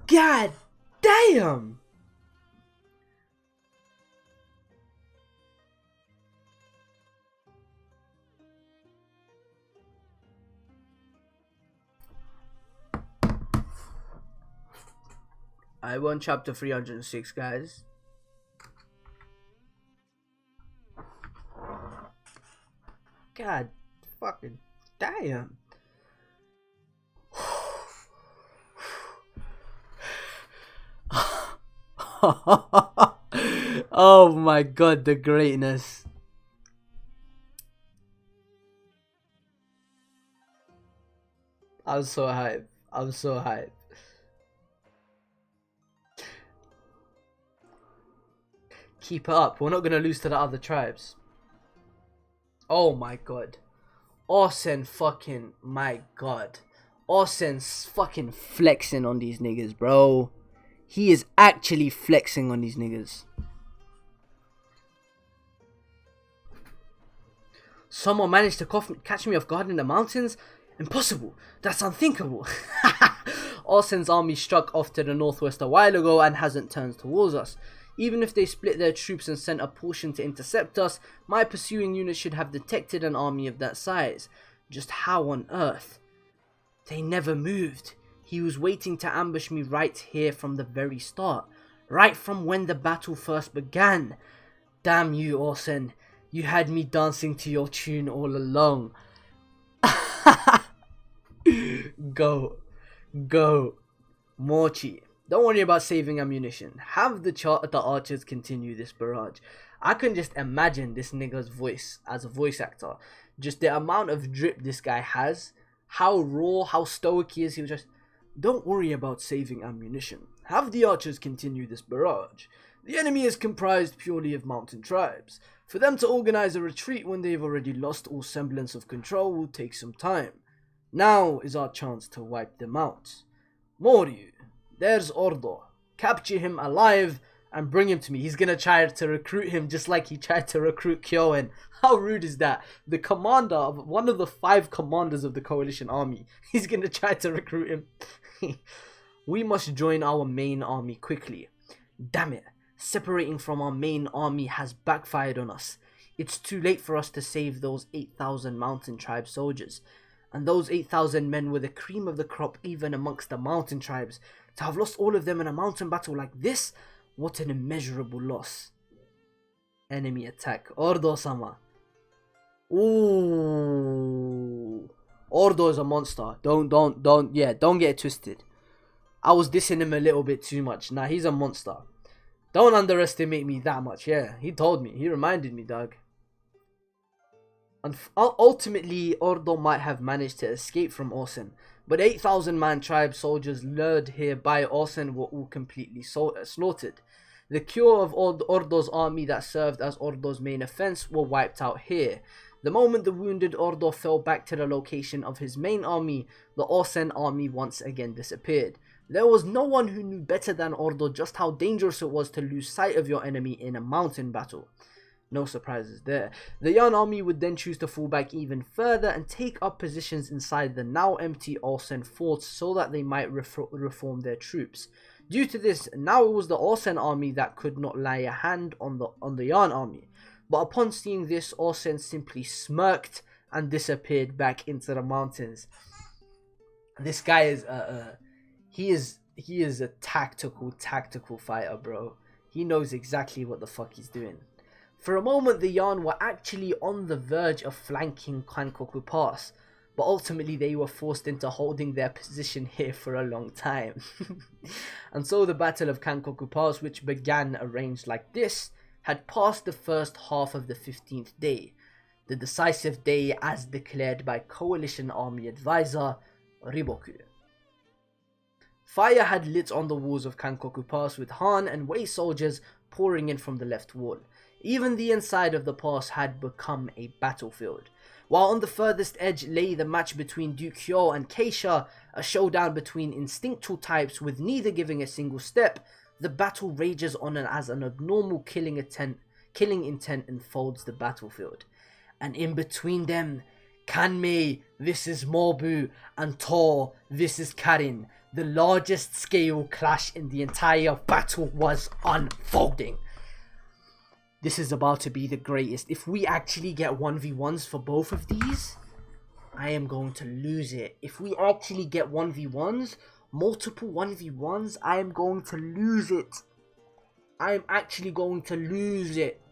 Speaker 1: God damn. I won chapter 306, guys. God fucking damn. Oh my god, the greatness. I'm so hyped. I'm so hyped. Keep it up. We're not gonna lose to the other tribes. Oh my god. Orsen fucking, my god. Orsen's fucking flexing on these niggas, bro. He is actually flexing on these niggas. Someone managed to catch me off guard in the mountains? Impossible. That's unthinkable. Orsen's army struck off to the northwest a while ago and hasn't turned towards us. Even if they split their troops and sent a portion to intercept us, my pursuing unit should have detected an army of that size. Just how on earth? They never moved. He was waiting to ambush me right here from the very start. Right from when the battle first began. Damn you, Orsen. You had me dancing to your tune all along. Go. Go. Morchi. Don't worry about saving ammunition. Have the archers continue this barrage. I can just imagine this nigga's voice as a voice actor. Just the amount of drip this guy has. How raw, how stoic he is. He was just, don't worry about saving ammunition. Have the archers continue this barrage. The enemy is comprised purely of mountain tribes. For them to organize a retreat when they've already lost all semblance of control will take some time. Now is our chance to wipe them out. Moryu, there's Ordo. Capture him alive and bring him to me. He's gonna try to recruit him just like he tried to recruit Kyoen. How rude is that? The commander of one of the 5 commanders of the coalition army. He's gonna try to recruit him. We must join our main army quickly. Damn it. Separating from our main army has backfired on us. It's too late for us to save those 8,000 mountain tribe soldiers. And those 8,000 men were the cream of the crop even amongst the mountain tribes. To have lost all of them in a mountain battle like this, what an immeasurable loss. Enemy attack. Ordo-sama. Ooh. Ordo is a monster. Don't get it twisted. I was dissing him a little bit too much. Nah, he's a monster. Don't underestimate me that much. Yeah, he told me. He reminded me, dog. And ultimately, Ordo might have managed to escape from Orsen, but 8,000 man tribe soldiers lured here by Orsen were all completely slaughtered. The core of Ordo's army that served as Ordo's main offense were wiped out here. The moment the wounded Ordo fell back to the location of his main army, the Orsen army once again disappeared. There was no one who knew better than Ordo just how dangerous it was to lose sight of your enemy in a mountain battle. No surprises there. The Yan army would then choose to fall back even further and take up positions inside the now empty Orsen forts so that they might reform their troops. Due to this, now it was the Orsen army that could not lay a hand on the Yan army. But upon seeing this, Orsen simply smirked and disappeared back into the mountains. This guy is he is a tactical fighter, bro. He knows exactly what the fuck he's doing. For a moment, the Yan were actually on the verge of flanking Kankoku Pass, but ultimately they were forced into holding their position here for a long time. And so the Battle of Kankoku Pass, which began arranged like this, had passed the first half of the 15th day, the decisive day as declared by Coalition Army Advisor Riboku. Fire had lit on the walls of Kankoku Pass with Han and Wei soldiers pouring in from the left wall. Even the inside of the pass had become a battlefield. While on the furthest edge lay the match between Duke Hyo and Keisha, a showdown between instinctual types with neither giving a single step, the battle rages on as an abnormal killing intent enfolds the battlefield. And in between them, Kanmei vs Mobu and Tor vs Karin, the largest scale clash in the entire battle was unfolding. This is about to be the greatest. If we actually get 1v1s for both of these, I am going to lose it. If we actually get 1v1s, multiple 1v1s, I am going to lose it. I am actually going to lose it.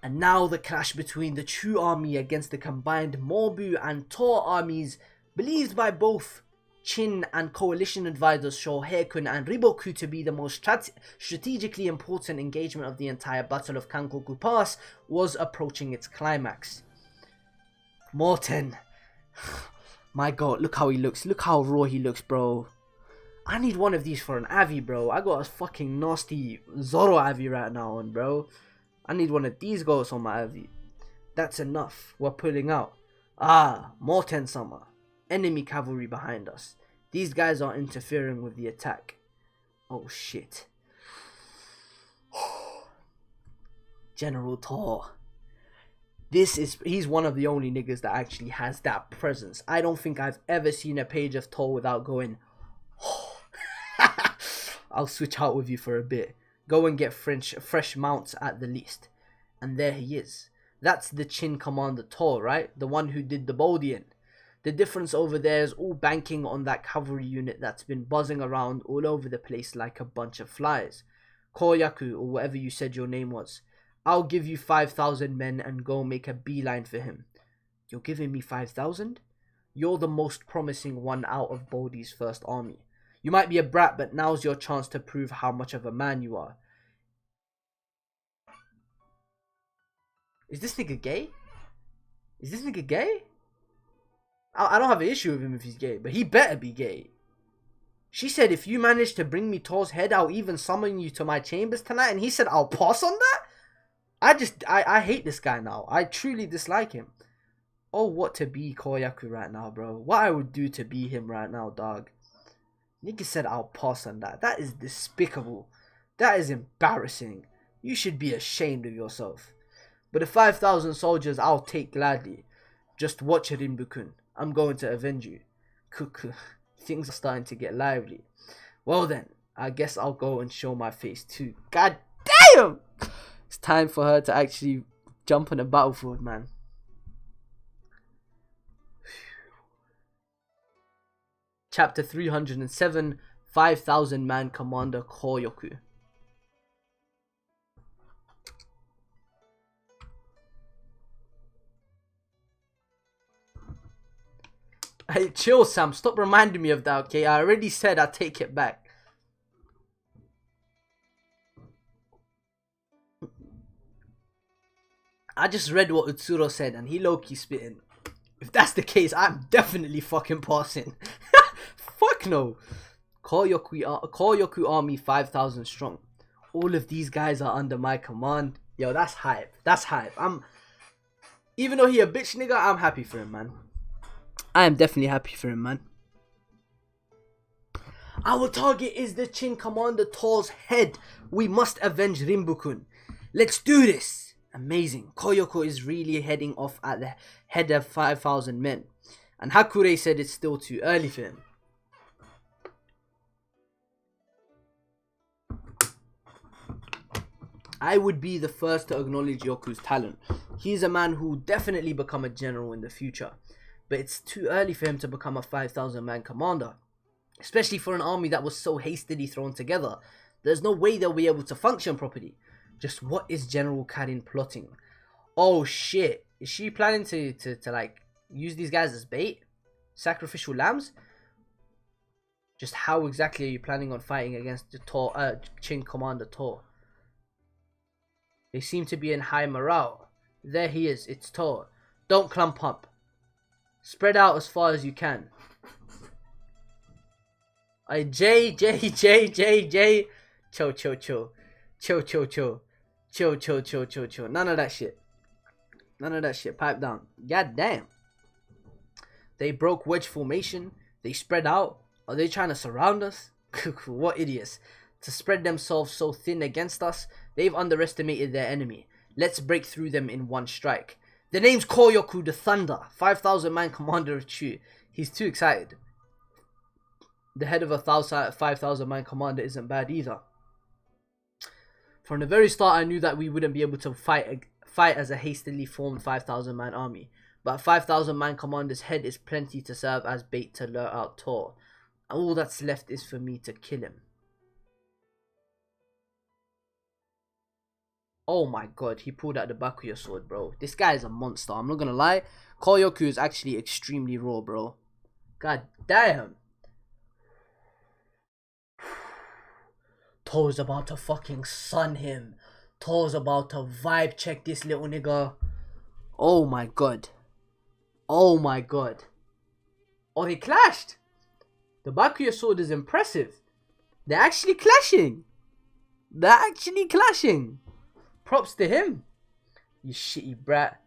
Speaker 1: And now the clash between the Chu army against the combined Mobu and Tor armies, believed by both Chin and coalition advisors show Heikun and Riboku to be the most strategically important engagement of the entire Battle of Kankoku Pass was approaching its climax. Morten. My god, look how he looks. Look how raw he looks, bro. I need one of these for an Avi, bro. I got a fucking nasty Zoro Avi right now on, bro. I need one of these goats on my Avi. That's enough. We're pulling out. Ah, Morten-sama. Enemy cavalry behind us. These guys are interfering with the attack. Oh shit. General Tor. He's one of the only niggas that actually has that presence. I don't think I've ever seen a page of Tor without going, oh. I'll switch out with you for a bit. Go and get fresh mounts at the least. And there he is. That's the Chin Commander Tor, right? The one who did the Boldian. The difference over there is all banking on that cavalry unit that's been buzzing around all over the place like a bunch of flies. Koyaku, or whatever you said your name was. I'll give you 5,000 men and go make a beeline for him. You're giving me 5,000? You're the most promising one out of Boldy's first army. You might be a brat, but now's your chance to prove how much of a man you are. Is this nigga gay? Is this nigga gay? I don't have an issue with him if he's gay, but he better be gay. She said, if you manage to bring me Tor's head, I'll even summon you to my chambers tonight. And he said, I'll pass on that? I hate this guy now. I truly dislike him. Oh, what to be Koyaku right now, bro. What I would do to be him right now, dog. Nigga said, I'll pass on that. That is despicable. That is embarrassing. You should be ashamed of yourself. But the 5,000 soldiers I'll take gladly. Just watch it, Rinbukun. I'm going to avenge you. Cuckoo. Things are starting to get lively. Well then, I guess I'll go and show my face too. God damn! It's time for her to actually jump on the battlefield, man. Chapter 307, 5,000 man Commander Koyoku. Hey, chill, Sam. Stop reminding me of that, okay? I already said I'd take it back. I just read what Utsuro said and he low-key spitting. If that's the case, I'm definitely fucking passing. Fuck no. Koyoku army 5,000 strong. All of these guys are under my command. Yo, that's hype. That's hype. Even though he a bitch nigga, I'm happy for him, man. I am definitely happy for him, man. Our target is the Chin Commander Tor's head. We must avenge Rinbukun. Let's do this. Amazing. Koyoko is really heading off at the head of 5,000 men. And Hakure said it's still too early for him. I would be the first to acknowledge Yoku's talent. He's a man who will definitely become a general in the future. But it's too early for him to become a 5,000 man commander. Especially for an army that was so hastily thrown together. There's no way they'll be able to function properly. Just what is General Karin plotting? Oh shit. Is she planning to like use these guys as bait? Sacrificial lambs? Just how exactly are you planning on fighting against the Chin Commander Tor? They seem to be in high morale. There he is. It's Tor. Don't clump up. Spread out as far as you can. J. Chill. Chill. None of that shit. Pipe down. God damn. They broke wedge formation. They spread out. Are they trying to surround us? What idiots. To spread themselves so thin against us, they've underestimated their enemy. Let's break through them in one strike. The name's Koyoku the Thunder, 5,000 man commander of Chu. He's too excited. The head of a 5,000 man commander isn't bad either. From the very start I knew that we wouldn't be able to fight as a hastily formed 5,000 man army. But a 5,000 man commander's head is plenty to serve as bait to lure out Tor. And all that's left is for me to kill him. Oh my god, he pulled out the Bakuya sword, bro. This guy is a monster, I'm not gonna lie. Koyoku is actually extremely raw, bro. God damn. To's about to fucking sun him. To's about to vibe check this little nigga. Oh my god. Oh my god. Oh, they clashed. The Bakuya sword is impressive. They're actually clashing. They're actually clashing. Props to him. You shitty brat.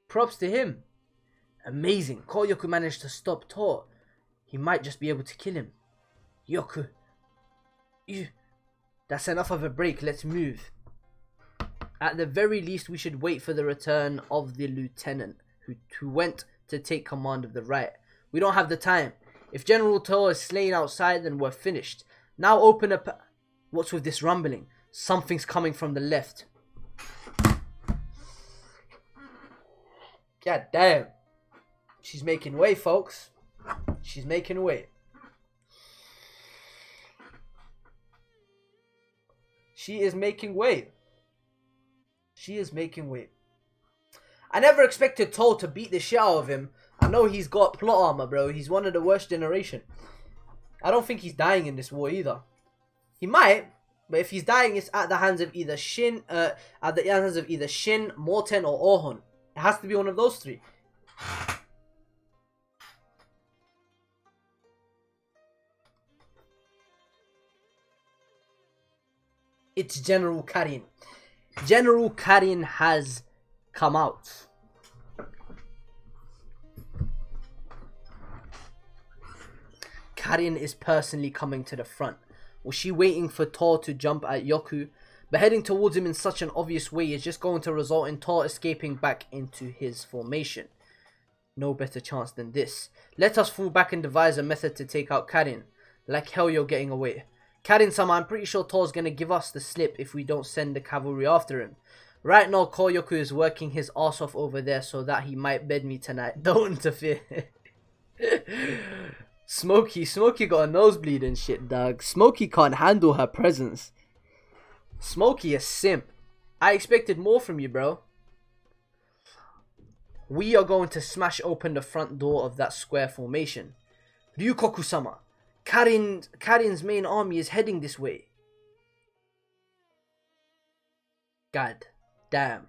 Speaker 1: Props to him. Amazing. Koyoku managed to stop To. He might just be able to kill him. Yoku. That's enough of a break. Let's move. At the very least, we should wait for the return of the lieutenant who went to take command of the riot. We don't have the time. If General To is slain outside, then we're finished. Now open up. What's with this rumbling? Something's coming from the left. God damn. She's making way, folks. She's making way. She is making way. She is making way. I never expected To to beat the shit out of him. I know he's got plot armor, bro. He's one of the worst generation. I don't think he's dying in this war either. He might, but if he's dying, it's at the hands of either Shin, Morten, or Orhon. It has to be one of those three. It's General Karin. General Karin has come out. Karin is personally coming to the front. Was she waiting for To to jump at Yoku? But heading towards him in such an obvious way is just going to result in To escaping back into his formation. No better chance than this. Let us fall back and devise a method to take out Karin. Like hell you're getting away. Karin-sama, I'm pretty sure To's gonna give us the slip if we don't send the cavalry after him. Right now, Koyoku is working his ass off over there so that he might bed me tonight. Don't interfere. Smokey got a nosebleed and shit, dog. Smokey can't handle her presence. Smokey a simp. I expected more from you, bro. We are going to smash open the front door of that square formation. Ryukoku-sama, Karin's main army is heading this way. God damn.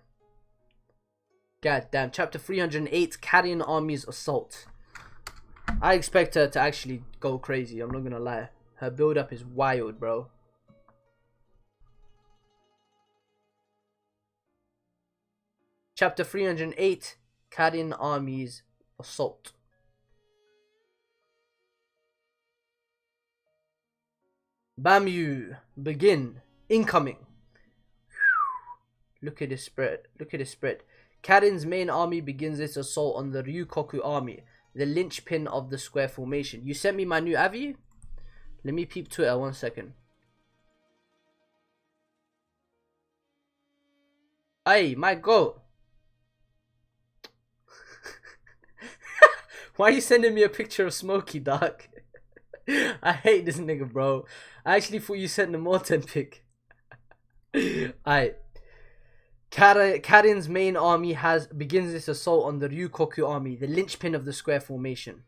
Speaker 1: God damn. Chapter 308, Karin Army's Assault. I expect her to actually go crazy, I'm not gonna lie. Her build up is wild, bro. Chapter 308, Karin Army's Assault. Bamyu, begin. Incoming. Look at this spread. Look at this spread. Karin's main army begins its assault on the Ryukoku army, the linchpin of the square formation. You sent me my new avi? Let me peep Twitter 1 second. Hey, my goat. Why are you sending me a picture of Smokey, dog? I hate this nigga, bro. I actually thought you sent the Morten pic. Alright. Karin's main army begins its assault on the Ryukoku army, the linchpin of the square formation.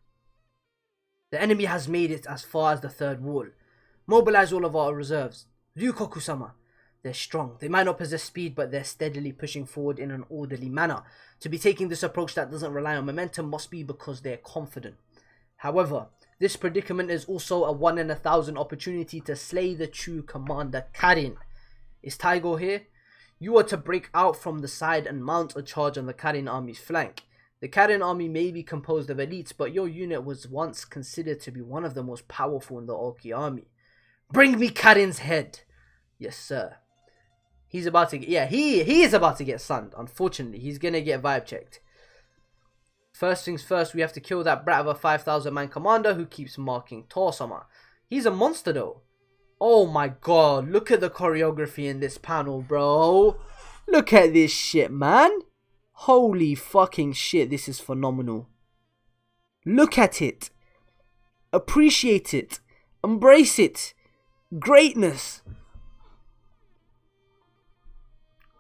Speaker 1: The enemy has made it as far as the third wall. Mobilize all of our reserves. Ryukoku-sama. They're strong. They might not possess speed, but they're steadily pushing forward in an orderly manner. To be taking this approach that doesn't rely on momentum must be because they're confident. However, this predicament is also a 1 in 1,000 opportunity to slay the true commander Karin. Is Taigo here? You are to break out from the side and mount a charge on the Karin army's flank. The Karin army may be composed of elites, but your unit was once considered to be one of the most powerful in the Oki army. Bring me Karin's head! Yes, sir. He's about to get... Yeah, he is about to get sunned. Unfortunately, he's gonna get vibe checked. First things first, we have to kill that brat of a 5,000 man commander who keeps marking To-sama. He's a monster though. Oh my god, look at the choreography in this panel, bro. Look at this shit, man. Holy fucking shit, this is phenomenal. Look at it. Appreciate it. Embrace it. Greatness.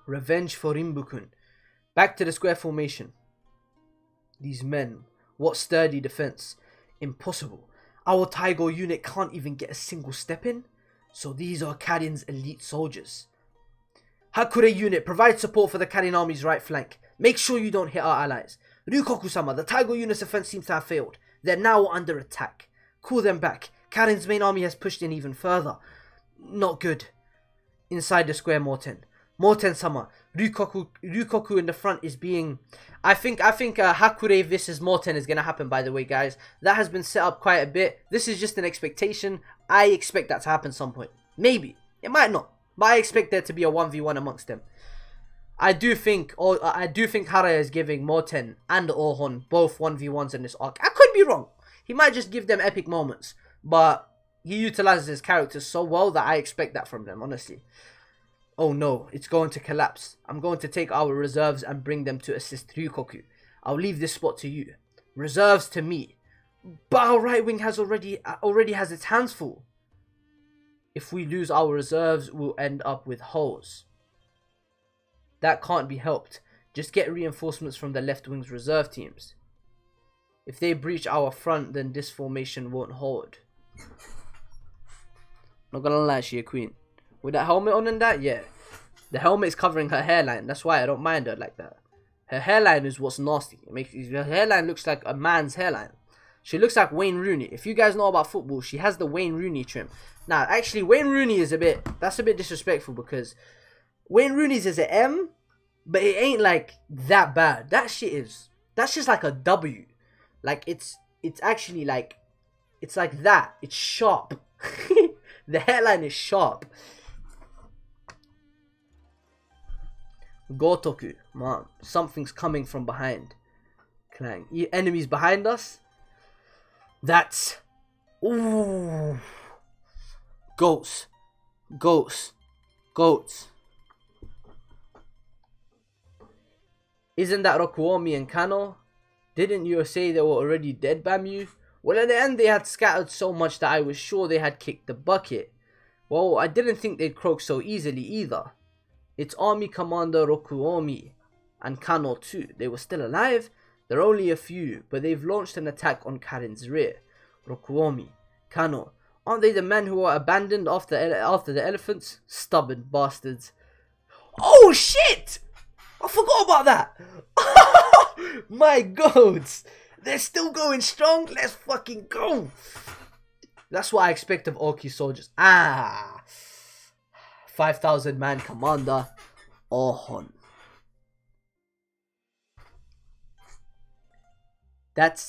Speaker 1: Revenge for Rimbukun. Back to the square formation. These men, what sturdy defense. Impossible. Our Taigo unit can't even get a single step in. So these are Karin's elite soldiers. Hakure unit, provide support for the Karin army's right flank. Make sure you don't hit our allies. Ryukoku-sama, the Taigo unit's defense seems to have failed. They're now under attack. Call them back. Karin's main army has pushed in even further. Not good. Inside the square, Morten. Morten-sama, Ryukoku in the front is being... I think Hakure versus Morten is going to happen, by the way, guys. That has been set up quite a bit. This is just an expectation. I expect that to happen some point. Maybe. It might not. But I expect there to be a 1v1 amongst them. I do think Haraya is giving Morten and Orhon both 1v1s in this arc. I could be wrong. He might just give them epic moments. But he utilizes his characters so well that I expect that from them, honestly. Oh no, it's going to collapse. I'm going to take our reserves and bring them to assist Ryukoku. I'll leave this spot to you. Reserves to me. But our right wing has already has its hands full. If we lose our reserves, we'll end up with holes. That can't be helped. Just get reinforcements from the left wing's reserve teams. If they breach our front, then this formation won't hold. Not gonna lie, she a queen. With that helmet on and that, yeah. The helmet is covering her hairline. That's why I don't mind her like that. Her hairline is what's nasty. Her hairline looks like a man's hairline. She looks like Wayne Rooney. If you guys know about football, she has the Wayne Rooney trim. Nah, actually, Wayne Rooney is that's a bit disrespectful because Wayne Rooney's is an M, but it ain't like that bad. That's just like a W. Like it's actually like, it's like that. It's sharp. The hairline is sharp. Gotoku, man, something's coming from behind. Clang. Enemies behind us. That's... Ooh. Goats. Goats. Goats. Isn't that Rokuomi and Kano? Didn't you say they were already dead, Bamyu? Well, at the end they had scattered so much that I was sure they had kicked the bucket. Well, I didn't think they'd croak so easily either. It's Army Commander Rokuomi and Kano too. They were still alive? There are only a few, but they've launched an attack on Karin's rear. Rokuomi, Kano, aren't they the men who were abandoned after the elephants? Stubborn bastards. Oh shit! I forgot about that! My gods! They're still going strong? Let's fucking go! That's what I expect of Oki's soldiers. 5,000 man commander Ohon.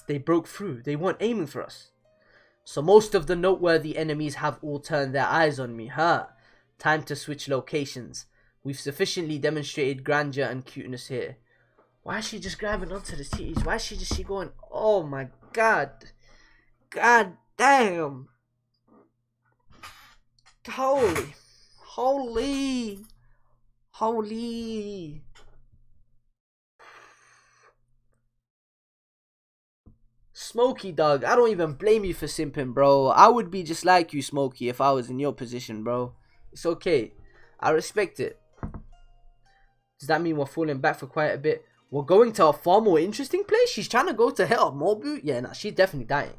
Speaker 1: They broke through. They weren't aiming for us. So most of the noteworthy enemies have all turned their eyes on me, huh? Time to switch locations. We've sufficiently demonstrated grandeur and cuteness here. Why is she just grabbing onto the titties? Why is she going, oh my god. God damn. Holy. Holy. Holy. Smokey, dog, I don't even blame you for simping, bro. I would be just like you, Smokey, if I was in your position, bro. It's okay. I respect it. Does that mean we're falling back for quite a bit? We're going to a far more interesting place? She's trying to go to hit up Mobu? Yeah, nah, she's definitely dying.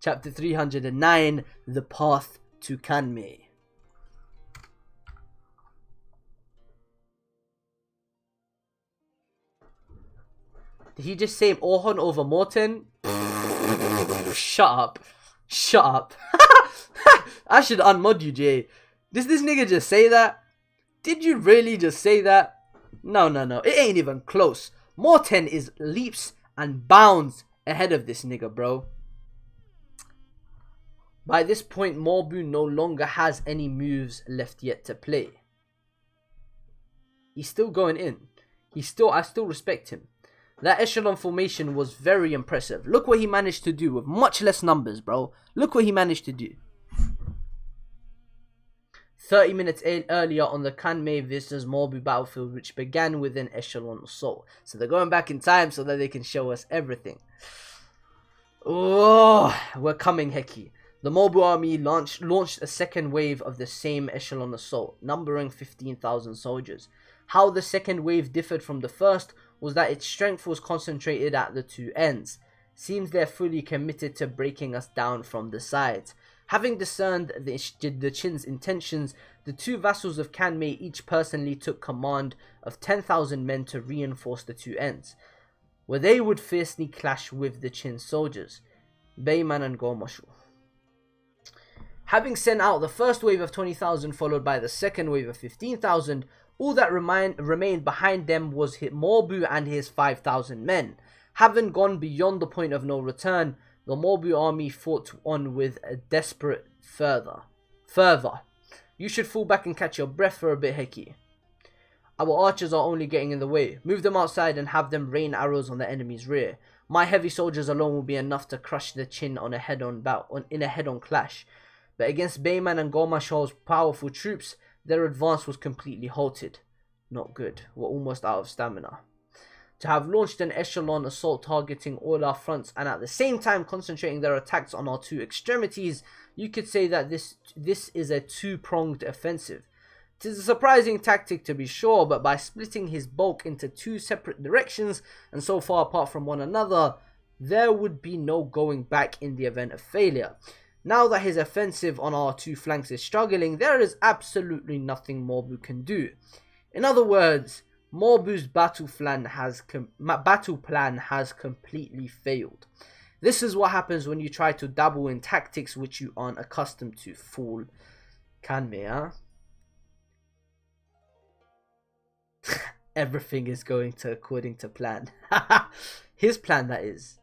Speaker 1: Chapter 309, The Path to Kanmei. Did he just say Ohon over Morten? Shut up. Shut up. I should unmod you, Jay. Did this nigga just say that? Did you really just say that? No, no, no. It ain't even close. Morten is leaps and bounds ahead of this nigga, bro. By this point, Morbu no longer has any moves left yet to play. He's still going in. I still respect him. That echelon formation was very impressive. Look what he managed to do with much less numbers, bro. Look what he managed to do. 30 minutes earlier on the Kanmei vs Morbu battlefield, which began with an echelon assault. So they're going back in time so that they can show us everything. Oh, we're coming, Heki. The Morbu army launched a second wave of the same echelon assault, numbering 15,000 soldiers. How the second wave differed from the first was that its strength was concentrated at the two ends. Seems they're fully committed to breaking us down from the sides. Having discerned the Qin's intentions, the two vassals of Kanmei each personally took command of 10,000 men to reinforce the two ends, where they would fiercely clash with the Qin soldiers, Beiman and Gomashu. Having sent out the first wave of 20,000 followed by the second wave of 15,000, all that remained behind them was Morbu and his 5,000 men. Having gone beyond the point of no return, the Morbu army fought on with a desperate fervor. You should fall back and catch your breath for a bit, Heki. Our archers are only getting in the way. Move them outside and have them rain arrows on the enemy's rear. My heavy soldiers alone will be enough to crush the Qin on a head-on clash. But against Beiman and Gomashu's powerful troops, their advance was completely halted. Not good. We're almost out of stamina. To have launched an echelon assault targeting all our fronts and at the same time concentrating their attacks on our two extremities, you could say that this is a two-pronged offensive. It is a surprising tactic to be sure, but by splitting his bulk into two separate directions and so far apart from one another, there would be no going back in the event of failure. Now that his offensive on our two flanks is struggling, there is absolutely nothing Morbu can do. In other words, Morbu's battle plan has completely failed. This is what happens when you try to dabble in tactics which you aren't accustomed to, fool. Kanmei, huh? Everything is going according to plan. His plan, that is.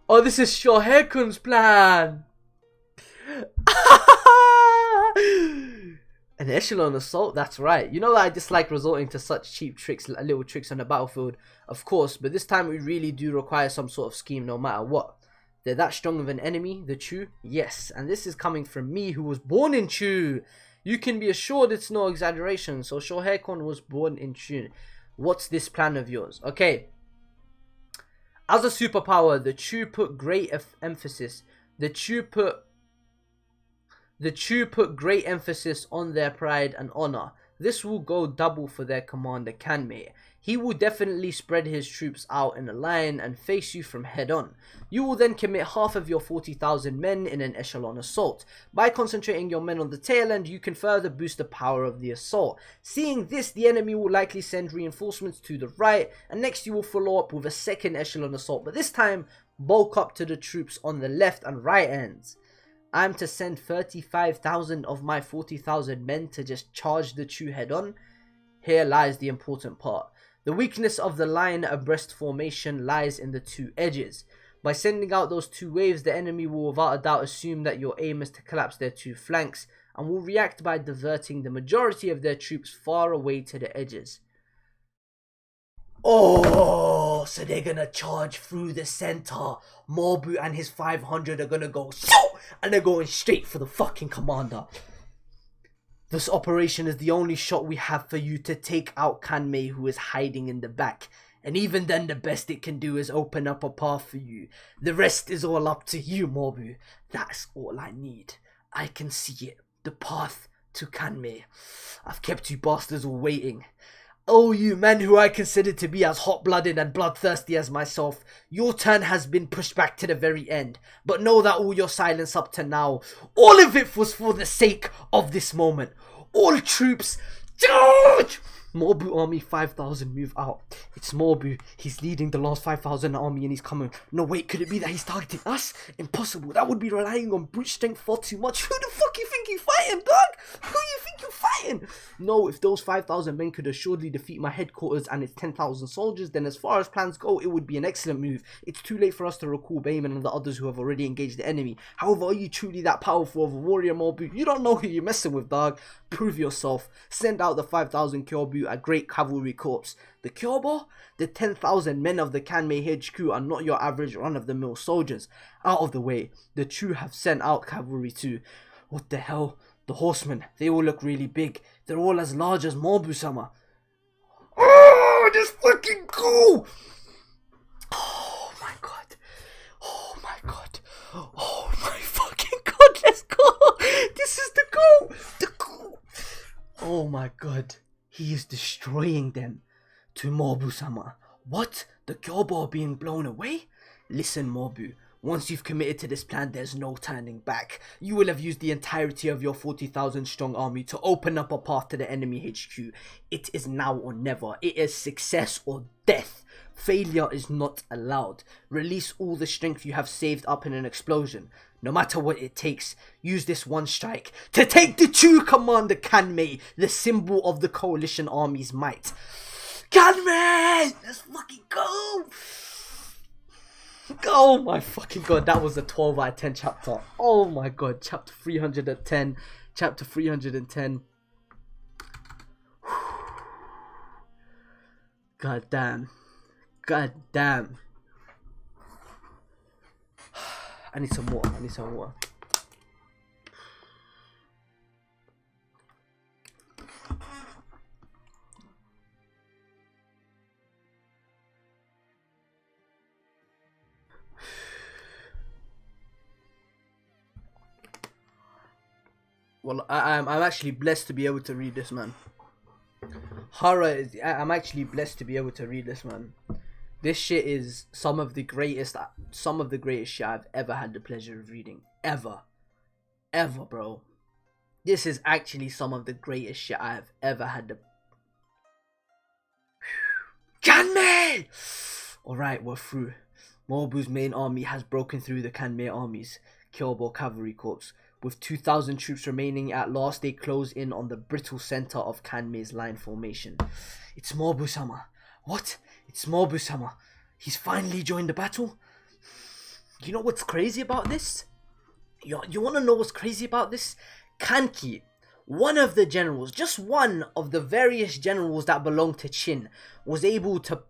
Speaker 1: Oh, this is Shoheikun's plan! An echelon assault? That's right. You know that I dislike resorting to such cheap tricks, little tricks on the battlefield, of course, but this time we really do require some sort of scheme no matter what. They're that strong of an enemy, the Chu? Yes, and this is coming from me who was born in Chu. You can be assured it's no exaggeration, so Shoheikun was born in Chu. What's this plan of yours? Okay. As a superpower, the Chu put great emphasis. The Chu put great emphasis on their pride and honor. This will go double for their commander Kanmei. He will definitely spread his troops out in a line and face you from head on. You will then commit half of your 40,000 men in an echelon assault. By concentrating your men on the tail end, you can further boost the power of the assault. Seeing this, the enemy will likely send reinforcements to the right, and next you will follow up with a second echelon assault, but this time bulk up to the troops on the left and right ends. I'm to send 35,000 of my 40,000 men to just charge the Chu head on? Here lies the important part. The weakness of the line abreast formation lies in the two edges. By sending out those two waves, the enemy will without a doubt assume that your aim is to collapse their two flanks and will react by diverting the majority of their troops far away to the edges. Oh, so they're gonna charge through the center. Morbu and his 500 are gonna go, and they're going straight for the fucking commander. This operation is the only shot we have for you to take out Kanmei, who is hiding in the back. And even then, the best it can do is open up a path for you. The rest is all up to you, Morbu. That's all I need. I can see it. The path to Kanmei. I've kept you bastards all waiting. Oh, you men who I consider to be as hot-blooded and bloodthirsty as myself, your turn has been pushed back to the very end. But know that all your silence up to now, all of it was for the sake of this moment. All troops, charge! Morbu army 5,000 move out. It's Morbu. He's leading the last 5,000 army and he's coming. No, wait, could it be that he's targeting us? Impossible. That would be relying on brute strength far too much. Who the fuck you think you're fighting, dog? Who you think you're fighting? No, if those 5,000 men could assuredly defeat my headquarters and its 10,000 soldiers, then as far as plans go, it would be an excellent move. It's too late for us to recall Bayman and the others who have already engaged the enemy. However, are you truly that powerful of a warrior, Morbu? You don't know who you're messing with, dog. Prove yourself. Send out the 5,000 Kyobu, a great cavalry corps. The Kyobo? The 10,000 men of the Kanmei HQ are not your average run-of-the-mill soldiers. Out of the way. The Chu have sent out cavalry too. What the hell? The horsemen, they all look really big. They're all as large as Morbu-sama. Oh, this fucking cool! Oh my god. Oh my god. Oh my fucking god, let's go! This is the goal! The goal! Oh my god. He is destroying them. To Morbu-sama. What? The Kyobo are being blown away? Listen, Mobu. Once you've committed to this plan, there's no turning back. You will have used the entirety of your 40,000 strong army to open up a path to the enemy HQ. It is now or never. It is success or death. Failure is not allowed. Release all the strength you have saved up in an explosion. No matter what it takes, use this one strike to take the true Commander Kanmei, the symbol of the coalition army's might. Kanmei! Let's fucking go! Oh my fucking god, that was a 12 out of 10 chapter. Oh my god, chapter 310. Chapter 310. God damn. God damn. I need some water. I need some water. Well, I'm actually blessed to be able to read this, man. I'm actually blessed to be able to read this, man. This shit is some of the greatest shit I've ever had the pleasure of reading. Ever, bro. This is actually some of the greatest shit I have ever had the... Kanmei! Alright, we're through. Mobu's main army has broken through the Kanmei army's Kyobo Cavalry Corps. With 2,000 troops remaining, at last they close in on the brittle center of Kanmei's line formation. It's Mobu-sama. What? It's Mobu-sama. He's finally joined the battle? You know what's crazy about this? You want to know what's crazy about this? Kanki, one of the generals, just one of the various generals that belong to Chin, was able to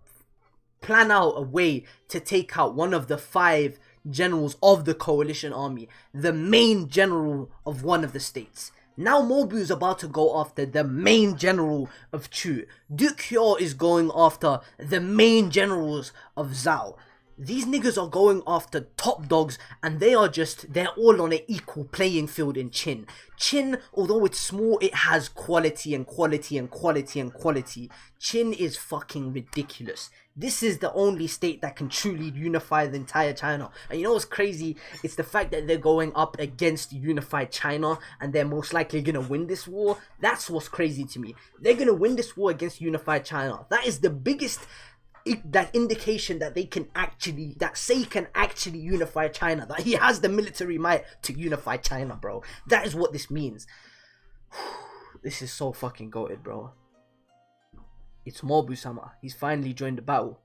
Speaker 1: plan out a way to take out one of the 5 generals of the coalition army, the main general of one of the states. Now Mobu is about to go after the main general of Chu. Duke Hyo is going after the main generals of Zhao. These niggas are going after top dogs, and they're all on an equal playing field in Chin. Chin, although it's small, it has quality and quality and quality and quality. Chin is fucking ridiculous. This is the only state that can truly unify the entire China. And you know what's crazy? It's the fact that they're going up against unified China and they're most likely going to win this war. That's what's crazy to me. They're going to win this war against unified China. That is the biggest indication that they can actually, that Sei can actually unify China. That he has the military might to unify China, bro. That is what this means. This is so fucking goated, bro. It's Mobu-sama. He's finally joined the battle.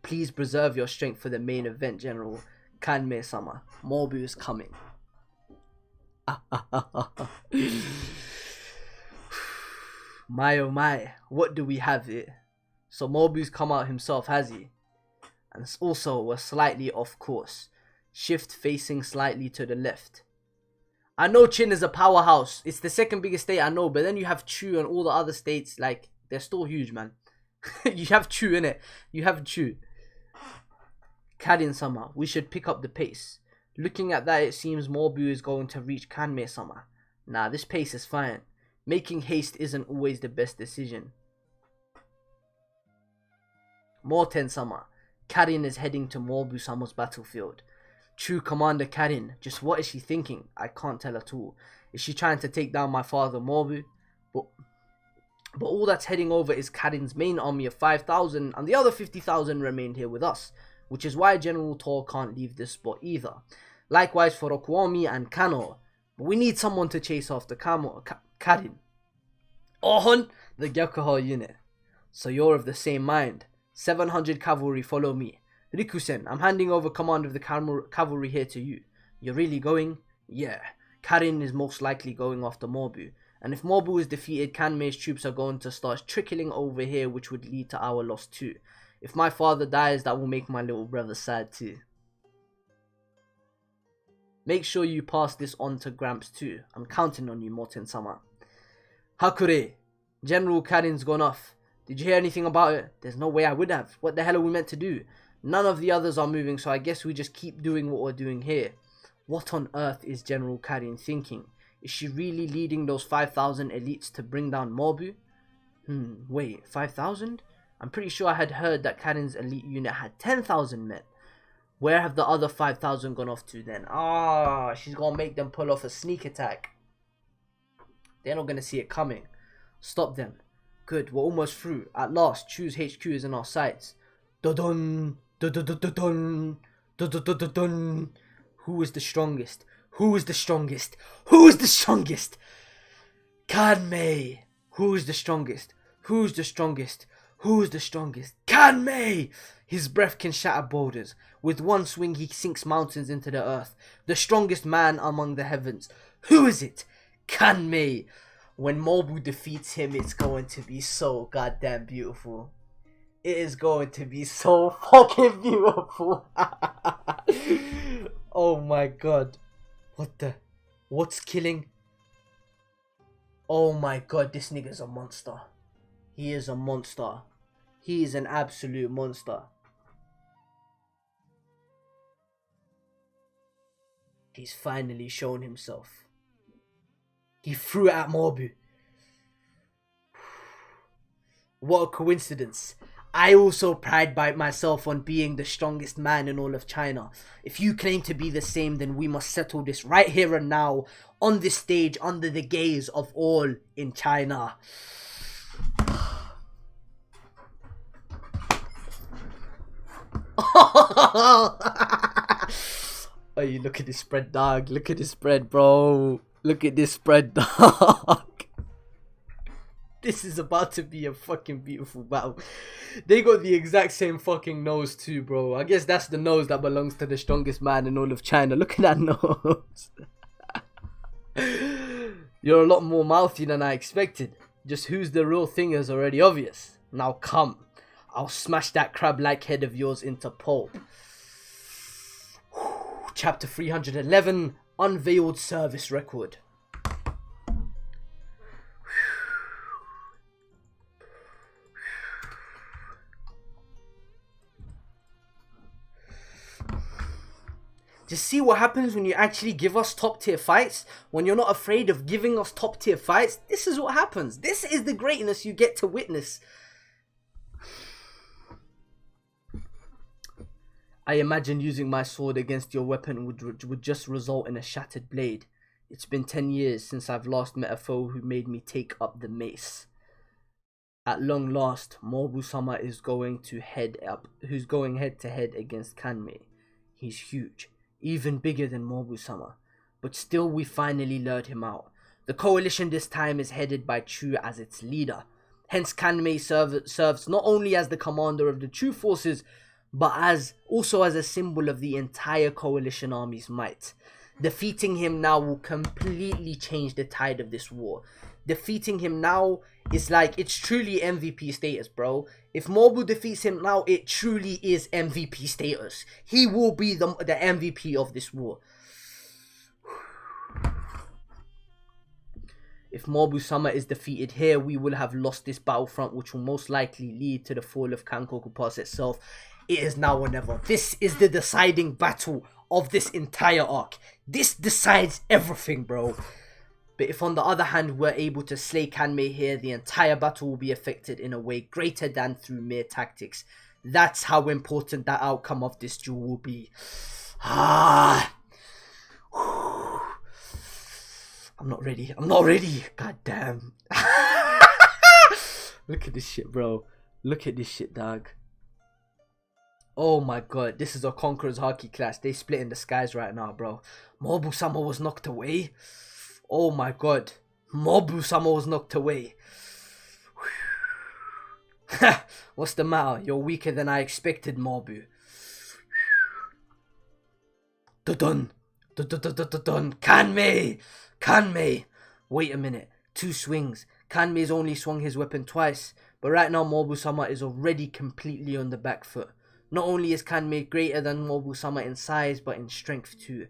Speaker 1: Please preserve your strength for the main event, General Kanmei-sama. Mobu is coming. My oh my, what do we have here? So Mobu's come out himself, has he? And also, we're slightly off course. Shift facing slightly to the left. I know Chin is a powerhouse. It's the second biggest state, I know. But then you have Chu and all the other states. Like, they're still huge, man. You have Chu, innit? You have Chu. Karin-sama, we should pick up the pace. Looking at that, it seems Mobu is going to reach Kanmei-sama. Nah, this pace is fine. Making haste isn't always the best decision. Morten-sama, Karin is heading to Mobu-sama's battlefield. True Commander Karin, just what is she thinking? I can't tell at all. Is she trying to take down my father Mobu? But all that's heading over is Karin's main army of 5,000 and the other 50,000 remained here with us, which is why General Tor can't leave this spot either. Likewise for Okuomi and Kano, but we need someone to chase after Karin. Ohon, the Gyakuho unit. So you're of the same mind. 700 cavalry, follow me. Rikusen, I'm handing over command of the cavalry here to you. You're really going? Yeah. Karin is most likely going after Mobu. And if Mobu is defeated, Kanmei's troops are going to start trickling over here, which would lead to our loss too. If my father dies, that will make my little brother sad too. Make sure you pass this on to Gramps too. I'm counting on you, Morten-sama. Hakure, General Karin's gone off. Did you hear anything about it? There's no way I would have. What the hell are we meant to do? None of the others are moving, so I guess we just keep doing what we're doing here. What on earth is General Karin thinking? Is she really leading those 5,000 elites to bring down Mobu? Wait, 5,000? I'm pretty sure I had heard that Karin's elite unit had 10,000 men. Where have the other 5,000 gone off to then? Ah, she's gonna make them pull off a sneak attack. They're not gonna see it coming. Stop them. Good, we're almost through. At last, Chu's HQ is in our sights. Dun dun dun dun dun dun dun dun dun dun dun. Who is the strongest? Who is the strongest? Who is the strongest? Kanmei. Who is the strongest? Who's the strongest? Who's the strongest? Kanmei! His breath can shatter boulders. With one swing he sinks mountains into the earth. The strongest man among the heavens. Who is it? Kanmei. When Mobu defeats him, it's going to be so goddamn beautiful. It is going to be so fucking beautiful. Oh my god. What the? What's killing? Oh my god, this nigga's a monster. He is a monster. He is an absolute monster. He's finally shown himself. He threw it at Mobu. What a coincidence. I also pride myself on being the strongest man in all of China. If you claim to be the same, then we must settle this right here and now, on this stage, under the gaze of all in China. Oh, you look at this spread, dog. Look at this spread, bro. Look at this spread, dog. This is about to be a fucking beautiful battle. They got the exact same fucking nose too, bro. I guess that's the nose that belongs to the strongest man in all of China. Look at that nose. You're a lot more mouthy than I expected. Just who's the real thing is already obvious. Now come. I'll smash that crab-like head of yours into pulp. Chapter 311, Unveiled Service Record. Just see what happens when you actually give us top tier fights. When you're not afraid of giving us top tier fights. This is what happens. This is the greatness you get to witness. I imagine using my sword against your weapon would just result in a shattered blade. It's been 10 years since I've last met a foe who made me take up the mace. At long last, Mobu-sama is going head to head against Kanmei. He's huge. Even bigger than Mobu-sama. But still we finally lured him out. The coalition this time is headed by Chu as its leader. Hence Kanmei serves not only as the commander of the Chu forces, but also as a symbol of the entire coalition army's might. Defeating him now will completely change the tide of this war. Defeating him now is like, it's truly MVP status, bro. If Mobu defeats him now, it truly is MVP status. He will be the MVP of this war. If Mobu-sama is defeated here, we will have lost this battlefront, which will most likely lead to the fall of Kankoku Pass itself. It is now or never. This is the deciding battle of this entire arc. This decides everything, bro. But if on the other hand we're able to slay Kanmei here, the entire battle will be affected in a way greater than through mere tactics. That's how important that outcome of this duel will be. I'm not ready. I'm not ready. God damn. Look at this shit, bro. Look at this shit, dog. Oh my god, this is a Conqueror's Haki class. They split in the skies right now, bro. Mobu-sama was knocked away. Oh my god. Mobu-sama was knocked away. What's the matter? You're weaker than I expected, Mobu. Dun-dun. Dun-dun-dun-dun-dun. Kanmei! Kanmei! Wait a minute. 2 swings. Kanmei's only swung his weapon twice. But right now, Mobu-sama is already completely on the back foot. Not only is Kanmei greater than Mobu-sama in size, but in strength too.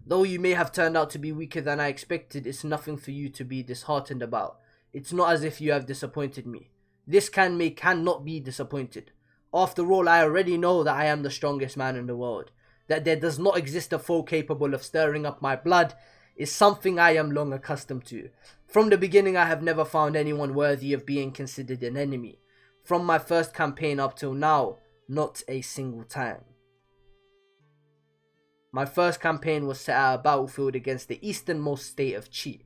Speaker 1: Though you may have turned out to be weaker than I expected, it's nothing for you to be disheartened about. It's not as if you have disappointed me. This Kanmei cannot be disappointed. After all, I already know that I am the strongest man in the world. That there does not exist a foe capable of stirring up my blood is something I am long accustomed to. From the beginning, I have never found anyone worthy of being considered an enemy. From my first campaign up till now, not a single time. My first campaign was set at a battlefield against the easternmost state of Chi.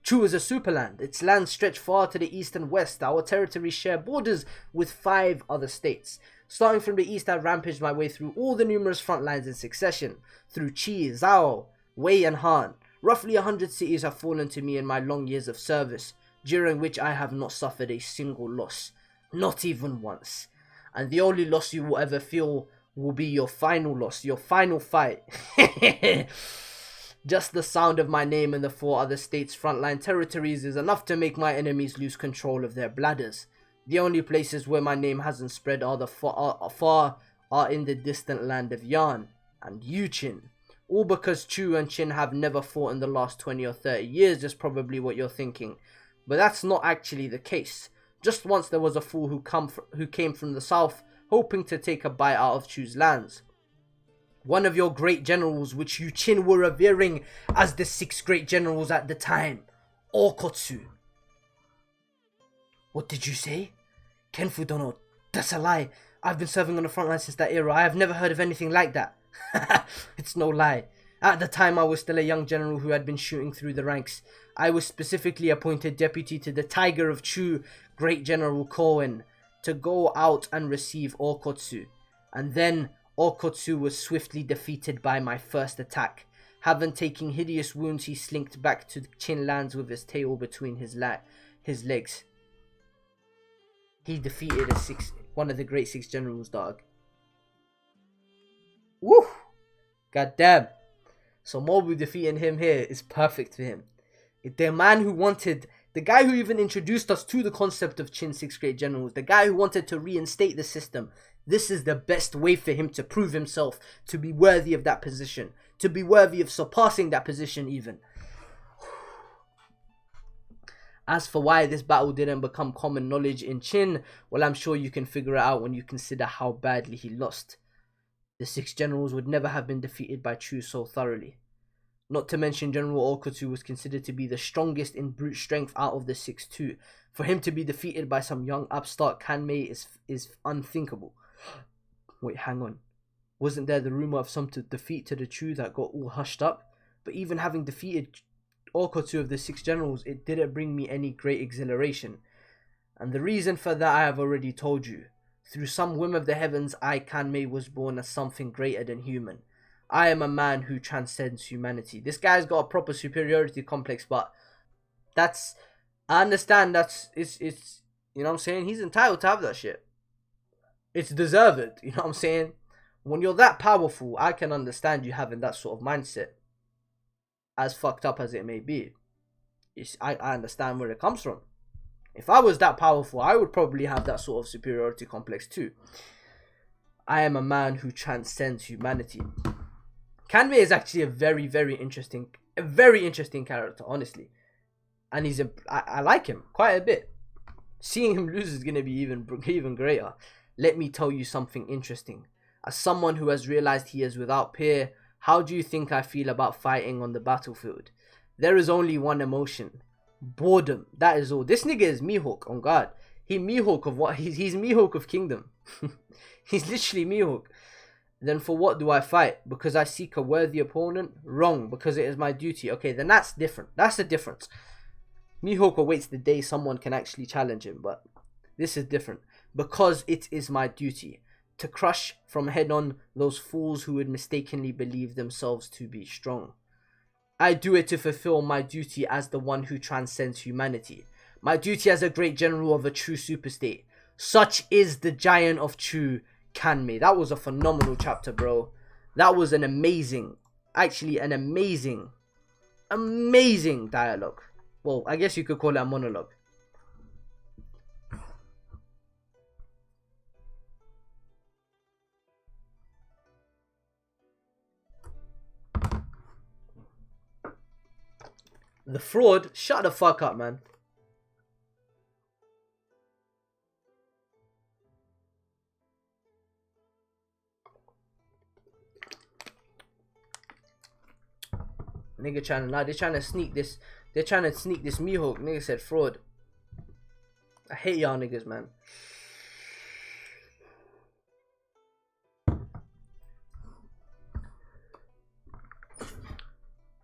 Speaker 1: Chu is a superland. Its lands stretch far to the east and west. Our territories share borders with 5 other states. Starting from the east, I rampaged my way through all the numerous front lines in succession. Through Qi, Zhao, Wei and Han. Roughly 100 cities have fallen to me in my long years of service, during which I have not suffered a single loss. Not even once. And the only loss you will ever feel will be your final loss, your final fight. Just the sound of my name in the 4 other states' frontline territories is enough to make my enemies lose control of their bladders. The only places where my name hasn't spread are in the distant land of Yan and Yuqin. All because Chu and Qin have never fought in the last 20 or 30 years is probably what you're thinking. But that's not actually the case. Just once there was a fool who came from the south, hoping to take a bite out of Chu's lands. One of your great generals, which you Qin were revering as the 6 great generals at the time, Okotsu. What did you say? Kenfu Dono, that's a lie. I've been serving on the front line since that era. I have never heard of anything like that. It's no lie. At the time, I was still a young general who had been shooting through the ranks. I was specifically appointed deputy to the Tiger of Chu, Great General Koen, to go out and receive Okotsu. And then Okotsu was swiftly defeated by my first attack. Having taken hideous wounds, he slinked back to the Qin lands with his tail between his legs. He defeated one of the great 6 generals, dog. Woo! Goddamn. So Mobu defeating him here is perfect for him. The man who wanted, the guy who even introduced us to the concept of Qin 6 great generals, the guy who wanted to reinstate the system, this is the best way for him to prove himself, to be worthy of that position, to be worthy of surpassing that position even. As for why this battle didn't become common knowledge in Qin, well, I'm sure you can figure it out when you consider how badly he lost. The 6 generals would never have been defeated by Chu so thoroughly. Not to mention General Okotsu was considered to be the strongest in brute strength out of the 6 too. For him to be defeated by some young upstart Kanmei is unthinkable. Wait, hang on. Wasn't there the rumor of some defeat to the Chu that got all hushed up? But even having defeated Okotsu of the 6 generals, it didn't bring me any great exhilaration. And the reason for that I have already told you. Through some whim of the heavens, I, Kanmei, was born as something greater than human. I am a man who transcends humanity. This guy's got a proper superiority complex, but that's, I understand it's you know what I'm saying? He's entitled to have that shit. It's deserved, you know what I'm saying? When you're that powerful, I can understand you having that sort of mindset. As fucked up as it may be. I understand where it comes from. If I was that powerful, I would probably have that sort of superiority complex too. I am a man who transcends humanity. Kanmei is actually a very, very interesting character, honestly. And I like him quite a bit. Seeing him lose is going to be even greater. Let me tell you something interesting. As someone who has realized he is without peer, how do you think I feel about fighting on the battlefield? There is only one emotion. Boredom. That is all. This nigga is Mihawk, on God. He's Mihawk of Kingdom. He's literally Mihawk. Then for what do I fight? Because I seek a worthy opponent? Wrong, because it is my duty. Okay, then that's different. That's the difference. Mihawk awaits the day someone can actually challenge him, but this is different. Because it is my duty to crush from head on those fools who would mistakenly believe themselves to be strong. I do it to fulfill my duty as the one who transcends humanity. My duty as a great general of a true superstate. Such is the giant of Chu, Kanmei. That was a phenomenal chapter, bro. That was an amazing dialogue. Well, I guess you could call it a monologue. The fraud? Shut the fuck up, man. Nigga trying to lie. They're trying to sneak this. They're trying to sneak this Mihawk. Nigga said fraud. I hate y'all niggas, man.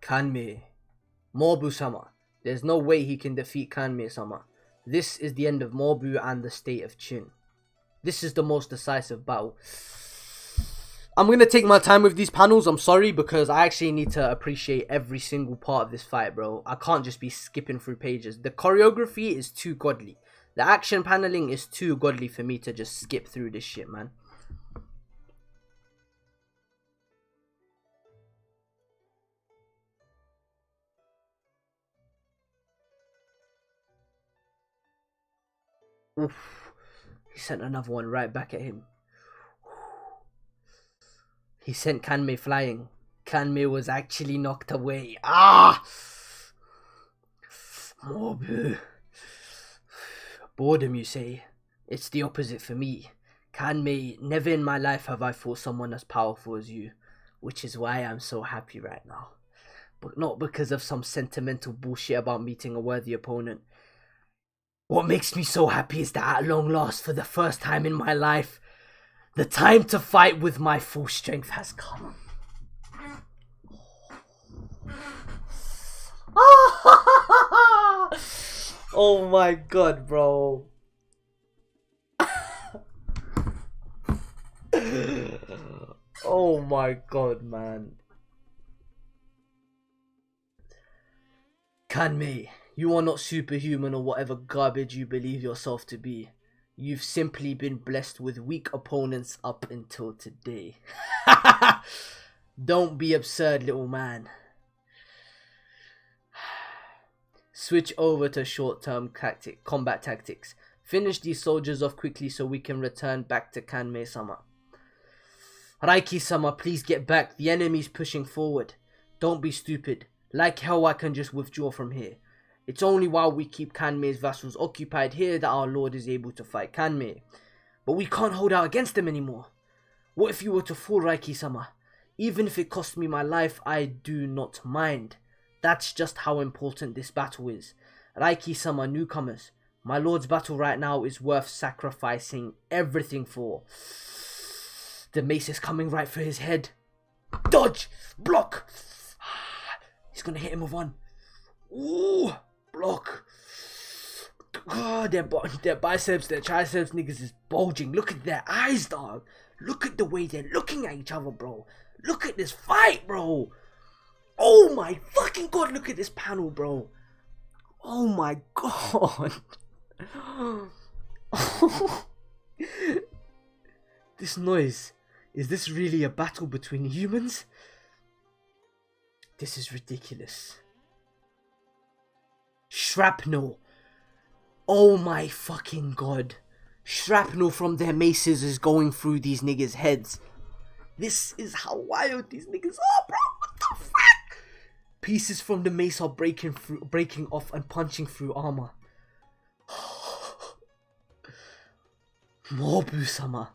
Speaker 1: Kanmei. Mobu-sama. There's no way he can defeat Kanmei-sama. This is the end of Mobu and the state of Qin. This is the most decisive battle. I'm going to take my time with these panels, I'm sorry, because I actually need to appreciate every single part of this fight, bro. I can't just be skipping through pages. The choreography is too godly. The action paneling is too godly for me to just skip through this shit, man. Oof. He sent another one right back at him. He sent Kanmei flying. Kanmei was actually knocked away. Ah! Mobu. Boredom, you say? It's the opposite for me. Kanmei, never in my life have I fought someone as powerful as you. Which is why I'm so happy right now. But not because of some sentimental bullshit about meeting a worthy opponent. What makes me so happy is that at long last, for the first time in my life, the time to fight with my full strength has come. Oh my god, bro. Oh my god, man. Kanmei, you are not superhuman or whatever garbage you believe yourself to be. You've simply been blessed with weak opponents up until today. Don't be absurd, little man. Switch over to short-term combat tactics. Finish these soldiers off quickly so we can return back to Kanmei-sama. Raiki-sama, please get back. The enemy's pushing forward. Don't be stupid. Like hell I can just withdraw from here. It's only while we keep Kanmei's vassals occupied here that our lord is able to fight Kanmei. But we can't hold out against them anymore. What if you were to fall, Raiki-sama? Even if it cost me my life, I do not mind. That's just how important this battle is. Raiki-sama, newcomers, my lord's battle right now is worth sacrificing everything for. The mace is coming right for his head. Dodge! Block! He's gonna hit him with one. Ooh! Block! Oh, their biceps, their triceps, niggas is bulging. Look at their eyes, dog. Look at the way they're looking at each other, bro. Look at this fight, bro. Oh my fucking god, look at this panel, bro. Oh my god. This noise. Is this really a battle between humans? This is ridiculous. Shrapnel. Oh my fucking god. Shrapnel from their maces is going through these niggas' heads. This is how wild these niggas are, bro. What the fuck? Pieces from the mace are breaking off and punching through armor. Mobu-sama.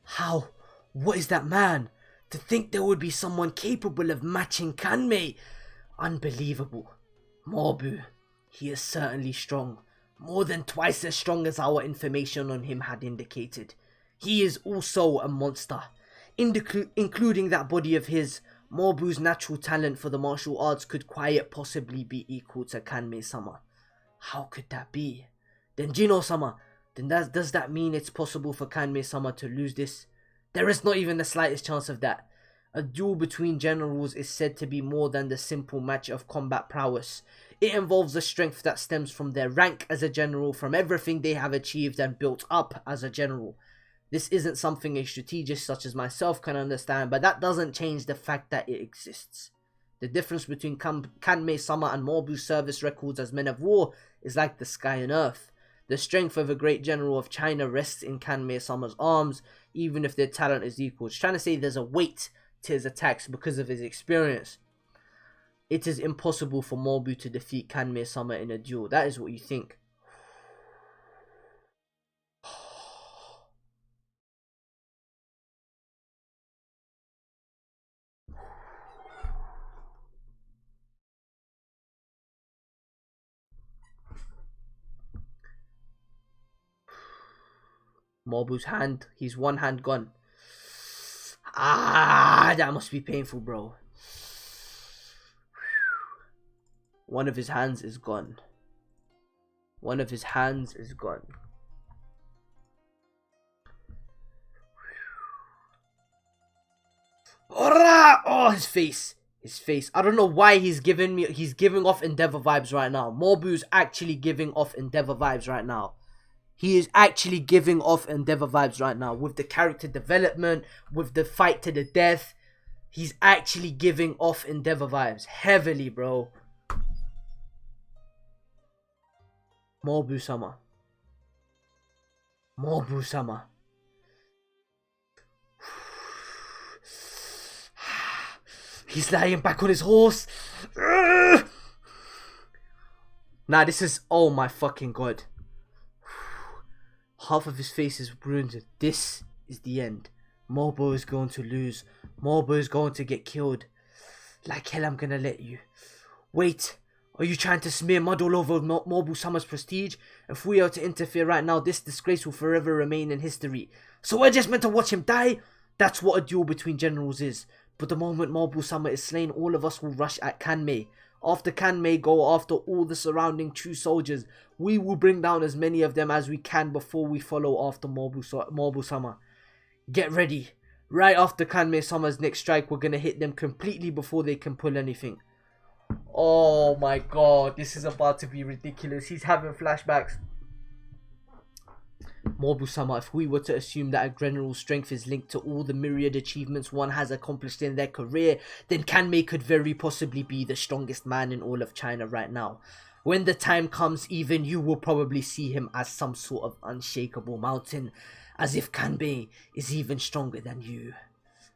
Speaker 1: How? What is that man? To think there would be someone capable of matching Kanmei. Unbelievable. Mobu. He is certainly strong. More than twice as strong as our information on him had indicated. He is also a monster. Including that body of his, Mobu's natural talent for the martial arts could quite possibly be equal to Kanmei-sama. How could that be? Then Jino-sama, does that mean it's possible for Kanmei-sama to lose this? There is not even the slightest chance of that. A duel between generals is said to be more than the simple match of combat prowess. It involves the strength that stems from their rank as a general, from everything they have achieved and built up as a general. This isn't something a strategist such as myself can understand, but that doesn't change the fact that it exists. The difference between Kanmei-sama and Mobu's service records as men of war is like the sky and earth. The strength of a great general of China rests in Kanmei-sama's arms, even if their talent is equal. It's trying to say there's a weight to his attacks because of his experience. It is impossible for Mobu to defeat Kanmei-sama in a duel. That is what you think. Mobu's hand, he's one hand gone. Ah, that must be painful, bro. One of his hands is gone. One of his hands is gone. Oh, his face. His face. I don't know why he's giving off Endeavor vibes right now. Morbu's actually giving off Endeavor vibes right now. He is actually giving off Endeavor vibes right now. With the character development, with the fight to the death. He's actually giving off Endeavor vibes. Heavily, bro. Morbu-sama. Morbu-sama. He's lying back on his horse. Nah, this is... Oh my fucking god. Half of his face is ruined. This is the end. Morbu is going to lose. Morbu is going to get killed. Like hell, I'm gonna let you. Wait. Are you trying to smear mud all over Morbu-sama's prestige? If we are to interfere right now, this disgrace will forever remain in history. So we're just meant to watch him die? That's what a duel between generals is. But the moment Morbu-sama is slain, all of us will rush at Kanmei. After Kanmei, go after all the surrounding true soldiers. We will bring down as many of them as we can before we follow after Morbu-sama. Get ready. Right after Kanmei-sama's next strike, we're gonna hit them completely before they can pull anything. Oh my god, this is about to be ridiculous. He's having flashbacks. Morbu-sama, if we were to assume that a general's strength is linked to all the myriad achievements one has accomplished in their career, then Kanmei could very possibly be the strongest man in all of China right now. When the time comes, even you will probably see him as some sort of unshakable mountain, as if Kanmei is even stronger than you.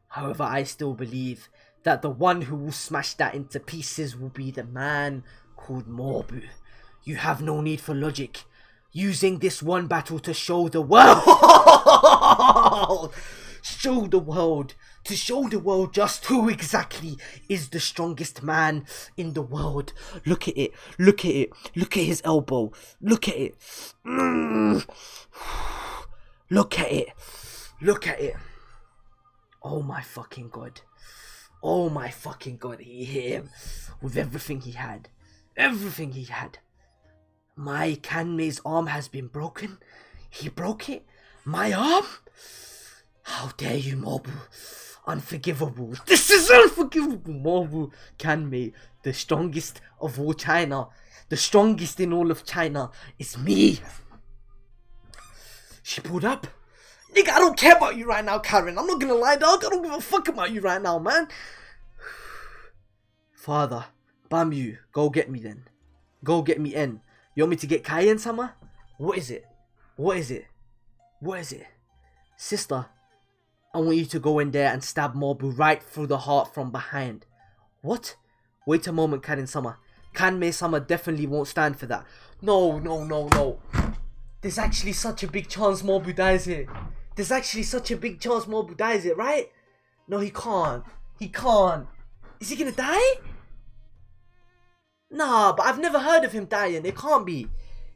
Speaker 1: However, I still believe that the one who will smash that into pieces will be the man called Morbu. You have no need for logic. Using this one battle to show the world, to show the world just who exactly is the strongest man in the world. Look at it, look at it, look at his elbow, look at it, look at it, look at it. Oh my fucking god. Oh my fucking god, he hit him with everything he had. Everything he had. My Kanmei's arm has been broken. He broke it? My arm? How dare you, Morbu. Unforgivable. This is unforgivable, Morbu. Kanmei, the strongest of all China. The strongest in all of China is me. She pulled up. Nigga, I don't care about you right now, Karen. I'm not gonna lie, dog. I don't give a fuck about you right now, man. Father, Bamyu, go get me then. Go get me in. You want me to get Kaien-sama? What is it? What is it? What is it? Sister, I want you to go in there and stab Morbu right through the heart from behind. What? Wait a moment, Kaien-sama. Kanmei-sama definitely won't stand for that. No. There's actually such a big chance Morbu dies here. There's actually such a big chance Morbu dies here, right? No, he can't. He can't. Is he gonna die? Nah, but I've never heard of him dying. It can't be.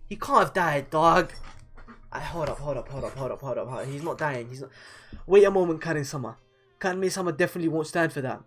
Speaker 1: He can't have died, dog. Hold up. He's not dying. He's not. Wait a moment, Kaien-sama. Kanmei-sama definitely won't stand for that.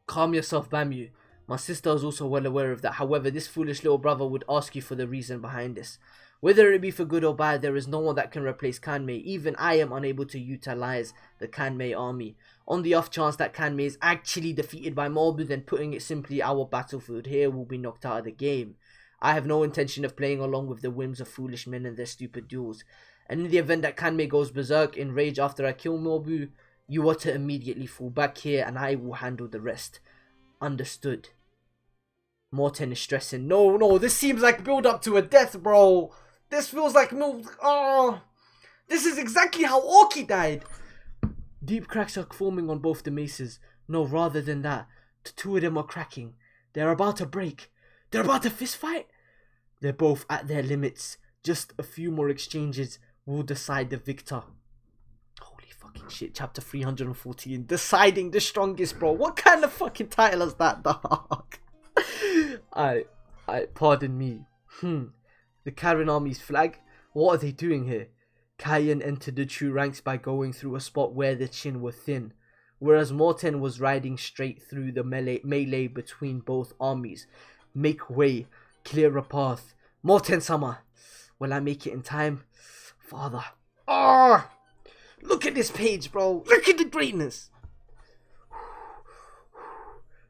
Speaker 1: Calm yourself, Bamyu. My sister is also well aware of that. However, this foolish little brother would ask you for the reason behind this. Whether it be for good or bad, there is no one that can replace Kanmei. Even I am unable to utilize the Kanmei army. On the off chance that Kanmei is actually defeated by Morbu, then putting it simply, our battlefield here will be knocked out of the game. I have no intention of playing along with the whims of foolish men and their stupid duels. And in the event that Kanmei goes berserk in rage after I kill Morbu, you are to immediately fall back here and I will handle the rest. Understood. Morten is stressing. No, this seems like build up to a death, bro. This feels like this is exactly how Orki died. Deep cracks are forming on both the maces. No, rather than that, the two of them are cracking. They're about to break. They're about to fist fight. They're both at their limits. Just a few more exchanges will decide the victor. Holy fucking shit, chapter 314. Deciding the strongest, bro. What kind of fucking title is that, dog? Pardon me. The Karen army's flag? What are they doing here? Kaien entered the true ranks by going through a spot where the chin were thin, whereas Morten was riding straight through the melee between both armies. Make way. Clear a path. Morten-sama. Will I make it in time? Father. Ah! Look at this page, bro. Look at the greatness.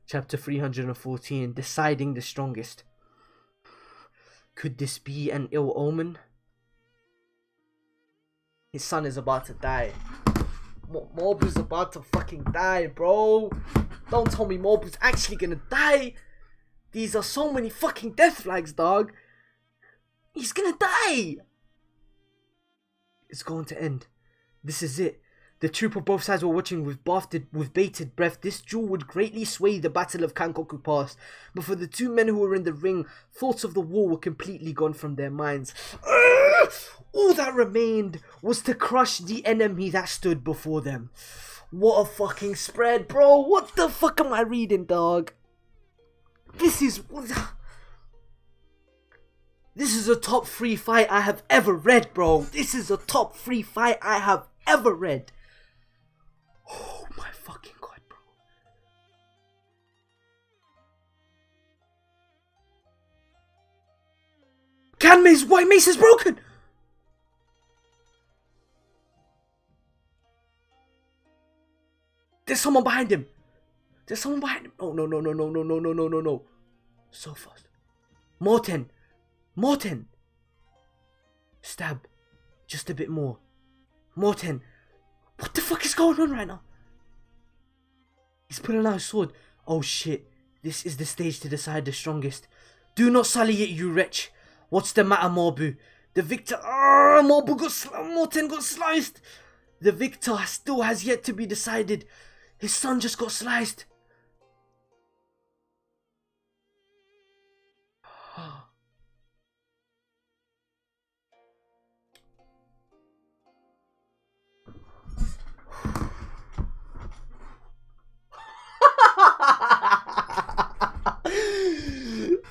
Speaker 1: Chapter 314. Deciding the strongest. Could this be an ill omen? His son is about to die. Mobu's about to fucking die, bro. Don't tell me Mobu's actually gonna die. These are so many fucking death flags, dog. He's gonna die. It's going to end. This is it. The troop of both sides were watching with bated breath. This duel would greatly sway the Battle of Kankoku Pass. But for the two men who were in the ring, thoughts of the war were completely gone from their minds. All that remained was to crush the enemy that stood before them. What a fucking spread, bro. What the fuck am I reading, dog? This is a top 3 fight I have ever read, bro. This is a top 3 fight I have ever read. Oh my fucking god, bro. Kanmei's white mace is broken. There's someone behind him. There's someone behind him. Oh, no. So fast. Morten. Stab. Just a bit more. Morten. What the fuck is going on right now? He's pulling out his sword. Oh shit. This is the stage to decide the strongest. Do not sully it, you wretch. What's the matter, Morbu? The victor... Morten got sliced. The victor still has yet to be decided. His son just got sliced.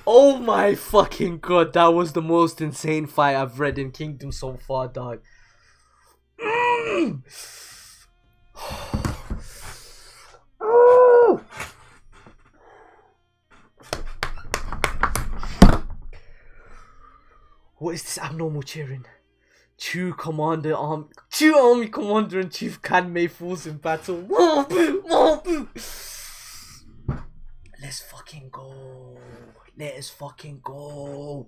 Speaker 1: Oh my fucking god, that was the most insane fight I've read in Kingdom so far, dog. What is this abnormal cheering? True Army Commander-in-Chief Kanmei falls in battle. Morbu! Let's fucking go. Let us fucking go.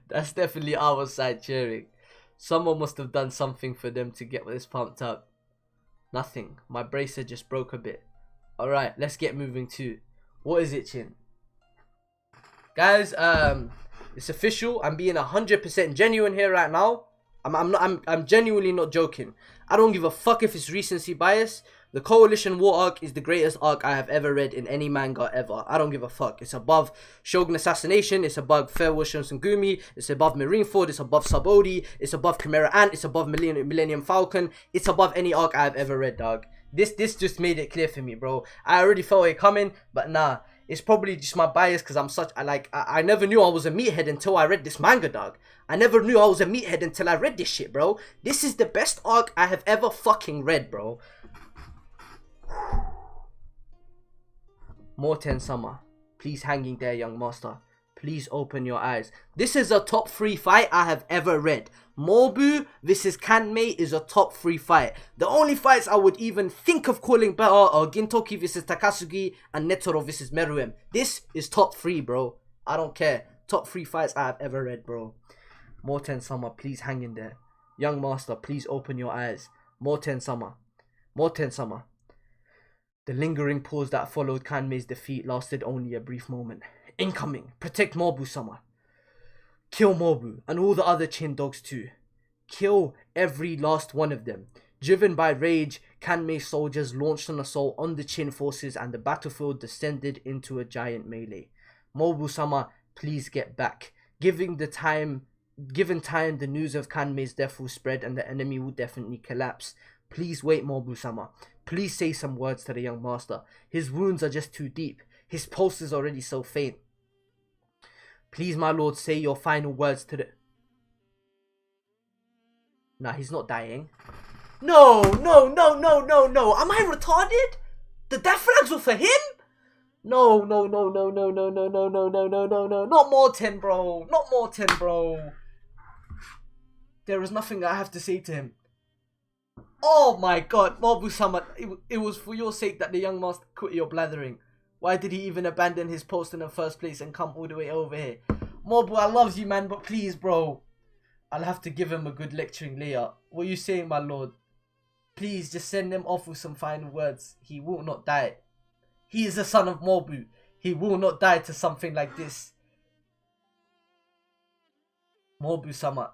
Speaker 1: That's definitely our side cheering. Someone must have done something for them to get this pumped up. Nothing. My bracer just broke a bit. Alright, let's get moving to... What is it, Chin? Guys, it's official. I'm being 100% genuine here right now. I'm genuinely not joking. I don't give a fuck if it's recency bias. The Coalition War arc is the greatest arc I have ever read in any manga ever. I don't give a fuck. It's above Shogun Assassination. It's above Farewell Shinsengumi. It's above Marineford. It's above Sabodi. It's above Chimera Ant. It's above Millennium Falcon. It's above any arc I have ever read, dog. This just made it clear for me, bro. I already felt it coming, but nah. It's probably just my bias because I never knew I was a meathead until I read this manga, dog. I never knew I was a meathead until I read this shit, bro. This is the best arc I have ever fucking read, bro. Morten-sama, please hanging there, young master. Please open your eyes. This is a top 3 fight I have ever read. Morbu vs Kanmei is a top 3 fight. The only fights I would even think of calling better are Gintoki vs Takasugi and Netoro vs Meruem. This is top 3, bro. I don't care. Top 3 fights I have ever read, bro. Morten-sama, please hang in there. Young master, please open your eyes. Morten-sama. Morten-sama. The lingering pause that followed Kanmei's defeat lasted only a brief moment. Incoming! Protect Morbu-sama. Kill Morbu and all the other Chin dogs too. Kill every last one of them. Driven by rage, Kanmei's soldiers launched an assault on the Chin forces and the battlefield descended into a giant melee. Morbu-sama, please get back. Given time, the news of Kanmei's death will spread and the enemy will definitely collapse. Please wait, Morbu-sama. Please say some words to the young master. His wounds are just too deep. His pulse is already so faint. Please, my lord, say your final words to the... Nah, he's not dying. No, no, no, no, no, no. Am I retarded? The death flags were for him? No, no, no, no, no, no, no, no, no, no, no, no, no. Not Morten, bro. Not Morten, bro. There is nothing I have to say to him. Oh my god, Mobu-sama, it was for your sake that the young master quit your blathering. Why did he even abandon his post in the first place and come all the way over here? Mobu, I love you, man, but please, bro. I'll have to give him a good lecturing later. What are you saying, my lord? Please, just send him off with some final words. He will not die. He is the son of Mobu. He will not die to something like this. Mobu-sama.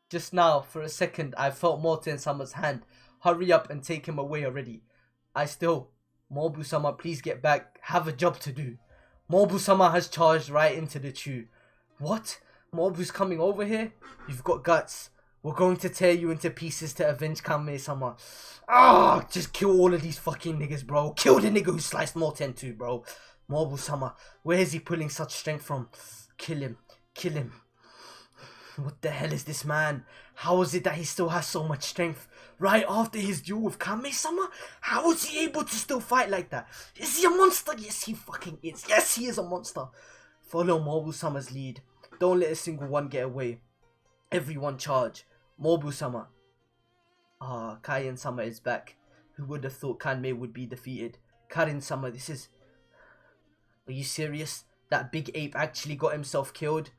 Speaker 1: Just now, for a second, I felt Morten-sama's hand. Hurry up and take him away already. Mobu-sama, please get back. Have a job to do. Mobu-sama has charged right into the Chu. What? Mobu's coming over here? You've got guts. We're going to tear you into pieces to avenge Kanmei-sama. Ah, just kill all of these fucking niggas, bro. Kill the nigga who sliced Morten too, bro. Mobu-sama, where is he pulling such strength from? Kill him. Kill him. What the hell is this man? How is it that he still has so much strength? Right after his duel with Kanmei-sama? How is he able to still fight like that? Is he a monster? Yes, he fucking is. Yes, he is a monster. Follow Mobu-sama's lead. Don't let a single one get away. Everyone charge. Mobu-sama. Ah, Kaien-sama is back. Who would have thought Kanmei would be defeated? Karin-sama, this is... Are you serious? That big ape actually got himself killed?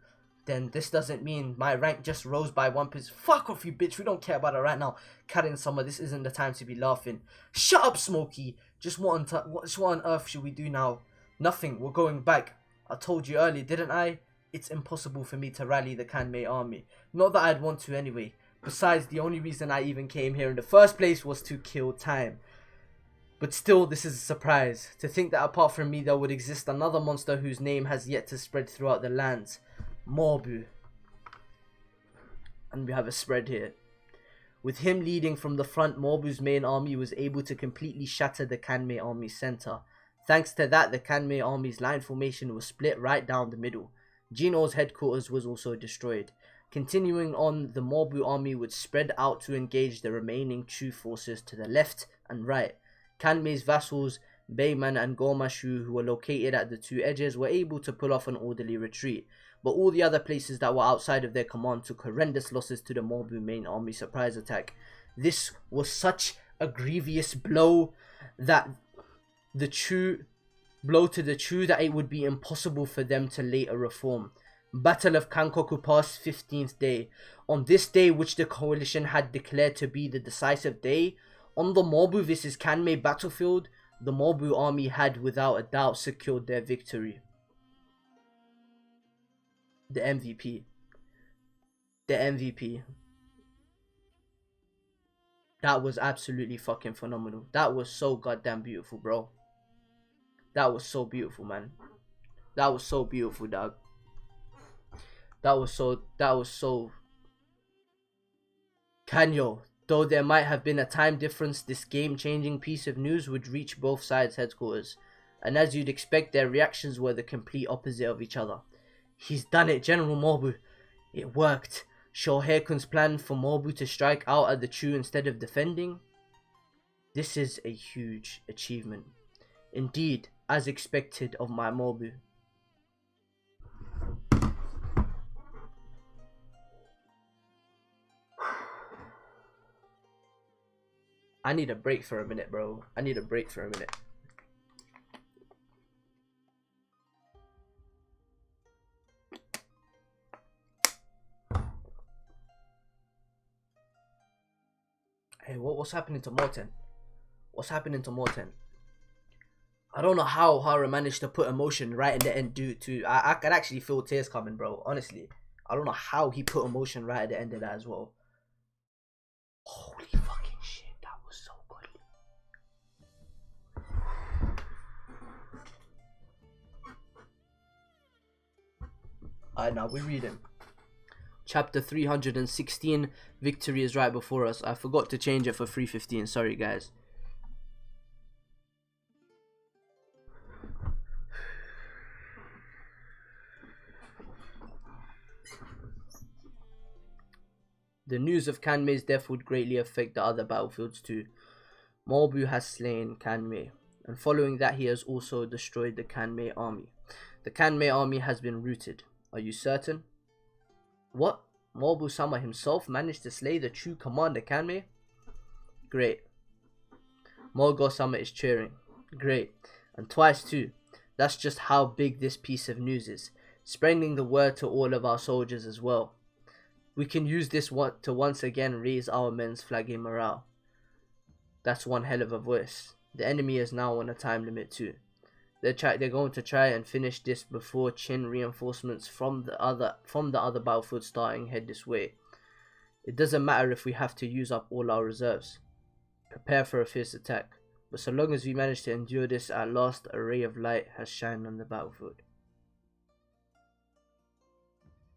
Speaker 1: Then this doesn't mean my rank just rose by 1%. Fuck off, you bitch. We don't care about it right now. Karin-sama, this isn't the time to be laughing. Shut up, Smokey. Just what on earth should we do now? Nothing. We're going back. I told you earlier, didn't I? It's impossible for me to rally the Kanmei army. Not that I'd want to anyway. Besides, the only reason I even came here in the first place was to kill time. But still, this is a surprise. To think that apart from me, there would exist another monster whose name has yet to spread throughout the lands. Mobu. And we have a spread here. With him leading from the front, Mobu's main army was able to completely shatter the Kanmei army's center. Thanks to that, the Kanmei army's line formation was split right down the middle. Jino's headquarters was also destroyed. Continuing on, the Mobu army would spread out to engage the remaining Chu forces to the left and right. Kanmei's vassals, Beiman and Gomashu, who were located at the two edges, were able to pull off an orderly retreat, but all the other places that were outside of their command took horrendous losses to the Mobu main army surprise attack. This was such a grievous blow that the Chu that it would be impossible for them to later reform. Battle of Kankoku Pass, 15th day. On this day, which the coalition had declared to be the decisive day, on the Mobu vs Kanmei battlefield, the Mobu army had without a doubt secured their victory. The MVP. The MVP. That was absolutely fucking phenomenal. That was so goddamn beautiful, bro. That was so beautiful, man. That was so beautiful, dog. That was so... Kanyo. Though there might have been a time difference, this game-changing piece of news would reach both sides' headquarters. And as you'd expect, their reactions were the complete opposite of each other. He's done it, General Mobu. It worked. Shoheikun's plan for Mobu to strike out at the Chu instead of defending? This is a huge achievement. Indeed, as expected of my Mobu. I need a break for a minute, bro. I need a break for a minute. Hey, what's happening to Morten? What's happening to Morten? I don't know how Hara managed to put emotion right in the end due to... I can actually feel tears coming, bro. Honestly. I don't know how he put emotion right at the end of that as well. Holy fucking shit. That was so good. Alright, now we're reading. Chapter 316. Victory is right before us. I forgot to change it for 315. Sorry, guys. The news of Kanmei's death would greatly affect the other battlefields too. Morbu has slain Kanmei, and following that he has also destroyed the Kanmei army. The Kanmei army has been routed. Are you certain? What? Morbu-sama himself managed to slay the true commander Kanmei? Great. Morgo-sama is cheering. Great. And twice too. That's just how big this piece of news is. Spreading the word to all of our soldiers as well. We can use this to once again raise our men's flagging morale. That's one hell of a voice. The enemy is now on a time limit too. They're going to try and finish this before Qin reinforcements from the other battlefield starting head this way. It doesn't matter if we have to use up all our reserves. Prepare for a fierce attack. But so long as we manage to endure this, at last a ray of light has shined on the battlefield.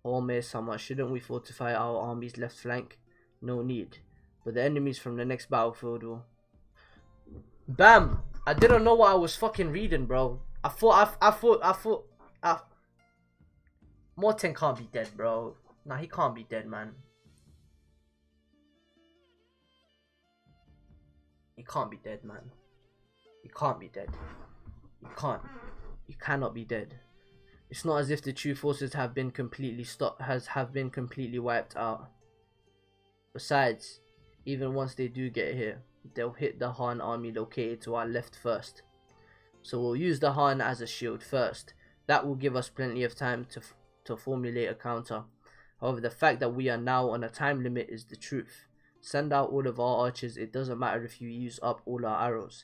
Speaker 1: Ome-sama, shouldn't we fortify our army's left flank? No need. But the enemies from the next battlefield will... Bam! I didn't know what I was fucking reading, bro. I thought... Morten can't be dead, bro. Nah, he can't be dead, man. He can't be dead, man. He can't be dead. He can't. He cannot be dead. It's not as if the true forces have been completely completely wiped out. Besides, even once they do get here, they'll hit the Han army located to our left first. So we'll use the Han as a shield first. That will give us plenty of time to formulate a counter. However, the fact that we are now on a time limit is the truth. Send out all of our archers, it doesn't matter if you use up all our arrows.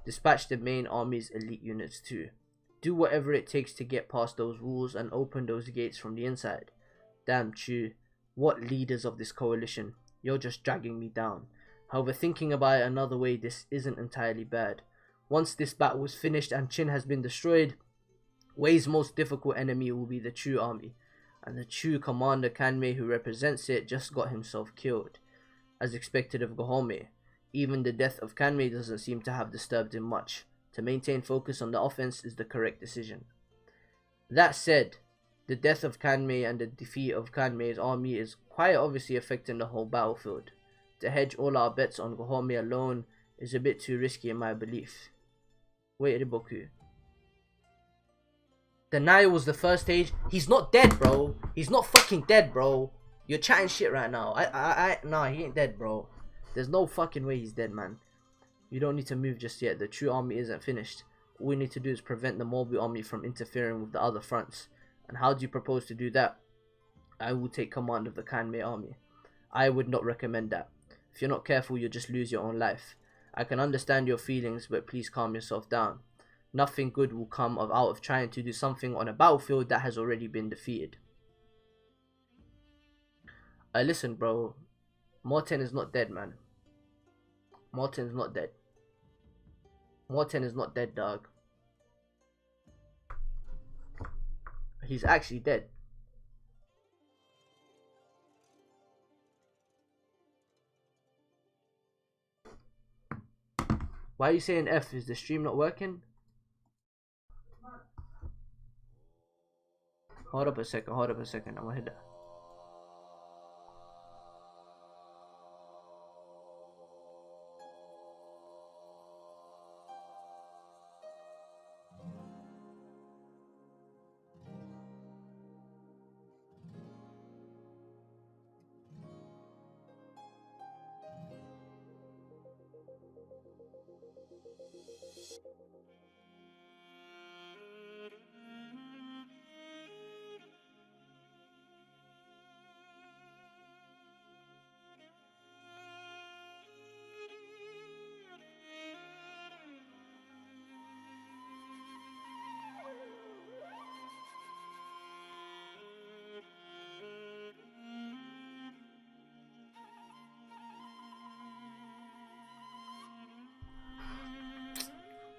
Speaker 1: Dispatch the main army's elite units too. Do whatever it takes to get past those walls and open those gates from the inside. Damn Chu, what leaders of this coalition. You're just dragging me down. However, thinking about it another way, this isn't entirely bad. Once this battle is finished and Qin has been destroyed, Wei's most difficult enemy will be the Chu army. And the Chu commander Kanmei, who represents it, just got himself killed. As expected of Gohome, even the death of Kanmei doesn't seem to have disturbed him much. To maintain focus on the offense is the correct decision. That said, the death of Kanmei and the defeat of Kanmei's army is quite obviously affecting the whole battlefield. To hedge all our bets on Gohome alone is a bit too risky in my belief. Wait, Riboku. Denial was the first stage. He's not dead, bro. He's not fucking dead, bro. You're chatting shit right now. Nah, he ain't dead, bro. There's no fucking way he's dead, man. You don't need to move just yet. The true army isn't finished. All we need to do is prevent the Morbu army from interfering with the other fronts. And how do you propose to do that? I will take command of the Kanmei army. I would not recommend that. If you're not careful, you'll just lose your own life. I can understand your feelings, but please calm yourself down. Nothing good will come out of trying to do something on a battlefield that has already been defeated. Listen, bro. Morten is not dead, man. Morten's not dead. Morten is not dead, dog. He's actually dead. Why are you saying F? Is the stream not working? Hold up a second, I'm gonna hit that.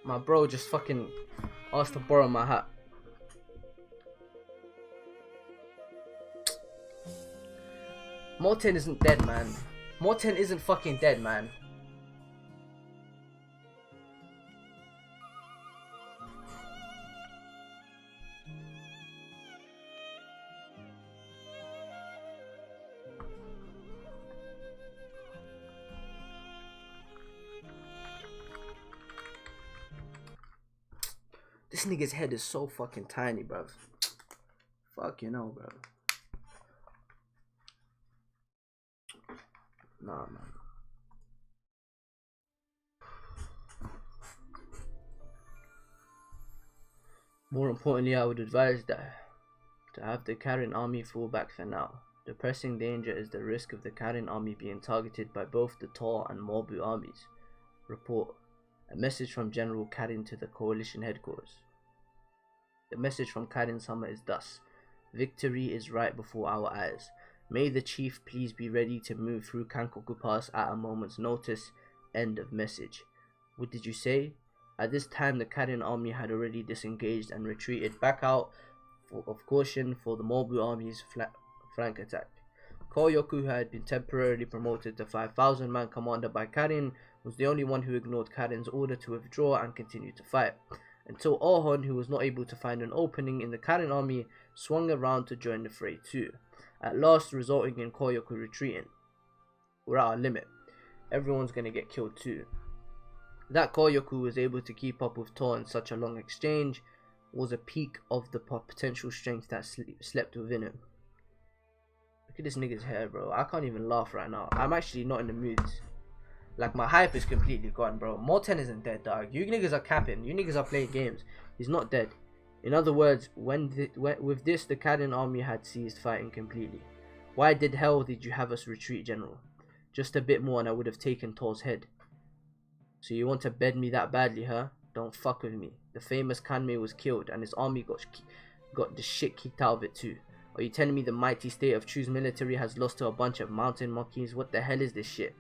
Speaker 1: My bro just fucking asked to borrow my hat. Morten isn't dead, man. Morten isn't fucking dead, man. This nigga's head is so fucking tiny, bruv. Fuck you know, bro. Nah, man. More importantly, I would advise that to have the Karen army fall back for now. The pressing danger is the risk of the Karen army being targeted by both the Tor and Morbu armies. Report. A message from General Karen to the coalition headquarters. The message from Karen Sama is thus: victory is right before our eyes. May the chief please be ready to move through Kankoku Pass at a moment's notice. End of message. What did you say? At this time, the Karen army had already disengaged and retreated back out of caution for the Morbu army's flank attack. Koryoku, who had been temporarily promoted to 5,000-man commander by Karen, was the only one who ignored Karen's order to withdraw and continue to fight, until Ohon, who was not able to find an opening in the Karen army, swung around to join the fray too, at last resulting in Koryoku retreating. We're at our limit. Everyone's gonna get killed too. That Koryoku was able to keep up with Tor in such a long exchange was a peak of the potential strength that slept within him. Look at this nigga's hair, bro. I can't even laugh right now. I'm actually not in the mood. Like, my hype is completely gone, bro. Morten isn't dead, dog. You niggas are capping. You niggas are playing games. He's not dead. In other words, with this, the Karen army had ceased fighting completely. Why did hell did you have us retreat, General? Just a bit more and I would have taken Tor's head. So you want to bed me that badly, huh? Don't fuck with me. The famous Kanmei was killed and his army got the shit kicked out of it too. Are you telling me the mighty state of Chu's military has lost to a bunch of mountain monkeys? What the hell is this shit?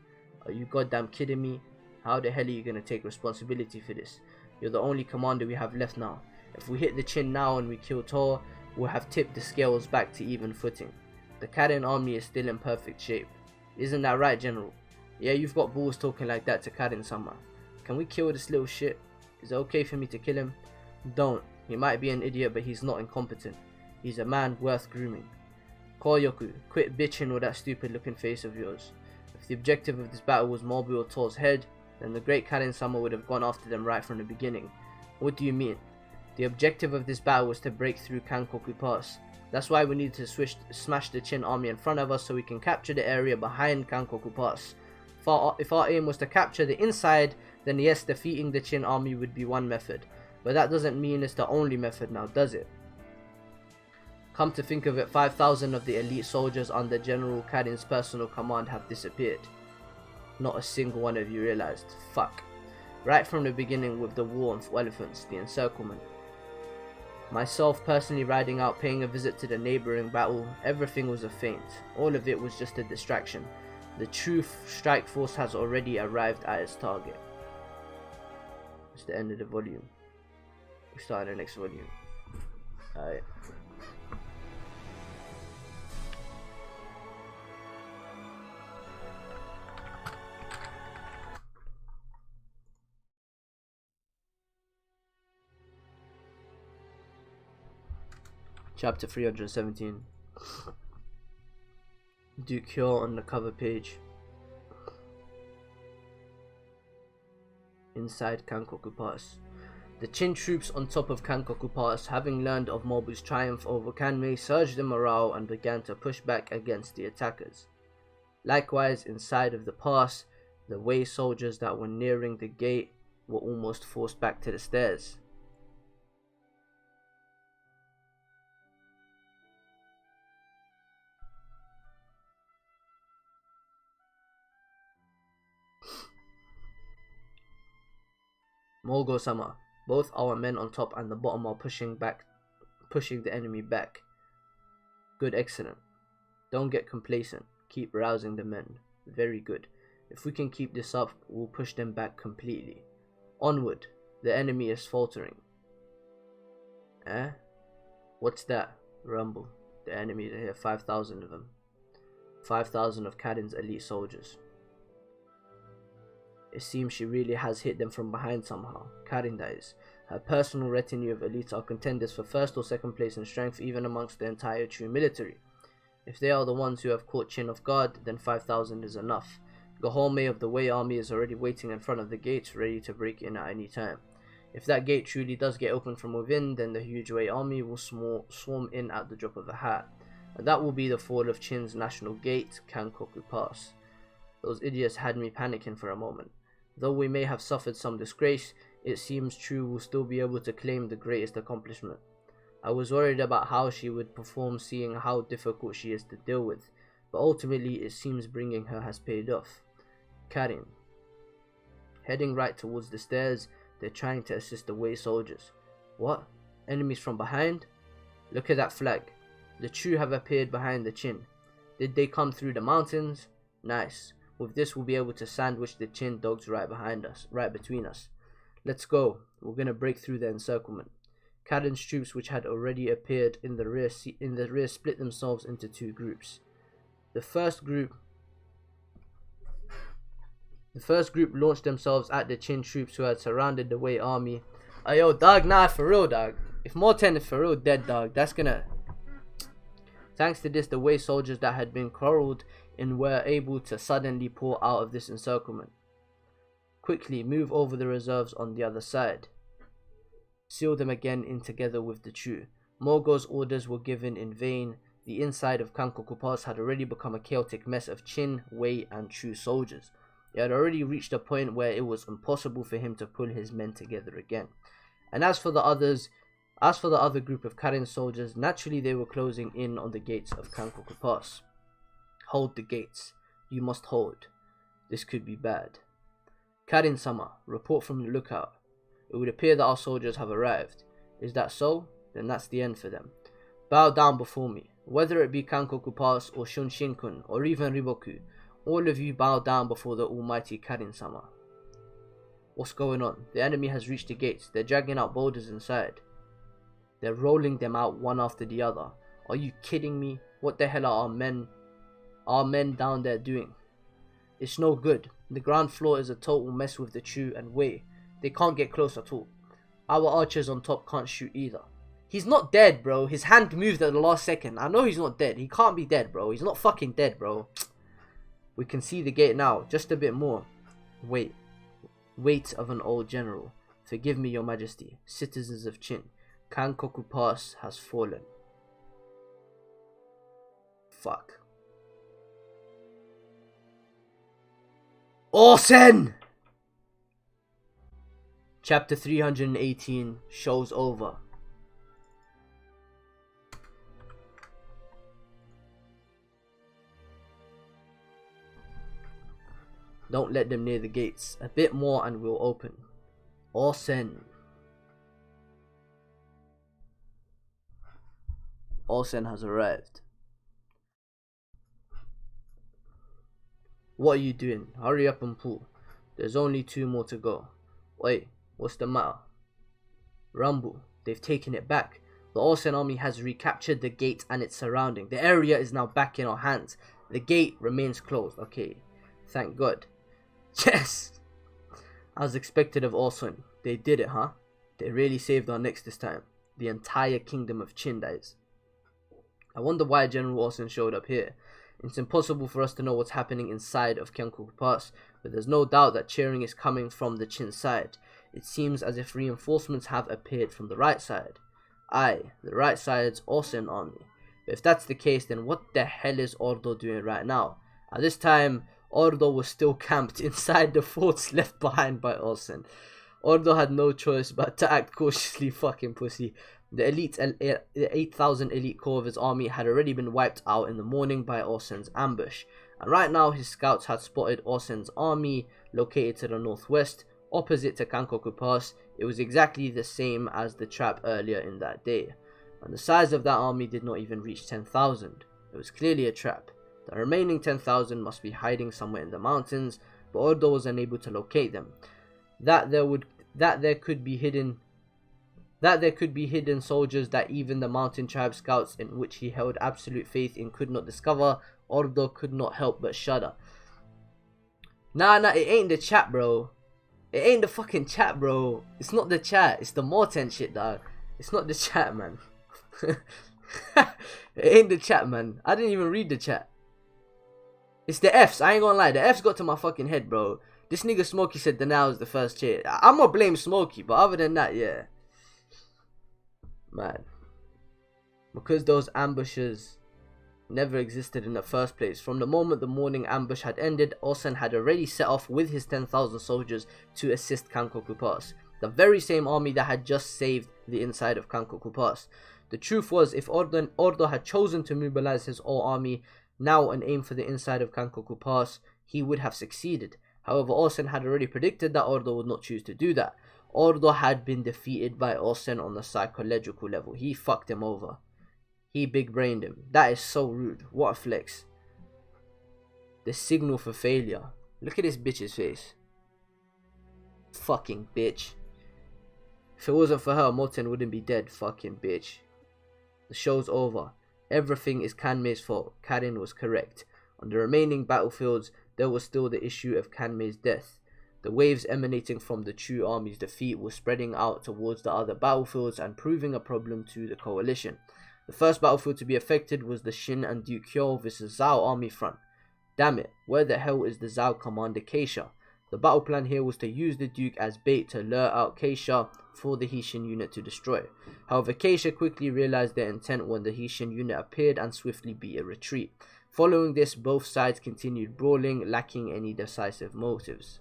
Speaker 1: Are you goddamn kidding me? How the hell are you gonna take responsibility for this? You're the only commander we have left now. If we hit the chin now and we kill Tor, we'll have tipped the scales back to even footing. The Karen army is still in perfect shape. Isn't that right, General? Yeah, you've got balls talking like that to Karen-sama. Can we kill this little shit? Is it okay for me to kill him? Don't. He might be an idiot, but he's not incompetent. He's a man worth grooming. Koryoku, quit bitching with that stupid looking face of yours. If the objective of this battle was Morbu or Tor's head, then the great Karen-sama would have gone after them right from the beginning. What do you mean? The objective of this battle was to break through Kankoku Pass. That's why we need to smash the Chin army in front of us so we can capture the area behind Kankoku Pass. If our aim was to capture the inside, then yes, defeating the Chin army would be one method. But that doesn't mean it's the only method now, does it? Come to think of it, 5,000 of the elite soldiers under General Karin's personal command have disappeared. Not a single one of you realized. Fuck. Right from the beginning with the war on elephants, the encirclement. Myself personally riding out, paying a visit to the neighboring battle, everything was a feint. All of it was just a distraction. The true strike force has already arrived at its target. It's the end of the volume. We start the next volume. Alright. Chapter 317. Duke Hyo on the cover page. Inside Kankoku Pass. The Chin troops on top of Kankoku Pass, having learned of Morbu's triumph over Kanmei, surged in morale and began to push back against the attackers. Likewise, inside of the pass, the Wei soldiers that were nearing the gate were almost forced back to the stairs. Mogo-sama, both our men on top and the bottom are pushing the enemy back. Good, excellent. Don't get complacent. Keep rousing the men. Very good. If we can keep this up, we'll push them back completely. Onward. The enemy is faltering. Eh? What's that? Rumble. The enemy are here, 5,000 of them. 5,000 of Karin's elite soldiers. It seems she really has hit them from behind somehow. Karin, that is. Her personal retinue of elites are contenders for first or second place in strength even amongst the entire Chu military. If they are the ones who have caught Chin off guard, then 5,000 is enough. Gahome of the Wei army is already waiting in front of the gates, ready to break in at any time. If that gate truly does get open from within, then the huge Wei army will swarm in at the drop of a hat. And that will be the fall of Qin's national gate, Kankoku Pass. Those idiots had me panicking for a moment. Though we may have suffered some disgrace, it seems Chu will still be able to claim the greatest accomplishment. I was worried about how she would perform, seeing how difficult she is to deal with, but ultimately it seems bringing her has paid off. Karin. Heading right towards the stairs, they're trying to assist the Wei soldiers. What? Enemies from behind? Look at that flag. The Chu have appeared behind the Qin. Did they come through the mountains? Nice. With this we'll be able to sandwich the Qin dogs right behind us, right between us. Let's go. We're gonna break through the encirclement. Karin's troops, which had already appeared in the rear, split themselves into two groups. The first group launched themselves at the Qin troops who had surrounded the Wei army. Yo, dog, nah, for real, dog. If Morten is for real dead, dog, that's gonna... Thanks to this, the Wei soldiers that had been quarreled in were able to suddenly pour out of this encirclement. Quickly move over the reserves on the other side. Seal them again in together with the Chu. Morgo's orders were given in vain. The inside of Kankoku Pass had already become a chaotic mess of Qin, Wei and Chu soldiers. It had already reached a point where it was impossible for him to pull his men together again. And as for the other group of Karin soldiers, naturally they were closing in on the gates of Kankoku Pass. Hold the gates. You must hold. This could be bad. Karin-sama, report from the lookout. It would appear that our soldiers have arrived. Is that so? Then that's the end for them. Bow down before me. Whether it be Kankoku Pass or Shunshinkun or even Riboku, all of you bow down before the almighty Karin-sama. What's going on? The enemy has reached the gates. They're dragging out boulders inside. They're rolling them out one after the other. Are you kidding me? What the hell are our men down there doing? It's no good. The ground floor is a total mess with the Chu and Wei. They can't get close at all. Our archers on top can't shoot either. He's not dead, bro. His hand moved at the last second. I know he's not dead. He can't be dead, bro. He's not fucking dead, bro. We can see the gate now. Just a bit more. Wait. Weight of an old general. Forgive me, your majesty. Citizens of Qin. Kankoku Pass has fallen. Fuck. Orsen! Chapter 318, show's over. Don't let them near the gates. A bit more and we'll open. Orsen. Orsen has arrived. What are you doing? Hurry up and pull. There's only 2 more to go. Wait, what's the matter? Rumble, they've taken it back. The Orsen army has recaptured the gate and its surrounding. The area is now back in our hands. The gate remains closed. Okay, thank God. Yes! As expected of Orsen. They did it, huh? They really saved our necks this time. The entire kingdom of Qin, that is. I wonder why General Orsen showed up here. It's impossible for us to know what's happening inside of Kankoku Pass, but there's no doubt that cheering is coming from the Qin side. It seems as if reinforcements have appeared from the right side. Aye, the right side's Orsen army. But if that's the case, then what the hell is Ordo doing right now? At this time, Ordo was still camped inside the forts left behind by Orsen. Ordo had no choice but to act cautiously, fucking pussy. The 8,000 elite core of his army had already been wiped out in the morning by Orsen's ambush, and right now his scouts had spotted Orsen's army located to the northwest, opposite to Kankoku Pass. It was exactly the same as the trap earlier in that day, and the size of that army did not even reach 10,000. It was clearly a trap. The remaining 10,000 must be hiding somewhere in the mountains, but Ordo was unable to locate them. That there could be hidden soldiers that even the mountain tribe scouts, in which he held absolute faith in, could not discover, Ordo could not help but shudder. Nah, it ain't the chat, bro. It ain't the fucking chat, bro. It's not the chat. It's the Morten shit, dog. It's not the chat, man. It ain't the chat, man. I didn't even read the chat. It's the F's. I ain't gonna lie. The F's got to my fucking head, bro. This nigga Smokey said Denial was the first cheer. I'm gonna blame Smokey, but other than that, yeah. Man. Because those ambushes never existed in the first place. From the moment the morning ambush had ended, Osen had already set off with his 10,000 soldiers to assist Kankoku Pass, the very same army that had just saved the inside of Kankoku Pass. The truth was, if Ordo had chosen to mobilize his whole army now and aim for the inside of Kankoku Pass, he would have succeeded. However, Osen had already predicted that Ordo would not choose to do that. Ordo had been defeated by Osen on the psychological level. He fucked him over. He big-brained him. That is so rude. What a flex. The signal for failure. Look at this bitch's face. Fucking bitch. If it wasn't for her, Moten wouldn't be dead. Fucking bitch. The show's over. Everything is Kanmei's fault. Karin was correct. On the remaining battlefields, there was still the issue of Kanmei's death. The waves emanating from the Chu army's defeat were spreading out towards the other battlefields and proving a problem to the coalition. The first battlefield to be affected was the Shin and Duke Hyo vs Zhao army front. Damn it, where the hell is the Zhao commander Keisha? The battle plan here was to use the Duke as bait to lure out Keisha for the Hishin unit to destroy. However, Keisha quickly realized their intent when the Hishin unit appeared and swiftly beat a retreat. Following this, both sides continued brawling, lacking any decisive motives.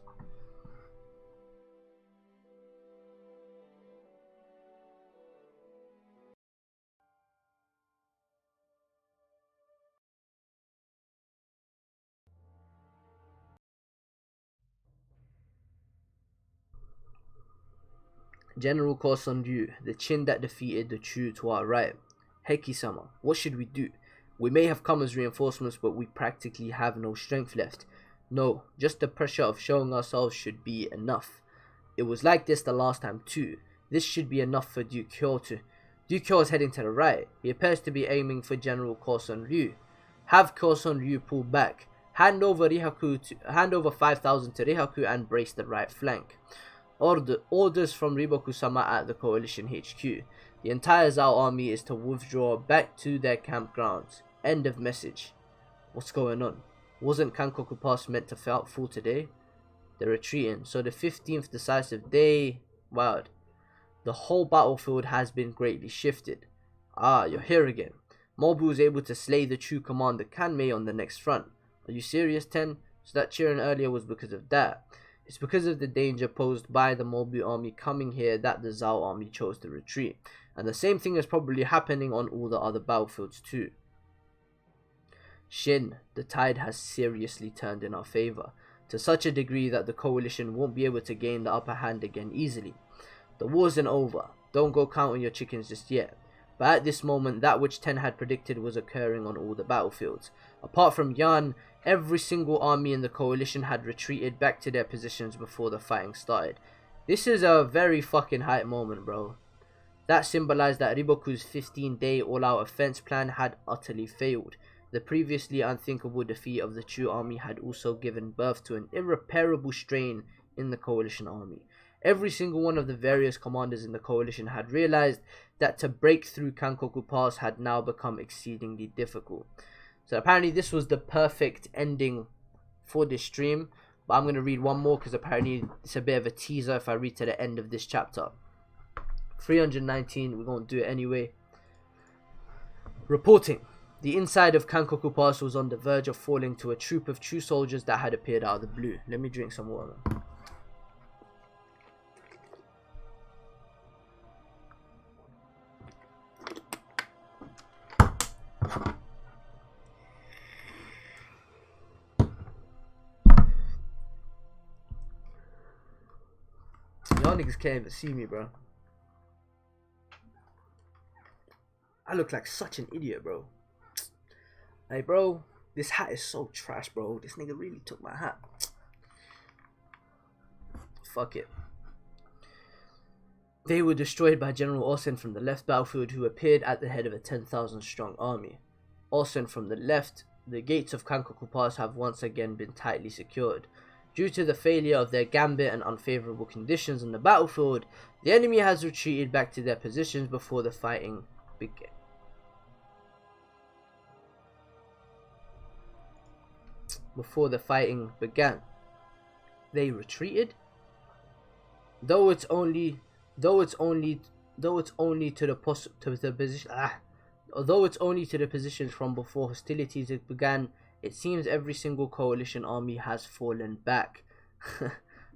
Speaker 1: General Koson Ryu, the Chin that defeated the Chu to our right. Heki-sama, what should we do? We may have come as reinforcements, but we practically have no strength left. No, just the pressure of showing ourselves should be enough. It was like this the last time too. This should be enough for Duke Hyo to... Duke Hyo is heading to the right. He appears to be aiming for General Koson Ryu. Have Koson Ryu pull back. Hand over 5,000 to Rihaku and brace the right flank. Orders from Riboku-sama at the Coalition HQ. The entire Zhao army is to withdraw back to their campgrounds. End of message. What's going on? Wasn't Kankoku Pass meant to fall today? They're retreating, so the 15th decisive day... Wow. The whole battlefield has been greatly shifted. Ah, you're here again. Mobu was able to slay the true commander Kanmei on the next front. Are you serious, Ten? So that cheering earlier was because of that. It's because of the danger posed by the Mobu army coming here that the Zhao army chose to retreat. And the same thing is probably happening on all the other battlefields too. Shin, the tide has seriously turned in our favor, to such a degree that the coalition won't be able to gain the upper hand again easily. The war isn't over. Don't go counting your chickens just yet. But at this moment, that which Ten had predicted was occurring on all the battlefields. Apart from Yan, every single army in the coalition had retreated back to their positions before the fighting started. This is a very fucking hype moment, bro. That symbolized that Riboku's 15-day all-out offense plan had utterly failed. The previously unthinkable defeat of the Chu army had also given birth to an irreparable strain in the coalition army. Every single one of the various commanders in the coalition had realized that to break through Kankoku Pass had now become exceedingly difficult. So apparently this was the perfect ending for this stream. But I'm going to read one more because apparently it's a bit of a teaser if I read to the end of this chapter. 319, we're going to do it anyway. Reporting. The inside of Kankoku Pass was on the verge of falling to a troop of Chu soldiers that had appeared out of the blue. Let me drink some water. Y'all niggas can't even see me, bro. I look like such an idiot, bro. Hey, bro, this hat is so trash, bro. This nigga really took my hat. Fuck it. They were destroyed by General Osen from the left battlefield, who appeared at the head of a 10,000 strong army. Osen from the left, the gates of Kankoku Pass have once again been tightly secured. Due to the failure of their gambit and unfavorable conditions on the battlefield, the enemy has retreated back to their positions before the fighting began. They retreated? Though it's only though it's only though it's only to the position although it's only to the positions from before hostilities began, it seems every single coalition army has fallen back.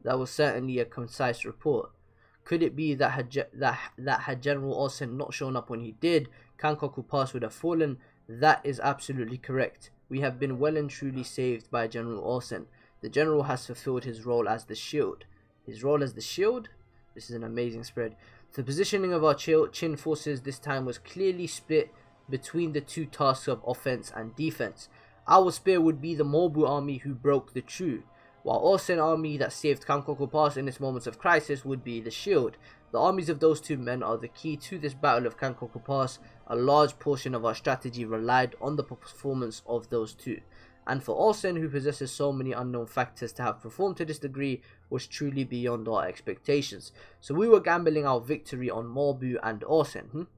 Speaker 1: That was certainly a concise report. Could it be that had General Olsen not shown up when he did, Kankoku Pass would have fallen? That is absolutely correct. We have been well and truly saved by General Olsen. The general has fulfilled his role as the shield. His role as the shield? This is an amazing spread. The positioning of our Qin forces this time was clearly split between the two tasks of offense and defense. Our spear would be the Mobu army who broke the Chu, while Olsen army that saved Kankoku Pass in its moments of crisis would be the shield. The armies of those two men are the key to this battle of Kankoku Pass. A large portion of our strategy relied on the performance of those two. And for Olsen, who possesses so many unknown factors, to have performed to this degree was truly beyond our expectations. So we were gambling our victory on Mobu and Olsen.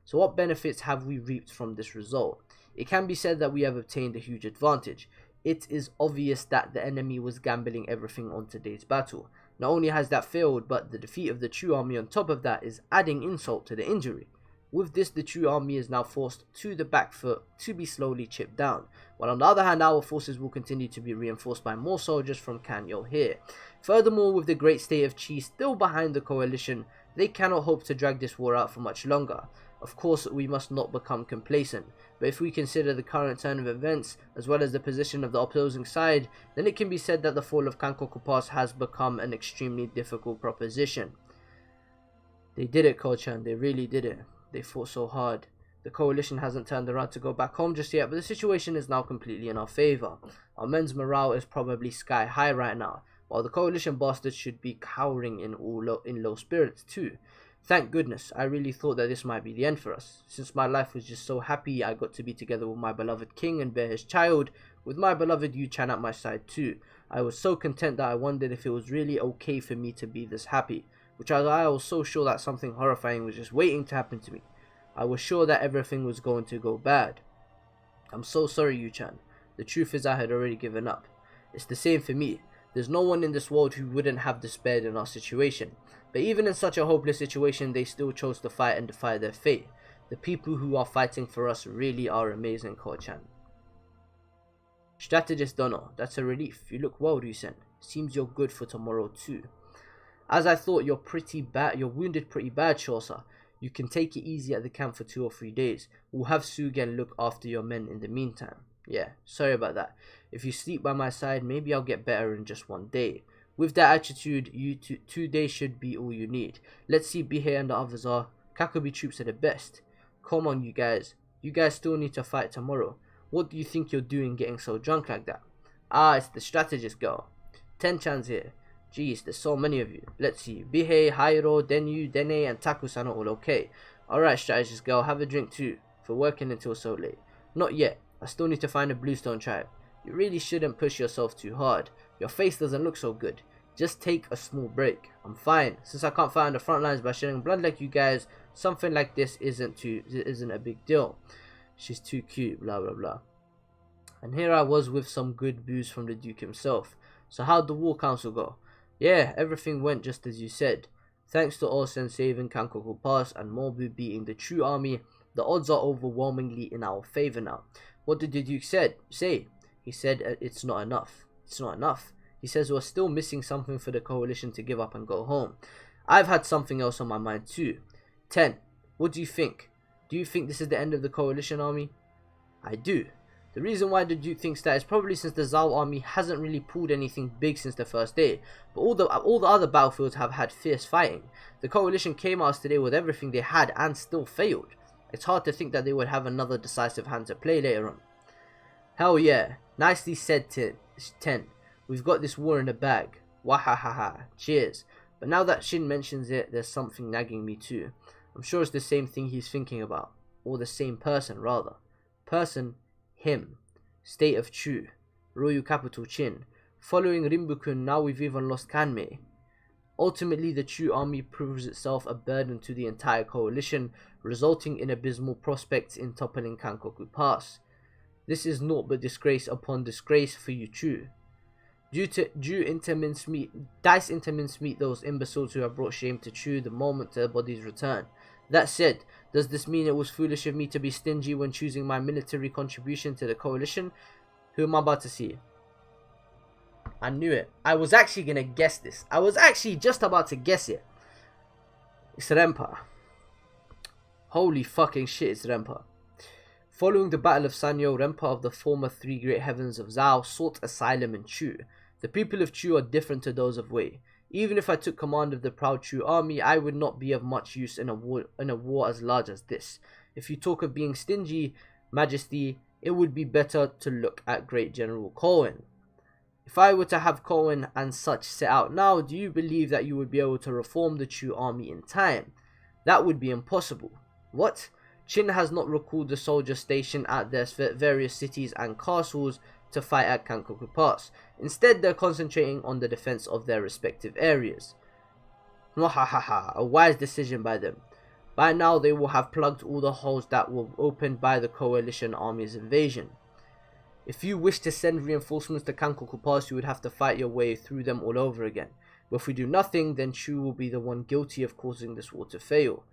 Speaker 1: So what benefits have we reaped from this result? It can be said that we have obtained a huge advantage. It is obvious that the enemy was gambling everything on today's battle. Not only has that failed, but the defeat of the Chu army on top of that is adding insult to the injury. With this, the Chu army is now forced to the back foot to be slowly chipped down, while on the other hand, our forces will continue to be reinforced by more soldiers from Kanyo here. Furthermore, with the great state of Qi still behind the coalition, they cannot hope to drag this war out for much longer. Of course, we must not become complacent, but if we consider the current turn of events, as well as the position of the opposing side, then it can be said that the fall of Kankoku Pass has become an extremely difficult proposition. They did it, Ko-chan, they really did it. They fought so hard. The coalition hasn't turned around to go back home just yet, but the situation is now completely in our favour. Our men's morale is probably sky high right now, while the coalition bastards should be cowering in low spirits too. Thank goodness, I really thought that this might be the end for us. Since my life was just so happy, I got to be together with my beloved king and bear his child, with my beloved Yu-chan at my side too. I was so content that I wondered if it was really okay for me to be this happy, which I was so sure that something horrifying was just waiting to happen to me. I was sure that everything was going to go bad. I'm so sorry, Yu-chan. The truth is I had already given up. It's the same for me. There's no one in this world who wouldn't have despaired in our situation. But even in such a hopeless situation, they still chose to fight and defy their fate. The people who are fighting for us really are amazing, Ko-chan. Strategist Dono, that's a relief. You look well, Ryusen. Seems you're good for tomorrow too. As I thought, you're wounded pretty bad, Shosa. You can take it easy at the camp for 2 or 3 days. We'll have Sugen look after your men in the meantime. Yeah, sorry about that. If you sleep by my side, maybe I'll get better in just 1 day. With that attitude, 2 days should be all you need. Let's see Bihei and the others are. Kakubi troops are the best. Come on, you guys. You guys still need to fight tomorrow. What do you think you're doing getting so drunk like that? Ah, it's the strategist girl. Ten-chan's here. Jeez, there's so many of you. Let's see. Bihei, Hairo, Denyu, Dene, and Taku-san are all okay. Alright, strategist girl, have a drink too. For working until so late. Not yet. I still need to find a Bluestone tribe. You really shouldn't push yourself too hard. Your face doesn't look so good. Just take a small break. I'm fine. Since I can't fight on the front lines by shedding blood like you guys, something like this isn't a big deal. She's too cute, blah blah blah. And here I was with some good booze from the Duke himself. So how'd the war council go? Yeah, everything went just as you said. Thanks to Olsen saving Kankoku Pass and Mobu beating the true army, the odds are overwhelmingly in our favor now. What did the Duke say? He said it's not enough. It's not enough. He says we're still missing something for the coalition to give up and go home. I've had something else on my mind too. 10. What do you think? Do you think this is the end of the coalition army? I do. The reason why the Duke thinks that is probably since the Zhao army hasn't really pulled anything big since the first day, but all the other battlefields have had fierce fighting. The coalition came out today with everything they had and still failed. It's hard to think that they would have another decisive hand to play later on. Hell yeah, nicely said, 10. We've got this war in the bag. Wahahaha, cheers. But now that Shin mentions it, there's something nagging me too. I'm sure it's the same thing he's thinking about. Or the same person, rather. Person, him. State of Chu. Royal capital Qin. Following Rinbukun, now we've even lost Kanmei. Ultimately, the Chu army proves itself a burden to the entire coalition, resulting in abysmal prospects in toppling Kankoku Pass. This is naught but disgrace upon disgrace for you Chu. Dice into mincemeat those imbeciles who have brought shame to Chu the moment their bodies return. That said, does this mean it was foolish of me to be stingy when choosing my military contribution to the coalition? Who am I about to see? I knew it. I was actually gonna guess this. I was actually just about to guess it. It's Rempa. Holy fucking shit, it's Rempa. Following the Battle of Sanyo, Rempa of the former Three Great Heavens of Zhao sought asylum in Chu. The people of Chu are different to those of Wei. Even if I took command of the proud Chu army, I would not be of much use in a war as large as this. If you talk of being stingy, Majesty, it would be better to look at Great General Cohen. If I were to have Cohen and such set out now, do you believe that you would be able to reform the Chu army in time? That would be impossible. What? Qin has not recalled the soldiers stationed at their various cities and castles to fight at Kankoku Pass. Instead, they're concentrating on the defense of their respective areas. Mwahaha, a wise decision by them. By now, they will have plugged all the holes that were opened by the coalition army's invasion. If you wish to send reinforcements to Kankoku Pass, you would have to fight your way through them all over again. But if we do nothing, then Chu will be the one guilty of causing this war to fail.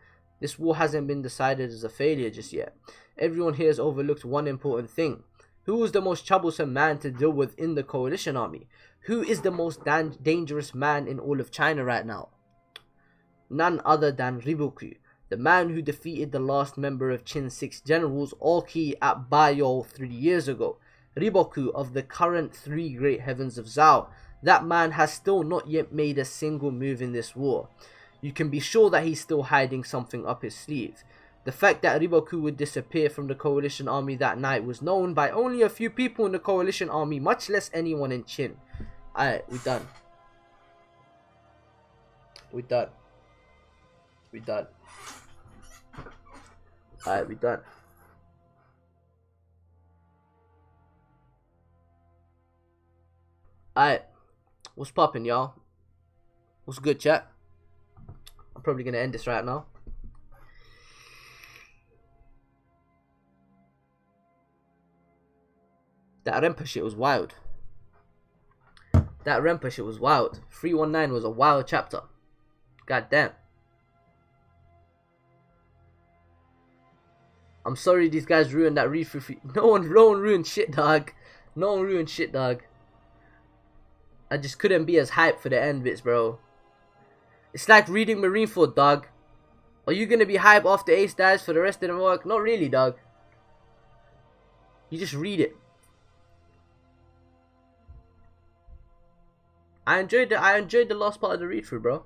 Speaker 1: This war hasn't been decided as a failure just yet. Everyone here has overlooked one important thing. Who is the most troublesome man to deal with in the coalition army? Who is the most dangerous man in all of China right now? None other than Riboku, the man who defeated the last member of Qin's 6 generals, Oki, at Baiyou 3 years ago. Riboku of the current Three Great Heavens of Zhao. That man has still not yet made a single move in this war. You can be sure that he's still hiding something up his sleeve. The fact that Riboku would disappear from the coalition army that night was known by only a few people in the coalition army, much less anyone in Qin. Alright, we done. We done. We done. Alright, we done. Alright, what's poppin', y'all? What's good, chat? I'm probably gonna end this right now. That Rempa shit was wild. That Rempa shit was wild. 319 was a wild chapter. God damn. I'm sorry these guys ruined that read-through. No one ruined shit, dog. No one ruined shit, dog. I just couldn't be as hyped for the end bits, bro. It's like reading Marineford, dog. Are you gonna be hyped after Ace dies for the rest of the work? Not really, dog. You just read it. I enjoyed the last part of the read-through, bro.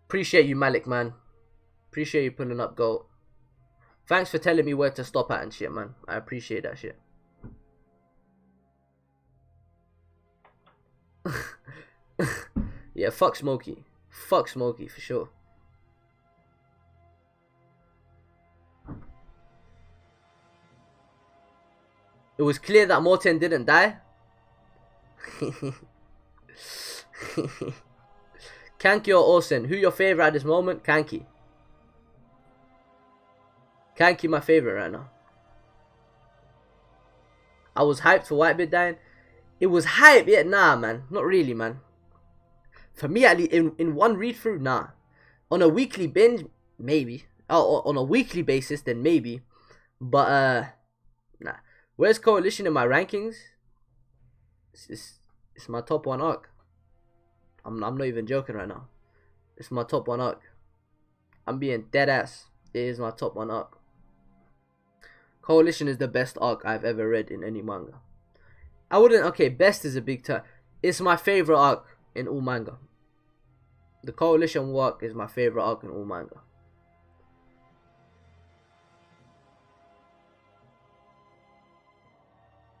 Speaker 1: Appreciate you, Malik, man. Appreciate you pulling up, goat. Thanks for telling me where to stop at and shit, man. I appreciate that shit. Yeah, fuck Smokey. Fuck Smokey, for sure. It was clear that Morten didn't die. Kanki or Olsen? Who your favorite at this moment? Kanki. Kanki my favorite right now. I was hyped for Whitebeard dying. It was hype, yeah, nah, man. Not really, man. For me, at least, in one read-through, nah. On a weekly binge, maybe. Oh, on a weekly basis, then maybe. But, nah. Where's Coalition in my rankings? It's my top 1 arc. I'm not even joking right now. It's my top 1 arc. I'm being dead ass. It is my top 1 arc. Coalition is the best arc I've ever read in any manga. I wouldn't, okay, best is a big term. It's my favorite arc in all manga. The Coalition arc is my favorite arc in all manga.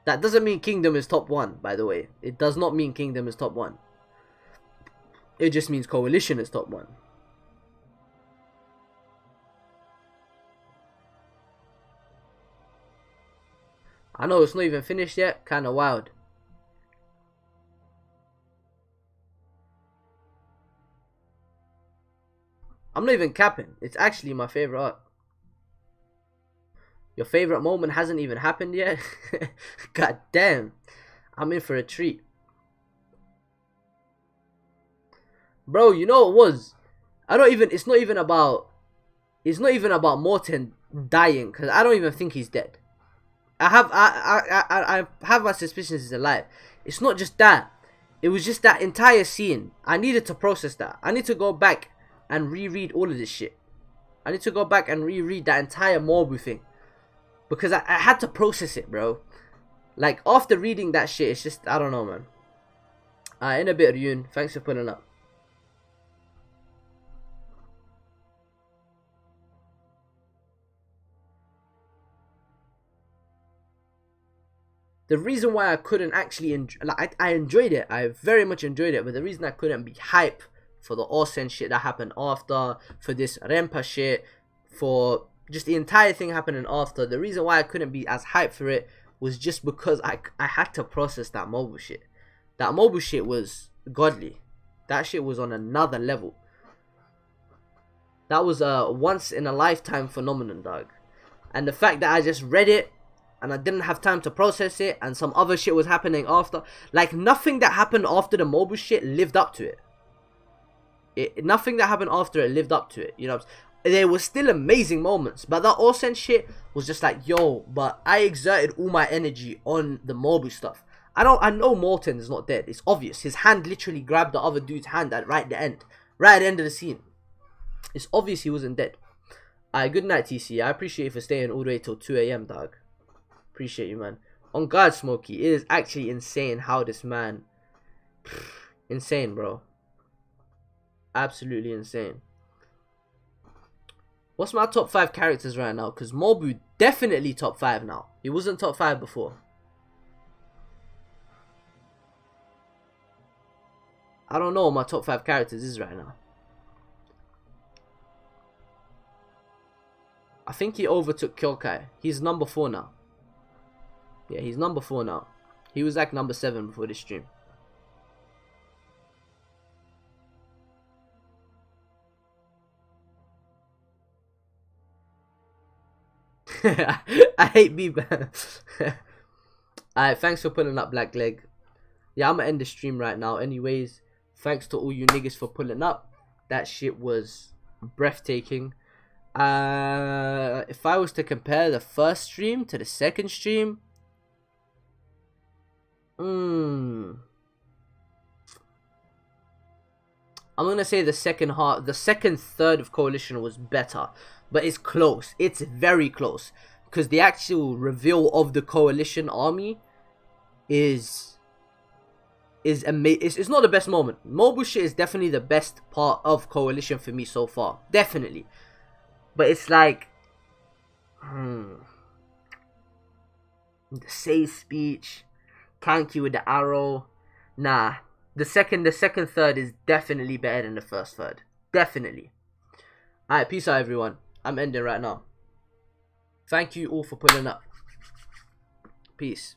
Speaker 1: That doesn't mean Kingdom is top 1, by the way. It does not mean Kingdom is top 1. It just means Coalition is top 1. I know it's not even finished yet. Kinda wild. I'm not even capping. It's actually my favorite arc. Your favorite moment hasn't even happened yet. God damn, I'm in for a treat, bro. You know it was. I don't even. It's not even about. It's not even about Morton dying, because I don't even think he's dead. I have my suspicions he's alive. It's not just that. It was just that entire scene. I needed to process that. I need to go back and reread all of this shit. I need to go back and reread that entire Morbu thing, because I had to process it, bro. Like, after reading that shit, it's just, I don't know, man. In a bit, Ryun. Thanks for pulling up. The reason why I couldn't actually I enjoyed it. I very much enjoyed it. But the reason I couldn't be hype for the Osen shit that happened after, for this Rempa shit, for just the entire thing happening after, the reason why I couldn't be as hyped for it was just because I had to process that mobile shit. That mobile shit was godly. That shit was on another level. That was a once in a lifetime phenomenon, dog. And the fact that I just read it and I didn't have time to process it, and some other shit was happening after. Like, nothing that happened after the mobile shit lived up to it. Nothing that happened after it lived up to it. You know, there was still amazing moments, but that Osen shit was just like, yo, but I exerted all my energy on the mobile stuff. I know Morton is not dead. It's obvious. His hand literally grabbed the other dude's hand at right at the end of the scene. It's obvious he wasn't dead. Good night, TC. I appreciate you for staying all the way till 2 AM, dog. Appreciate you, man. On God, Smokey, it is actually insane how this man... insane, bro. Absolutely insane. What's my top 5 characters right now? Because Mobu definitely top 5 now. He wasn't top 5 before. I don't know what my top 5 characters is right now. I think he overtook Kyokai. He's number 4 now. Yeah, he's number 4 now. He was like number 7 before this stream. I hate Bieber. Alright, thanks for pulling up, Black Leg. Yeah, I'm gonna end the stream right now. Anyways, thanks to all you niggas for pulling up. That shit was breathtaking. If I was to compare the first stream to the second stream, I'm gonna say the second third of Coalition was better, but it's close. It's very close, because the actual reveal of the Coalition army is amazing. It's not the best moment. Mobile shit is definitely the best part of Coalition for me so far, definitely. But it's like, the save speech, Kanki with the arrow, nah. The second third is definitely better than the first third. Definitely. Alright, peace out, everyone. I'm ending right now. Thank you all for pulling up. Peace.